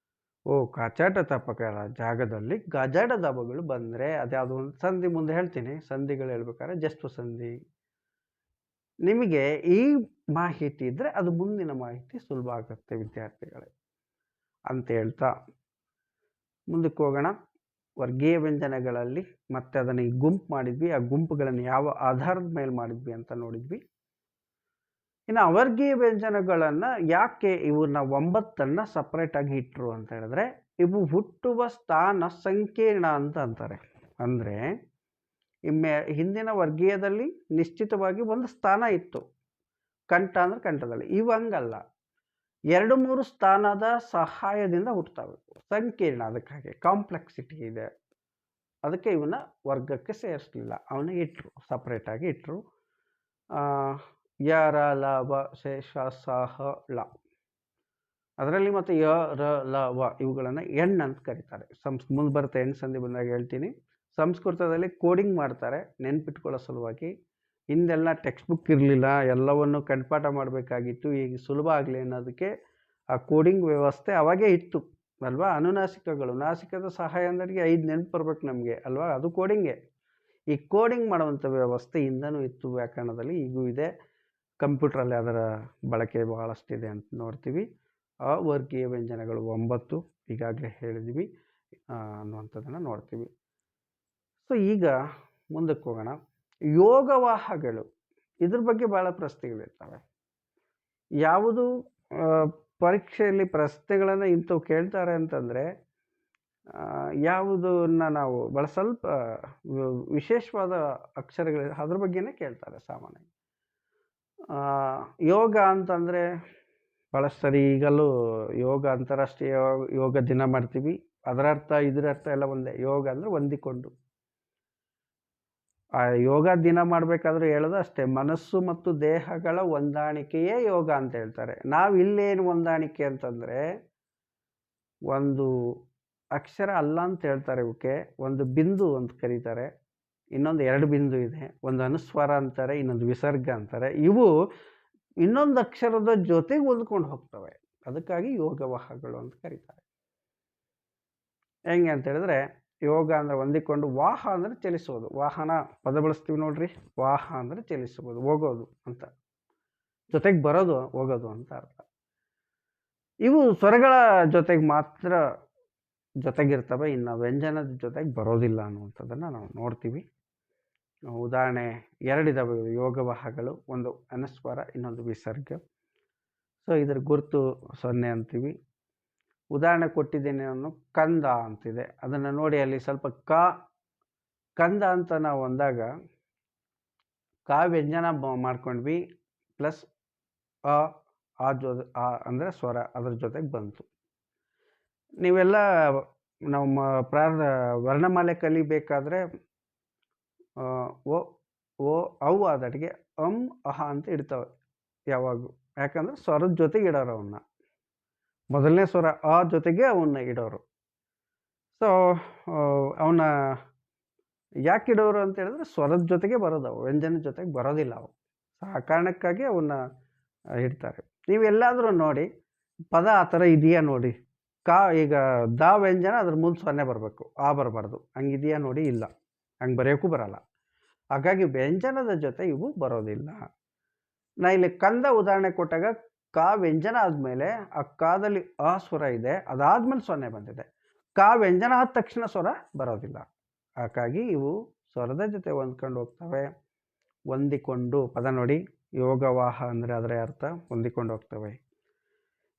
ಕಾಚಾಟ ತಪಗಳ ಜಾಗದಲ್ಲಿ ಗಜಡ ದಬಗಳು ಬಂದರೆ ಅದ್ಯಾವುದು ಒಂದು ಸಂಧಿ ಮುಂದೆ ಹೇಳ್ತೀನಿ. ಸಂಧಿಗಳು ಹೇಳ್ಬೇಕಾದ್ರೆ ಜಸ್ಟ್ ಸಂಧಿ. ನಿಮಗೆ ಈ ಮಾಹಿತಿ ಇದ್ದರೆ ಅದು ಮುಂದಿನ ಮಾಹಿತಿ ಸುಲಭ ಆಗುತ್ತೆ ವಿದ್ಯಾರ್ಥಿಗಳೇ ಅಂತ ಹೇಳ್ತಾ ಮುಂದಕ್ಕೆ ಹೋಗೋಣ. ವರ್ಗೀಯ ವ್ಯಂಜನಗಳಲ್ಲಿ ಮತ್ತೆ ಅದನ್ನು ಈ ಗುಂಪು ಮಾಡಿದ್ವಿ. ಆ ಗುಂಪುಗಳನ್ನು ಯಾವ ಆಧಾರದ ಮೇಲೆ ಮಾಡಿದ್ವಿ ಅಂತ ನೋಡಿದ್ವಿ. ಇನ್ನು ಅವರ್ಗೀಯ ವ್ಯಂಜನಗಳನ್ನು ಯಾಕೆ ಇವನ್ನ 9 ಸಪ್ರೇಟಾಗಿ ಇಟ್ಟರು ಅಂತ ಹೇಳಿದ್ರೆ, ಇವು ಹುಟ್ಟುವ ಸ್ಥಾನ ಸಂಕೀರ್ಣ ಅಂತ ಅಂತಾರೆ. ಅಂದರೆ ಹಿಂದಿನ ವರ್ಗೀಯದಲ್ಲಿ ನಿಶ್ಚಿತವಾಗಿ ಒಂದು ಸ್ಥಾನ ಇತ್ತು, ಕಂಠ ಅಂದರೆ ಕಂಠದಲ್ಲಿ. ಇವಂಗಲ್ಲ, 2-3 ಸ್ಥಾನದ ಸಹಾಯದಿಂದ ಹುಟ್ಟುತ್ತವೆ. ಸಂಕೀರ್ಣ, ಅದಕ್ಕಾಗಿ ಕಾಂಪ್ಲೆಕ್ಸಿಟಿ ಇದೆ. ಅದಕ್ಕೆ ಇವನ್ನ ವರ್ಗಕ್ಕೆ ಸೇರಿಸಲಿಲ್ಲ, ಅವನ್ನ ಇಟ್ಟರು, ಸಪ್ರೇಟಾಗಿ ಇಟ್ಟರು. ಯ ರ ಲ ವ ಶೇ ಶ ಸ ಹ ಳ. ಅದರಲ್ಲಿ ಮತ್ತು ಯ ರ ಲ ವ ಇವುಗಳನ್ನು ಎಣ್ ಅಂತ ಕರೀತಾರೆ. ಮುಂದೆ ಬರುತ್ತೆ ಎಣ್ ಸಂಧಿ ಬಂದಾಗ ಹೇಳ್ತೀನಿ. ಸಂಸ್ಕೃತದಲ್ಲಿ ಕೋಡಿಂಗ್ ಮಾಡ್ತಾರೆ ನೆನ್ಪಿಟ್ಕೊಳ್ಳೋ ಸಲುವಾಗಿ. ಹಿಂದೆಲ್ಲ ಟೆಕ್ಸ್ಟ್ ಬುಕ್ ಇರಲಿಲ್ಲ, ಎಲ್ಲವನ್ನು ಕಂಠಪಾಠ ಮಾಡಬೇಕಾಗಿತ್ತು. ಈಗ ಸುಲಭ ಆಗಲಿ ಅನ್ನೋದಕ್ಕೆ ಆ ಕೋಡಿಂಗ್ ವ್ಯವಸ್ಥೆ ಅವಾಗೇ ಇತ್ತು ಅಲ್ವಾ. ಅನುನಾಸಿಕಗಳು, ನಾಸಿಕದ ಸಹಾಯದೊಂದಿಗೆ 5 ನೆನಪು ಬರ್ಬೇಕು ನಮಗೆ ಅಲ್ವಾ, ಅದು ಕೋಡಿಂಗೇ. ಈ ಕೋಡಿಂಗ್ ಮಾಡುವಂಥ ವ್ಯವಸ್ಥೆ ಹಿಂದನೂ ಇತ್ತು ವ್ಯಾಕರಣದಲ್ಲಿ, ಈಗೂ ಇದೆ. ಕಂಪ್ಯೂಟ್ರಲ್ಲಿ ಅದರ ಬಳಕೆ ಬಹಳಷ್ಟಿದೆ ಅಂತ ನೋಡ್ತೀವಿ. ಅವರ್ಗೀಯ ವ್ಯಂಜನಗಳು 9 ಈಗಾಗಲೇ ಹೇಳಿದ್ವಿ ಅನ್ನುವಂಥದ್ದನ್ನು ನೋಡ್ತೀವಿ. ಸೊ ಈಗ ಮುಂದಕ್ಕೆ ಹೋಗೋಣ. ಯೋಗವಾಹಗಳು, ಇದ್ರ ಬಗ್ಗೆ ಭಾಳ ಪ್ರಶ್ನೆಗಳಿರ್ತವೆ. ಯಾವುದು ಪರೀಕ್ಷೆಯಲ್ಲಿ ಪ್ರಶ್ನೆಗಳನ್ನು ಇಂಥವು ಕೇಳ್ತಾರೆ ಅಂತಂದರೆ ಯಾವುದನ್ನ ನಾವು ಭಾಳ ಸ್ವಲ್ಪ ವಿಶೇಷವಾದ ಅಕ್ಷರಗಳು ಅದ್ರ ಬಗ್ಗೆನೇ ಕೇಳ್ತಾರೆ ಸಾಮಾನ್ಯ. ಯೋಗ ಅಂತಂದರೆ ಭಾಳಷ್ಟು ಸರಿ ಈಗಲೂ ಯೋಗ ಅಂತಾರಾಷ್ಟ್ರೀಯ ಯೋಗ ದಿನ ಮಾಡ್ತೀವಿ. ಅದರ ಅರ್ಥ ಇದರ ಅರ್ಥ ಎಲ್ಲ ಒಂದೇ. ಯೋಗ ಅಂದರೆ ಹೊಂದಿಕೊಂಡು. ಆ ಯೋಗ ದಿನ ಮಾಡಬೇಕಾದ್ರೂ ಹೇಳೋದು ಅಷ್ಟೇ, ಮನಸ್ಸು ಮತ್ತು ದೇಹಗಳ ಹೊಂದಾಣಿಕೆಯೇ ಯೋಗ ಅಂತ ಹೇಳ್ತಾರೆ. ನಾವು ಇಲ್ಲೇನು ಹೊಂದಾಣಿಕೆ ಅಂತಂದರೆ ಒಂದು ಅಕ್ಷರ ಅಲ್ಲ ಅಂತ ಹೇಳ್ತಾರೆ ಇವಕ್ಕೆ. ಒಂದು ಬಿಂದು ಅಂತ ಕರೀತಾರೆ, ಇನ್ನೊಂದು 2 ಬಿಂದು ಇದೆ. ಒಂದು ಅನುಸ್ವಾರ ಅಂತಾರೆ, ಇನ್ನೊಂದು ವಿಸರ್ಗ ಅಂತಾರೆ. ಇವು ಇನ್ನೊಂದು ಅಕ್ಷರದ ಜೊತೆಗೆ ಹೊಂದ್ಕೊಂಡು ಹೋಗ್ತವೆ. ಅದಕ್ಕಾಗಿ ಯೋಗವಾಹಗಳು ಅಂತ ಕರೀತಾರೆ. ಹೆಂಗೆ ಅಂತ ಹೇಳಿದ್ರೆ ಯೋಗ ಅಂದರೆ ಹೊಂದಿಕೊಂಡು, ವಾಹ ಅಂದರೆ ಚಲಿಸೋದು. ವಾಹನ ಪದ ಬಳಸ್ತೀವಿ ನೋಡ್ರಿ, ವಾಹ ಅಂದರೆ ಚಲಿಸಬಹುದು, ಹೋಗೋದು ಅಂತ. ಜೊತೆಗೆ ಬರೋದು, ಹೋಗೋದು ಅಂತ ಅರ್ಥ. ಇವು ಸ್ವರಗಳ ಜೊತೆಗೆ ಮಾತ್ರ ಜೊತೆಗಿರ್ತವೆ, ಇನ್ನು ವ್ಯಂಜನದ ಜೊತೆಗೆ ಬರೋದಿಲ್ಲ ಅನ್ನುವಂಥದ್ದನ್ನು ನಾವು ನೋಡ್ತೀವಿ. ಉದಾಹರಣೆ 2 ಇದಾವೆ ಯೋಗವಾಹಗಳು, ಒಂದು ಅನುಸ್ವಾರ, ಇನ್ನೊಂದು ವಿಸರ್ಗ. ಸೊ ಇದ್ರ ಗುರುತು 0 ಅಂತೀವಿ. ಉದಾಹರಣೆ ಕೊಟ್ಟಿದ್ದೀನಿ ನಾನು, ಕಂದ ಅಂತಿದೆ. ಅದನ್ನು ನೋಡಿ, ಅಲ್ಲಿ ಸ್ವಲ್ಪ ಕಂದ ಅಂತ ನಾವು ಅಂದಾಗ ವ್ಯಂಜನ ಮಾಡ್ಕೊಂಡ್ವಿ, ಪ್ಲಸ್ ಅಂದರೆ ಸ್ವರ ಅದ್ರ ಜೊತೆಗೆ ಬಂತು. ನೀವೆಲ್ಲ ನಮ್ಮ ವರ್ಣಮಾಲೆ ಕಲಿಬೇಕಾದ್ರೆ ಓ ಅವು ಆದಡಿಗೆ ಅಹ ಅಂತ ಇಡ್ತವೆ ಯಾವಾಗೂ. ಯಾಕಂದರೆ ಸ್ವರದ ಜೊತೆಗೆ ಇಡೋರು ಅವನ್ನ. ಮೊದಲನೇ ಸ್ವರ ಆ ಜೊತೆಗೆ ಅವನ್ನ ಇಡೋರು. ಸೊ ಅವನ್ನ ಯಾಕೆ ಇಡೋರು ಅಂತ ಹೇಳಿದ್ರೆ ಸ್ವರದ ಜೊತೆಗೆ ಬರೋದು, ಅವು ವ್ಯಂಜನದ ಜೊತೆಗೆ ಬರೋದಿಲ್ಲ ಅವು. ಆ ಕಾರಣಕ್ಕಾಗಿ ಅವನ್ನ ಇಡ್ತಾರೆ. ನೀವೆಲ್ಲಾದರೂ ನೋಡಿ ಪದ ಆ ಥರ ಇದೆಯಾ ನೋಡಿ. ಈಗ ದ ವ್ಯಂಜನ ಅದ್ರ ಮುಂದೆ 0 ಬರಬೇಕು, ಆ ಬರಬಾರ್ದು. ಹಂಗಿದೆಯಾ ನೋಡಿ, ಇಲ್ಲ, ಹಂಗೆ ಬರೆಯೋಕ್ಕೂ ಬರಲ್ಲ. ಹಾಗಾಗಿ ವ್ಯಂಜನದ ಜೊತೆ ಇವು ಬರೋದಿಲ್ಲ. ನಾ ಇಲ್ಲಿ ಕಂದ ಉದಾಹರಣೆ ಕೊಟ್ಟಾಗ ವ್ಯಂಜನ ಆದಮೇಲೆ ಆ ಕಾದಲ್ಲಿ ಆ ಸ್ವರ ಇದೆ, ಅದಾದ್ಮೇಲೆ 0 ಬಂದಿದೆ. ವ್ಯಂಜನ ಆದ ತಕ್ಷಣ ಸ್ವರ ಬರೋದಿಲ್ಲ. ಹಾಗಾಗಿ ಇವು ಸ್ವರದ ಜೊತೆ ಹೊಂದ್ಕೊಂಡು ಹೋಗ್ತವೆ. ಹೊಂದಿಕೊಂಡು ಪದ ನೋಡಿ, ಯೋಗವಾಹ ಅಂದರೆ ಅದರ ಅರ್ಥ ಹೊಂದಿಕೊಂಡು ಹೋಗ್ತವೆ.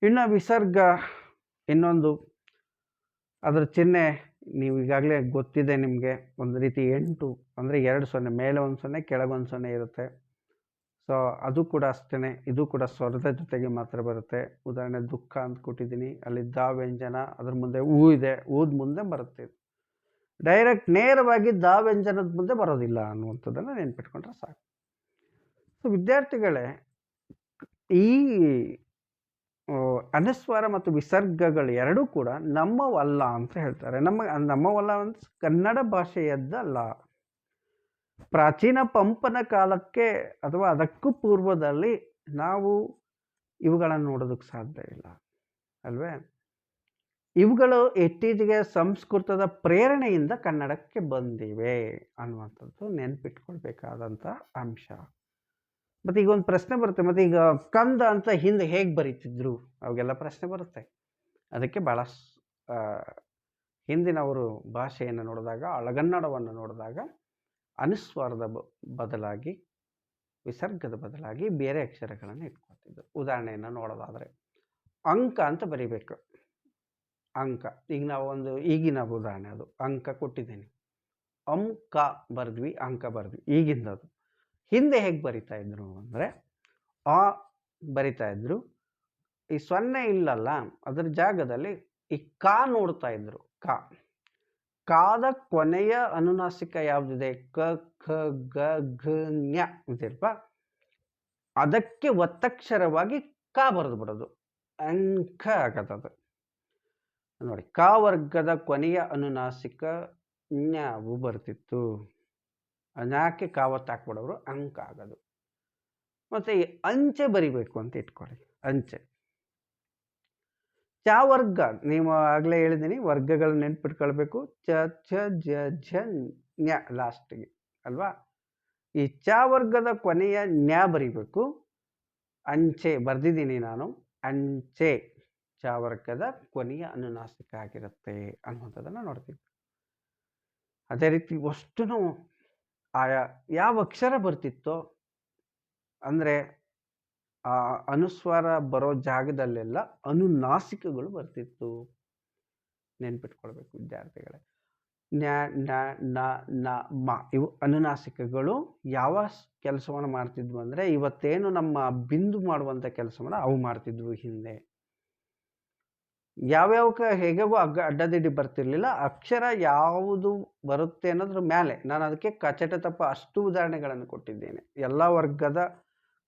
ಇನ್ನು ವಿಸರ್ಗ ಇನ್ನೊಂದು, ಅದರ ಚಿಹ್ನೆ ನೀವು ಈಗಾಗಲೇ ಗೊತ್ತಿದೆ ನಿಮಗೆ. ಒಂದು ರೀತಿ 8 ಅಂದರೆ 2 0, ಮೇಲೆ 1 0 ಕೆಳಗೆ 1 0 ಇರುತ್ತೆ. ಸೊ ಅದು ಕೂಡ ಅಷ್ಟೇ, ಇದು ಕೂಡ ಸ್ವರದ ಜೊತೆಗೆ ಮಾತ್ರ ಬರುತ್ತೆ. ಉದಾಹರಣೆ ದುಃಖ ಅಂತ ಕೊಟ್ಟಿದ್ದೀನಿ, ಅಲ್ಲಿ ದ ವ್ಯಂಜನ, ಅದ್ರ ಮುಂದೆ ಇದೆ, ಊದ್ ಮುಂದೆ ಬರುತ್ತೆ. ಡೈರೆಕ್ಟ್ ನೇರವಾಗಿ ದ ವ್ಯಂಜನದ ಮುಂದೆ ಬರೋದಿಲ್ಲ ಅನ್ನುವಂಥದ್ದನ್ನು ನೆನ್ಪಿಟ್ಕೊಂಡ್ರೆ ಸಾಕು. ಸೊ ವಿದ್ಯಾರ್ಥಿಗಳೇ, ಈ ಅನುಸ್ವಾರ ಮತ್ತು ವಿಸರ್ಗಗಳು ಎರಡೂ ಕೂಡ ನಮ್ಮವಲ್ಲ ಅಂತ ಹೇಳ್ತಾರೆ. ನಮ್ಮವಲ್ಲ ಅಂತ ಕನ್ನಡ ಭಾಷೆಯದ್ದಲ್ಲ. ಪ್ರಾಚೀನ ಪಂಪನ ಕಾಲಕ್ಕೆ ಅಥವಾ ಅದಕ್ಕೂ ಪೂರ್ವದಲ್ಲಿ ನಾವು ಇವುಗಳನ್ನು ನೋಡೋದಕ್ಕೆ ಸಾಧ್ಯ ಇಲ್ಲ ಅಲ್ವೇ. ಇವುಗಳು ಇತ್ತೀಚೆಗೆ ಸಂಸ್ಕೃತದ ಪ್ರೇರಣೆಯಿಂದ ಕನ್ನಡಕ್ಕೆ ಬಂದಿವೆ ಅನ್ನುವಂಥದ್ದು ನೆನ್ಪಿಟ್ಕೊಳ್ಬೇಕಾದಂಥ ಅಂಶ. ಮತ್ತು ಈಗ ಒಂದು ಪ್ರಶ್ನೆ ಬರುತ್ತೆ, ಮತ್ತು ಈಗ ಕಂದ ಅಂತ ಹಿಂದೆ ಹೇಗೆ ಬರೀತಿದ್ರು, ಅವಾಗೆಲ್ಲ ಪ್ರಶ್ನೆ ಬರುತ್ತೆ. ಅದಕ್ಕೆ ಭಾಳ ಹಿಂದಿನವರು ಭಾಷೆಯನ್ನು ನೋಡಿದಾಗ, ಹಳಗನ್ನಡವನ್ನು ನೋಡಿದಾಗ ಅನುಸ್ವಾರದ ಬದಲಾಗಿ, ವಿಸರ್ಗದ ಬದಲಾಗಿ ಬೇರೆ ಅಕ್ಷರಗಳನ್ನು ಇಟ್ಕೊತಿದ್ರು. ಉದಾಹರಣೆಯನ್ನು ನೋಡೋದಾದರೆ ಅಂಕ ಅಂತ ಬರಿಬೇಕು, ಅಂಕ. ಈಗ ನಾವು ಈಗಿನ ಉದಾಹರಣೆ, ಅದು ಅಂಕ ಕೊಟ್ಟಿದ್ದೀನಿ, ಅಂಕ ಬರೆದ್ವಿ, ಅಂಕ ಬರೆದ್ವಿ, ಈಗಿಂದದು. ಹಿಂದೆ ಹೇಗೆ ಬರಿತಾ ಇದ್ರು ಅಂದರೆ ಆ ಬರಿತಾ ಇದ್ರು, ಈ 0 ಇಲ್ಲಲ್ಲ, ಅದರ ಜಾಗದಲ್ಲಿ ಈ ನೋಡ್ತಾ ಇದ್ರು. ಕಾದ ಕೊನೆಯ ಅನುನಾಸಿಕ ಯಾವುದಿದೆ, ಕ ಖ ಗ ಘ ಞ ಅಂತಿಲ್ವಾ. ಅದಕ್ಕೆ ಒತ್ತಕ್ಷರವಾಗಿ ಕ ಬರೆದು ಬಿಡೋದು, ಅಂಕ ಆಗತ್ತದು. ನೋಡಿ, ಕ ವರ್ಗದ ಕೊನೆಯ ಅನುನಾಸಿಕ ನ್ಯಾವು ಬರ್ತಿತ್ತು, ನ್ಯಾಕ್ಕೆ ಕಾವತ್ತು ಹಾಕ್ಬಿಡೋರು, ಅಂಕ ಆಗೋದು. ಮತ್ತೆ ಈ ಅಂಚೆ ಬರಿಬೇಕು ಅಂತ ಇಟ್ಕೊಳ್ಳಿ, ಅಂಚೆ. ಚ ವರ್ಗ, ನೀವು ಆಗಲೇ ಹೇಳಿದ್ದೀನಿ, ವರ್ಗಗಳನ್ನ ನೆನ್ಪಿಟ್ಕೊಳ್ಬೇಕು. ಚ ಛ ಜ ಝ ನ್ಯ ಲಾಸ್ಟ್ಗೆ ಅಲ್ವಾ. ಈ ಚ ವರ್ಗದ ಕೊನೆಯ ನ್ಯಾ ಬರಿಬೇಕು. ಅಂಚೆ ಬರ್ದಿದ್ದೀನಿ ನಾನು, ಅಂಚೆ ಚ ವರ್ಗದ ಕೊನೆಯ ಅನುನಾಸಿಕ ಆಗಿರುತ್ತೆ ಅನ್ನುವಂಥದ್ದನ್ನು ನೋಡ್ತೀವಿ. ಅದೇ ರೀತಿ ಅಷ್ಟು ಆಯಾ ಯಾವ ಅಕ್ಷರ ಬರ್ತಿತ್ತೋ ಅಂದರೆ ಆ ಅನುಸ್ವಾರ ಬರೋ ಜಾಗದಲ್ಲೆಲ್ಲ ಅನುನಾಸಿಕಗಳು ಬರ್ತಿತ್ತು. ನೆನ್ಪಿಟ್ಕೊಳ್ಬೇಕು ವಿದ್ಯಾರ್ಥಿಗಳೇ. ನ್ಯ ನ ನ ನ ಮ ಇವು ಅನುನಾಸಿಕಗಳು ಯಾವ ಕೆಲಸವನ್ನು ಮಾಡ್ತಿದ್ವು ಅಂದರೆ, ಇವತ್ತೇನು ನಮ್ಮ ಬಿಂದು ಮಾಡುವಂಥ ಕೆಲಸವನ್ನು ಅವು ಮಾಡ್ತಿದ್ವು ಹಿಂದೆ. ಯಾವ್ಯಾವ ಹೇಗೆವೋ ಅಡ್ಡದಿಡ್ಡಿ ಬರ್ತಿರ್ಲಿಲ್ಲ. ಅಕ್ಷರ ಯಾವುದು ಬರುತ್ತೆ ಅನ್ನೋದ್ರ ಮೇಲೆ ನಾನು ಅದಕ್ಕೆ ಕಚಟ ತಪ್ಪ ಅಷ್ಟು ಉದಾಹರಣೆಗಳನ್ನು ಕೊಟ್ಟಿದ್ದೇನೆ. ಎಲ್ಲ ವರ್ಗದ,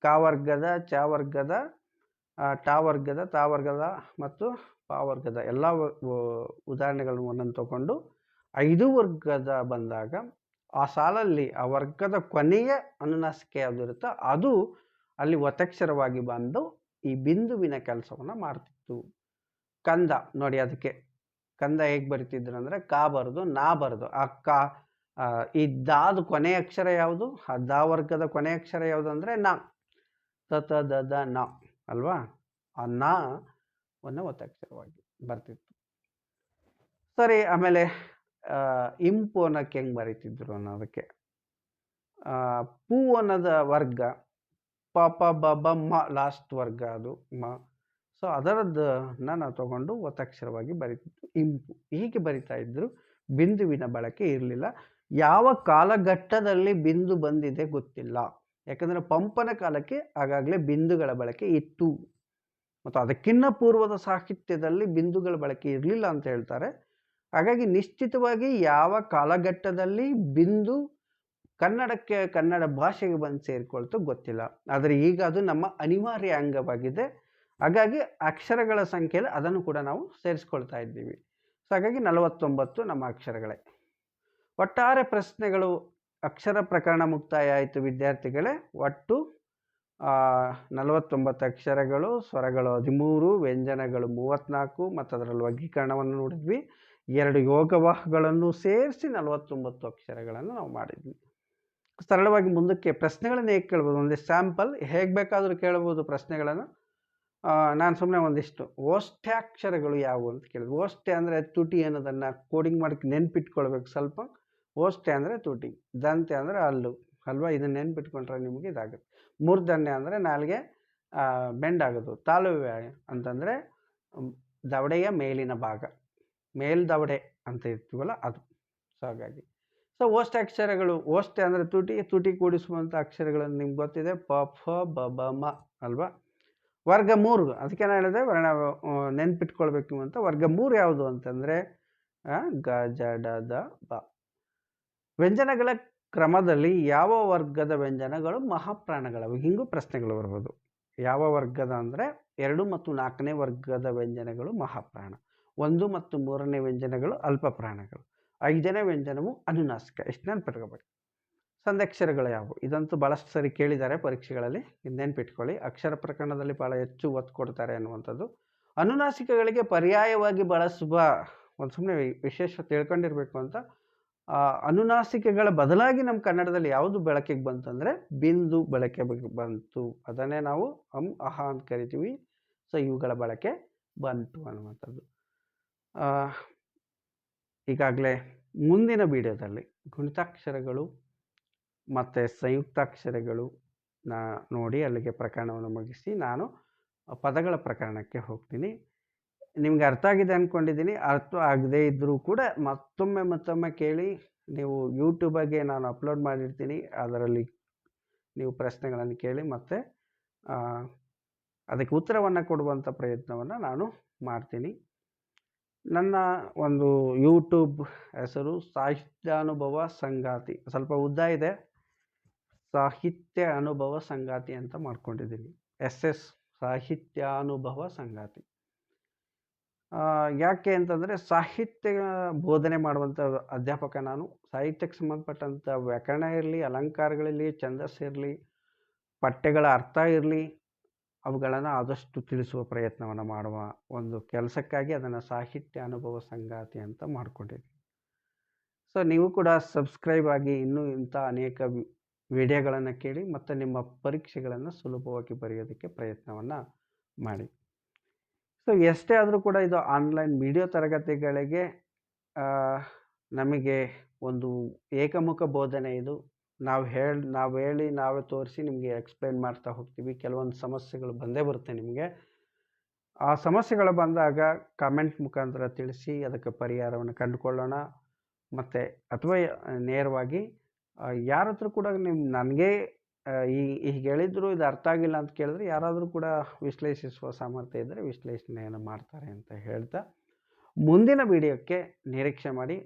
ಕ ವರ್ಗದ, ಚ ವರ್ಗದ, ಟ ವರ್ಗದ, ತ ವರ್ಗದ ಮತ್ತು ಪ ವರ್ಗದ ಎಲ್ಲ ಉದಾಹರಣೆಗಳನ್ನು ಒಂದನ್ನು ತಗೊಂಡು 5 ವರ್ಗದ ಬಂದಾಗ ಆ ಸಾಲಲ್ಲಿ ಆ ವರ್ಗದ ಕೊನೆಯ ಅನುನಾಸಿಕೆ ಯಾವುದಿರುತ್ತೋ ಅದು ಅಲ್ಲಿ ಒತ್ತಕ್ಷರವಾಗಿ ಬಂದು ಈ ಬಿಂದುವಿನ ಕೆಲಸವನ್ನು ಮಾಡ್ತಿತ್ತು. ಕಂದ ನೋಡಿ, ಅದಕ್ಕೆ ಕಂದ ಹೇಗೆ ಬರಿತಿದ್ರು ಅಂದರೆ ಕ ಬರೆದು ನಾ ಬರೆದು ಆ ಕ ಈ ದಾದ ಕೊನೆಯ ಅಕ್ಷರ ಯಾವುದು, ಆ ದ ವರ್ಗದ ಕೊನೆಯ ಅಕ್ಷರ ಯಾವುದು ಅಂದರೆ ನ, ತ ದ ದ ನ ಅಲ್ವಾ. ಆ ನ ಒಂದು ಒತ್ತಕ್ಷರವಾಗಿ ಬರ್ತಿತ್ತು. ಸರಿ, ಆಮೇಲೆ ಇಂಪು ಅನ್ನೋಕ್ಕೆ ಹೆಂಗೆ ಬರೀತಿದ್ರು ಅನ್ನೋದಕ್ಕೆ, ಪೂ ಅನ್ನೋದ ವರ್ಗ ಪ ಪ ಬ ಬ ಮ ಲಾಸ್ಟ್ ವರ್ಗ ಅದು ಮ. ಸೊ ಅದರದ್ದನ್ನ ನಾವು ತಗೊಂಡು ಒತ್ತಕ್ಷರವಾಗಿ ಬರೀತಿತ್ತು ಇಂಪು. ಹೀಗೆ ಬರಿತಾ ಇದ್ರು. ಬಿಂದುವಿನ ಬಳಕೆ ಇರಲಿಲ್ಲ. ಯಾವ ಕಾಲಘಟ್ಟದಲ್ಲಿ ಬಿಂದು ಬಂದಿದೆ ಗೊತ್ತಿಲ್ಲ, ಯಾಕಂದರೆ ಪಂಪನ ಕಾಲಕ್ಕೆ ಆಗಾಗಲೇ ಬಿಂದುಗಳ ಬಳಕೆ ಇತ್ತು ಮತ್ತು ಅದಕ್ಕಿಂತ ಪೂರ್ವದ ಸಾಹಿತ್ಯದಲ್ಲಿ ಬಿಂದುಗಳ ಬಳಕೆ ಇರಲಿಲ್ಲ ಅಂತ ಹೇಳ್ತಾರೆ. ಹಾಗಾಗಿ ನಿಶ್ಚಿತವಾಗಿ ಯಾವ ಕಾಲಘಟ್ಟದಲ್ಲಿ ಬಿಂದು ಕನ್ನಡಕ್ಕೆ, ಕನ್ನಡ ಭಾಷೆಗೆ ಬಂದು ಸೇರಿಕೊಳ್ತು ಗೊತ್ತಿಲ್ಲ. ಆದರೆ ಈಗ ಅದು ನಮ್ಮ ಅನಿವಾರ್ಯ ಅಂಗವಾಗಿದೆ. ಹಾಗಾಗಿ ಅಕ್ಷರಗಳ ಸಂಖ್ಯೆಯಲ್ಲಿ ಅದನ್ನು ಕೂಡ ನಾವು ಸೇರಿಸ್ಕೊಳ್ತಾ ಇದ್ದೀವಿ. ಸೊ ಹಾಗಾಗಿ 49 ನಮ್ಮ ಅಕ್ಷರಗಳೇ. ಒಟ್ಟಾರೆ ಪ್ರಶ್ನೆಗಳು ಅಕ್ಷರ ಪ್ರಕರಣ ಮುಕ್ತಾಯ ಆಯಿತು ವಿದ್ಯಾರ್ಥಿಗಳೇ. ಒಟ್ಟು 49 ಅಕ್ಷರಗಳು, ಸ್ವರಗಳು 13, ವ್ಯಂಜನಗಳು 34 ಮತ್ತು ಅದರಲ್ಲಿ ವರ್ಗೀಕರಣವನ್ನು ನೋಡಿದ್ವಿ. 2 ಯೋಗವಾಹಗಳನ್ನು ಸೇರಿಸಿ 49 ಅಕ್ಷರಗಳನ್ನು ನಾವು ಮಾಡಿದ್ವಿ. ಸರಳವಾಗಿ ಮುಂದಕ್ಕೆ ಪ್ರಶ್ನೆಗಳನ್ನು ಹೇಗೆ ಕೇಳ್ಬೋದು, ಒಂದಿಷ್ಟು ಸ್ಯಾಂಪಲ್ ಹೇಗೆ ಬೇಕಾದರೂ ಕೇಳ್ಬೋದು ಪ್ರಶ್ನೆಗಳನ್ನು. ನಾನು ಸುಮ್ಮನೆ ಒಂದಿಷ್ಟು ಓಷ್ಠ್ಯಾಕ್ಷರಗಳು ಯಾವುವು ಅಂತ ಕೇಳಿದ್ವಿ. ಓಷ್ಠ್ಯ ಅಂದರೆ ತುಟಿ ಅನ್ನೋದನ್ನು ಕೋಡಿಂಗ್ ಮಾಡೋಕ್ಕೆ ನೆನ್ಪಿಟ್ಕೊಳ್ಬೇಕು ಸ್ವಲ್ಪ. ಓಷ್ಠ್ಯ ಅಂದರೆ ತುಟಿ, ದಂತೆ ಅಂದರೆ ಹಲ್ಲು ಅಲ್ವಾ. ಇದನ್ನು ನೆನ್ಪಿಟ್ಕೊಂಡ್ರೆ ನಿಮಗೆ ಇದಾಗುತ್ತೆ. ಮೂರ್ಧನ್ಯ ಅಂದರೆ ನಾಲಿಗೆ ಬೆಂಡಾಗೋದು. ತಾಲುವೆ ಅಂತಂದರೆ ದವಡೆಯ ಮೇಲಿನ ಭಾಗ, ಮೇಲ್ದವಡೆ ಅಂತ ಇರ್ತೀವಲ್ಲ ಅದು. ಸೊ ಹಾಗಾಗಿ ಓಷ್ಠ್ಯಾಕ್ಷರಗಳು, ಓಷ್ಠ್ಯ ಅಂದರೆ ತುಟಿ, ತುಟಿ ಕೂಡಿಸುವಂಥ ಅಕ್ಷರಗಳನ್ನು ನಿಮ್ಗೆ ಗೊತ್ತಿದೆ, ಪ ಫ ಬ ಬ ಮ ಅಲ್ವಾ. ವರ್ಗ 3, ಅದಕ್ಕೆ ನಾನು ಹೇಳಿದೆ ವರ್ಣ ನೆನ್ಪಿಟ್ಕೊಳ್ಬೇಕು ಅಂತ. ವರ್ಗ 3 ಯಾವುದು ಅಂತಂದರೆ ಗ ಜ ಡ ದ ಬ. ವ್ಯಂಜನಗಳ ಕ್ರಮದಲ್ಲಿ ಯಾವ ವರ್ಗದ ವ್ಯಂಜನಗಳು ಮಹಾಪ್ರಾಣಗಳವು, ಹಿಂಗೂ ಪ್ರಶ್ನೆಗಳು ಬರ್ಬೋದು. ಯಾವ ವರ್ಗದ ಅಂದರೆ 2 ಮತ್ತು 4ನೇ ವರ್ಗದ ವ್ಯಂಜನಗಳು ಮಹಾಪ್ರಾಣ, 1 ಮತ್ತು 3ನೇ ವ್ಯಂಜನಗಳು ಅಲ್ಪ ಪ್ರಾಣಗಳು, 5ನೇ ವ್ಯಂಜನವು ಅನುನಾಸಿಕ. ಎಷ್ಟು ನೆನ್ಪಿಟ್ಕೋಬೇಕು. ಸಂಧ್ಯಕ್ಷರಗಳು ಯಾವುವು, ಇದಂತೂ ಭಾಳಷ್ಟು ಸರಿ ಕೇಳಿದ್ದಾರೆ ಪರೀಕ್ಷೆಗಳಲ್ಲಿ, ಇದು ನೆನ್ಪಿಟ್ಕೊಳ್ಳಿ. ಅಕ್ಷರ ಪ್ರಕರಣದಲ್ಲಿ ಭಾಳ ಹೆಚ್ಚು ಒತ್ತು ಕೊಡ್ತಾರೆ ಅನ್ನುವಂಥದ್ದು. ಅನುನಾಸಿಕಗಳಿಗೆ ಪರ್ಯಾಯವಾಗಿ ಬಳಸುವ ಒಂದು ಸುಮ್ಮನೆ ವಿಶೇಷ ತಿಳ್ಕೊಂಡಿರಬೇಕು ಅಂತ, ಅನುನಾಸಿಕಗಳ ಬದಲಾಗಿ ನಮ್ಮ ಕನ್ನಡದಲ್ಲಿ ಯಾವುದು ಬಳಕೆಗೆ ಬಂತಂದರೆ ಬಿಂದು ಬಳಕೆ ಬಂತು. ಅದನ್ನೇ ನಾವು ಅಂ ಅಹ ಅಂತ ಕರಿತೀವಿ. ಸೊ ಇವುಗಳ ಬಳಕೆ ಬಂತು ಅನ್ನುವಂಥದ್ದು. ಈಗಾಗಲೇ ಮುಂದಿನ ವಿಡಿಯೋದಲ್ಲಿ ಗುಣಿತಾಕ್ಷರಗಳು ಮತ್ತು ಸಂಯುಕ್ತಾಕ್ಷರಗಳು ನೋಡಿ ಅಲ್ಲಿಗೆ ಪ್ರಕರಣವನ್ನು ಮುಗಿಸಿ ನಾನು ಪದಗಳ ಪ್ರಕರಣಕ್ಕೆ ಹೋಗ್ತೀನಿ. ನಿಮ್ಗೆ ಅರ್ಥ ಆಗಿದೆ ಅಂದ್ಕೊಂಡಿದ್ದೀನಿ. ಅರ್ಥ ಆಗದೇ ಇದ್ದರೂ ಕೂಡ ಮತ್ತೊಮ್ಮೆ ಕೇಳಿ. ನೀವು ಯೂಟ್ಯೂಬಾಗೆ ನಾನು ಅಪ್ಲೋಡ್ ಮಾಡಿರ್ತೀನಿ, ಅದರಲ್ಲಿ ನೀವು ಪ್ರಶ್ನೆಗಳನ್ನು ಕೇಳಿ ಮತ್ತು ಅದಕ್ಕೆ ಉತ್ತರವನ್ನು ಕೊಡುವಂಥ ಪ್ರಯತ್ನವನ್ನು ನಾನು ಮಾಡ್ತೀನಿ. ನನ್ನ ಒಂದು ಯೂಟ್ಯೂಬ್ ಹೆಸರು ಸಾಹಿತ್ಯಾನುಭವ ಸಂಗಾತಿ. ಸ್ವಲ್ಪ ಉದ್ದ ಇದೆ, ಸಾಹಿತ್ಯ ಅನುಭವ ಸಂಗಾತಿ ಅಂತ ಮಾಡ್ಕೊಂಡಿದ್ದೀನಿ. SS ಸಾಹಿತ್ಯಾನುಭವ ಸಂಗಾತಿ. ಯಾಕೆ ಅಂತಂದರೆ ಸಾಹಿತ್ಯ ಬೋಧನೆ ಮಾಡುವಂಥ ಅಧ್ಯಾಪಕ ನಾನು. ಸಾಹಿತ್ಯಕ್ಕೆ ಸಂಬಂಧಪಟ್ಟಂಥ ವ್ಯಾಕರಣ ಇರಲಿ, ಅಲಂಕಾರಗಳಿರಲಿ, ಛಂದಸ್ಸು ಇರಲಿ, ಪಠ್ಯಗಳ ಅರ್ಥ ಇರಲಿ, ಅವುಗಳನ್ನು ಆದಷ್ಟು ತಿಳಿಸುವ ಪ್ರಯತ್ನವನ್ನು ಮಾಡುವ ಒಂದು ಕೆಲಸಕ್ಕಾಗಿ ಅದನ್ನು ಸಾಹಿತ್ಯ ಅನುಭವ ಸಂಗಾತಿ ಅಂತ ಮಾಡ್ಕೊಂಡಿದ್ದೀನಿ. ಸೊ ನೀವು ಕೂಡ ಸಬ್ಸ್ಕ್ರೈಬ್ ಆಗಿ ಇನ್ನೂ ಇಂಥ ಅನೇಕ ವಿಡಿಯೋಗಳನ್ನು ಕೇಳಿ ಮತ್ತು ನಿಮ್ಮ ಪರೀಕ್ಷೆಗಳನ್ನು ಸುಲಭವಾಗಿ ಬರೆಯೋದಕ್ಕೆ ಪ್ರಯತ್ನವನ್ನು ಮಾಡಿ. ಸೊ ಎಷ್ಟೇ ಆದರೂ ಕೂಡ ಇದು ಆನ್ಲೈನ್ ವಿಡಿಯೋ ತರಗತಿಗಳಿಗೆ ನಮಗೆ ಒಂದು ಏಕಮುಖ ಬೋಧನೆ ಇದು. ನಾವು ಹೇಳಿ ನಾವೇ ತೋರಿಸಿ ನಿಮಗೆ ಎಕ್ಸ್ಪ್ಲೈನ್ ಮಾಡ್ತಾ ಹೋಗ್ತೀವಿ. ಕೆಲವೊಂದು ಸಮಸ್ಯೆಗಳು ಬಂದೇ ಬರುತ್ತೆ ನಿಮಗೆ. ಆ ಸಮಸ್ಯೆಗಳು ಬಂದಾಗ ಕಾಮೆಂಟ್ ಮುಖಾಂತರ ತಿಳಿಸಿ ಅದಕ್ಕೆ ಪರಿಹಾರವನ್ನು ಕಂಡುಕೊಳ್ಳೋಣ. ಮತ್ತು ಅಥವಾ ನೇರವಾಗಿ ಯಾರ ಹತ್ರ ಕೂಡ ನನಗೆ ಹೀಗೆ ಹೇಳಿದ್ರು ಇದು ಅರ್ಥ ಆಗಿಲ್ಲ ಅಂತ ಕೇಳಿದ್ರೆ ಯಾರಾದರೂ ಕೂಡ ವಿಶ್ಲೇಷಿಸುವ ಸಾಮರ್ಥ್ಯ ಇದ್ದರೆ ವಿಶ್ಲೇಷಣೆಯನ್ನು ಮಾಡ್ತಾರೆ ಅಂತ ಹೇಳ್ತಾ ಮುಂದಿನ ವಿಡಿಯೋಕ್ಕೆ ನಿರೀಕ್ಷೆ ಮಾಡಿ.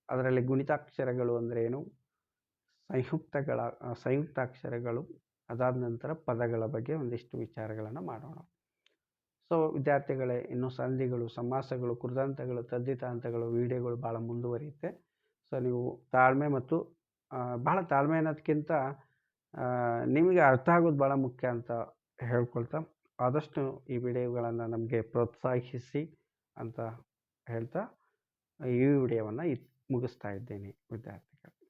ಅದರಲ್ಲಿ ಗುಣಿತಾಕ್ಷರಗಳು ಅಂದರೆ ಏನು, ಸಂಯುಕ್ತಾಕ್ಷರಗಳು, ಅದಾದ ನಂತರ ಪದಗಳ ಬಗ್ಗೆ ಒಂದಿಷ್ಟು ವಿಚಾರಗಳನ್ನು ಮಾಡೋಣ. ಸೊ ವಿದ್ಯಾರ್ಥಿಗಳೇ, ಇನ್ನು ಸಂಧಿಗಳು, ಸಮಾಸಗಳು, ಕೃದಂತಗಳು, ತದ್ದಿತಾಂತಗಳು ವಿಡಿಯೋಗಳು ಭಾಳ ಮುಂದುವರಿಯುತ್ತೆ. ಸೊ ನೀವು ತಾಳ್ಮೆ ಮತ್ತು ಭಾಳ ತಾಳ್ಮೆ ಅನ್ನೋದಕ್ಕಿಂತ ನಿಮಗೆ ಅರ್ಥ ಆಗೋದು ಭಾಳ ಮುಖ್ಯ ಅಂತ ಹೇಳ್ಕೊಳ್ತಾ ಆದಷ್ಟು ಈ ವಿಡಿಯೋಗಳನ್ನು ನಮಗೆ ಪ್ರೋತ್ಸಾಹಿಸಿ ಅಂತ ಹೇಳ್ತಾ ಈ ವಿಡಿಯೋವನ್ನು ಮುಗಿಸ್ತಾ ಇದ್ದೇನೆ ವಿದ್ಯಾರ್ಥಿಗಳು.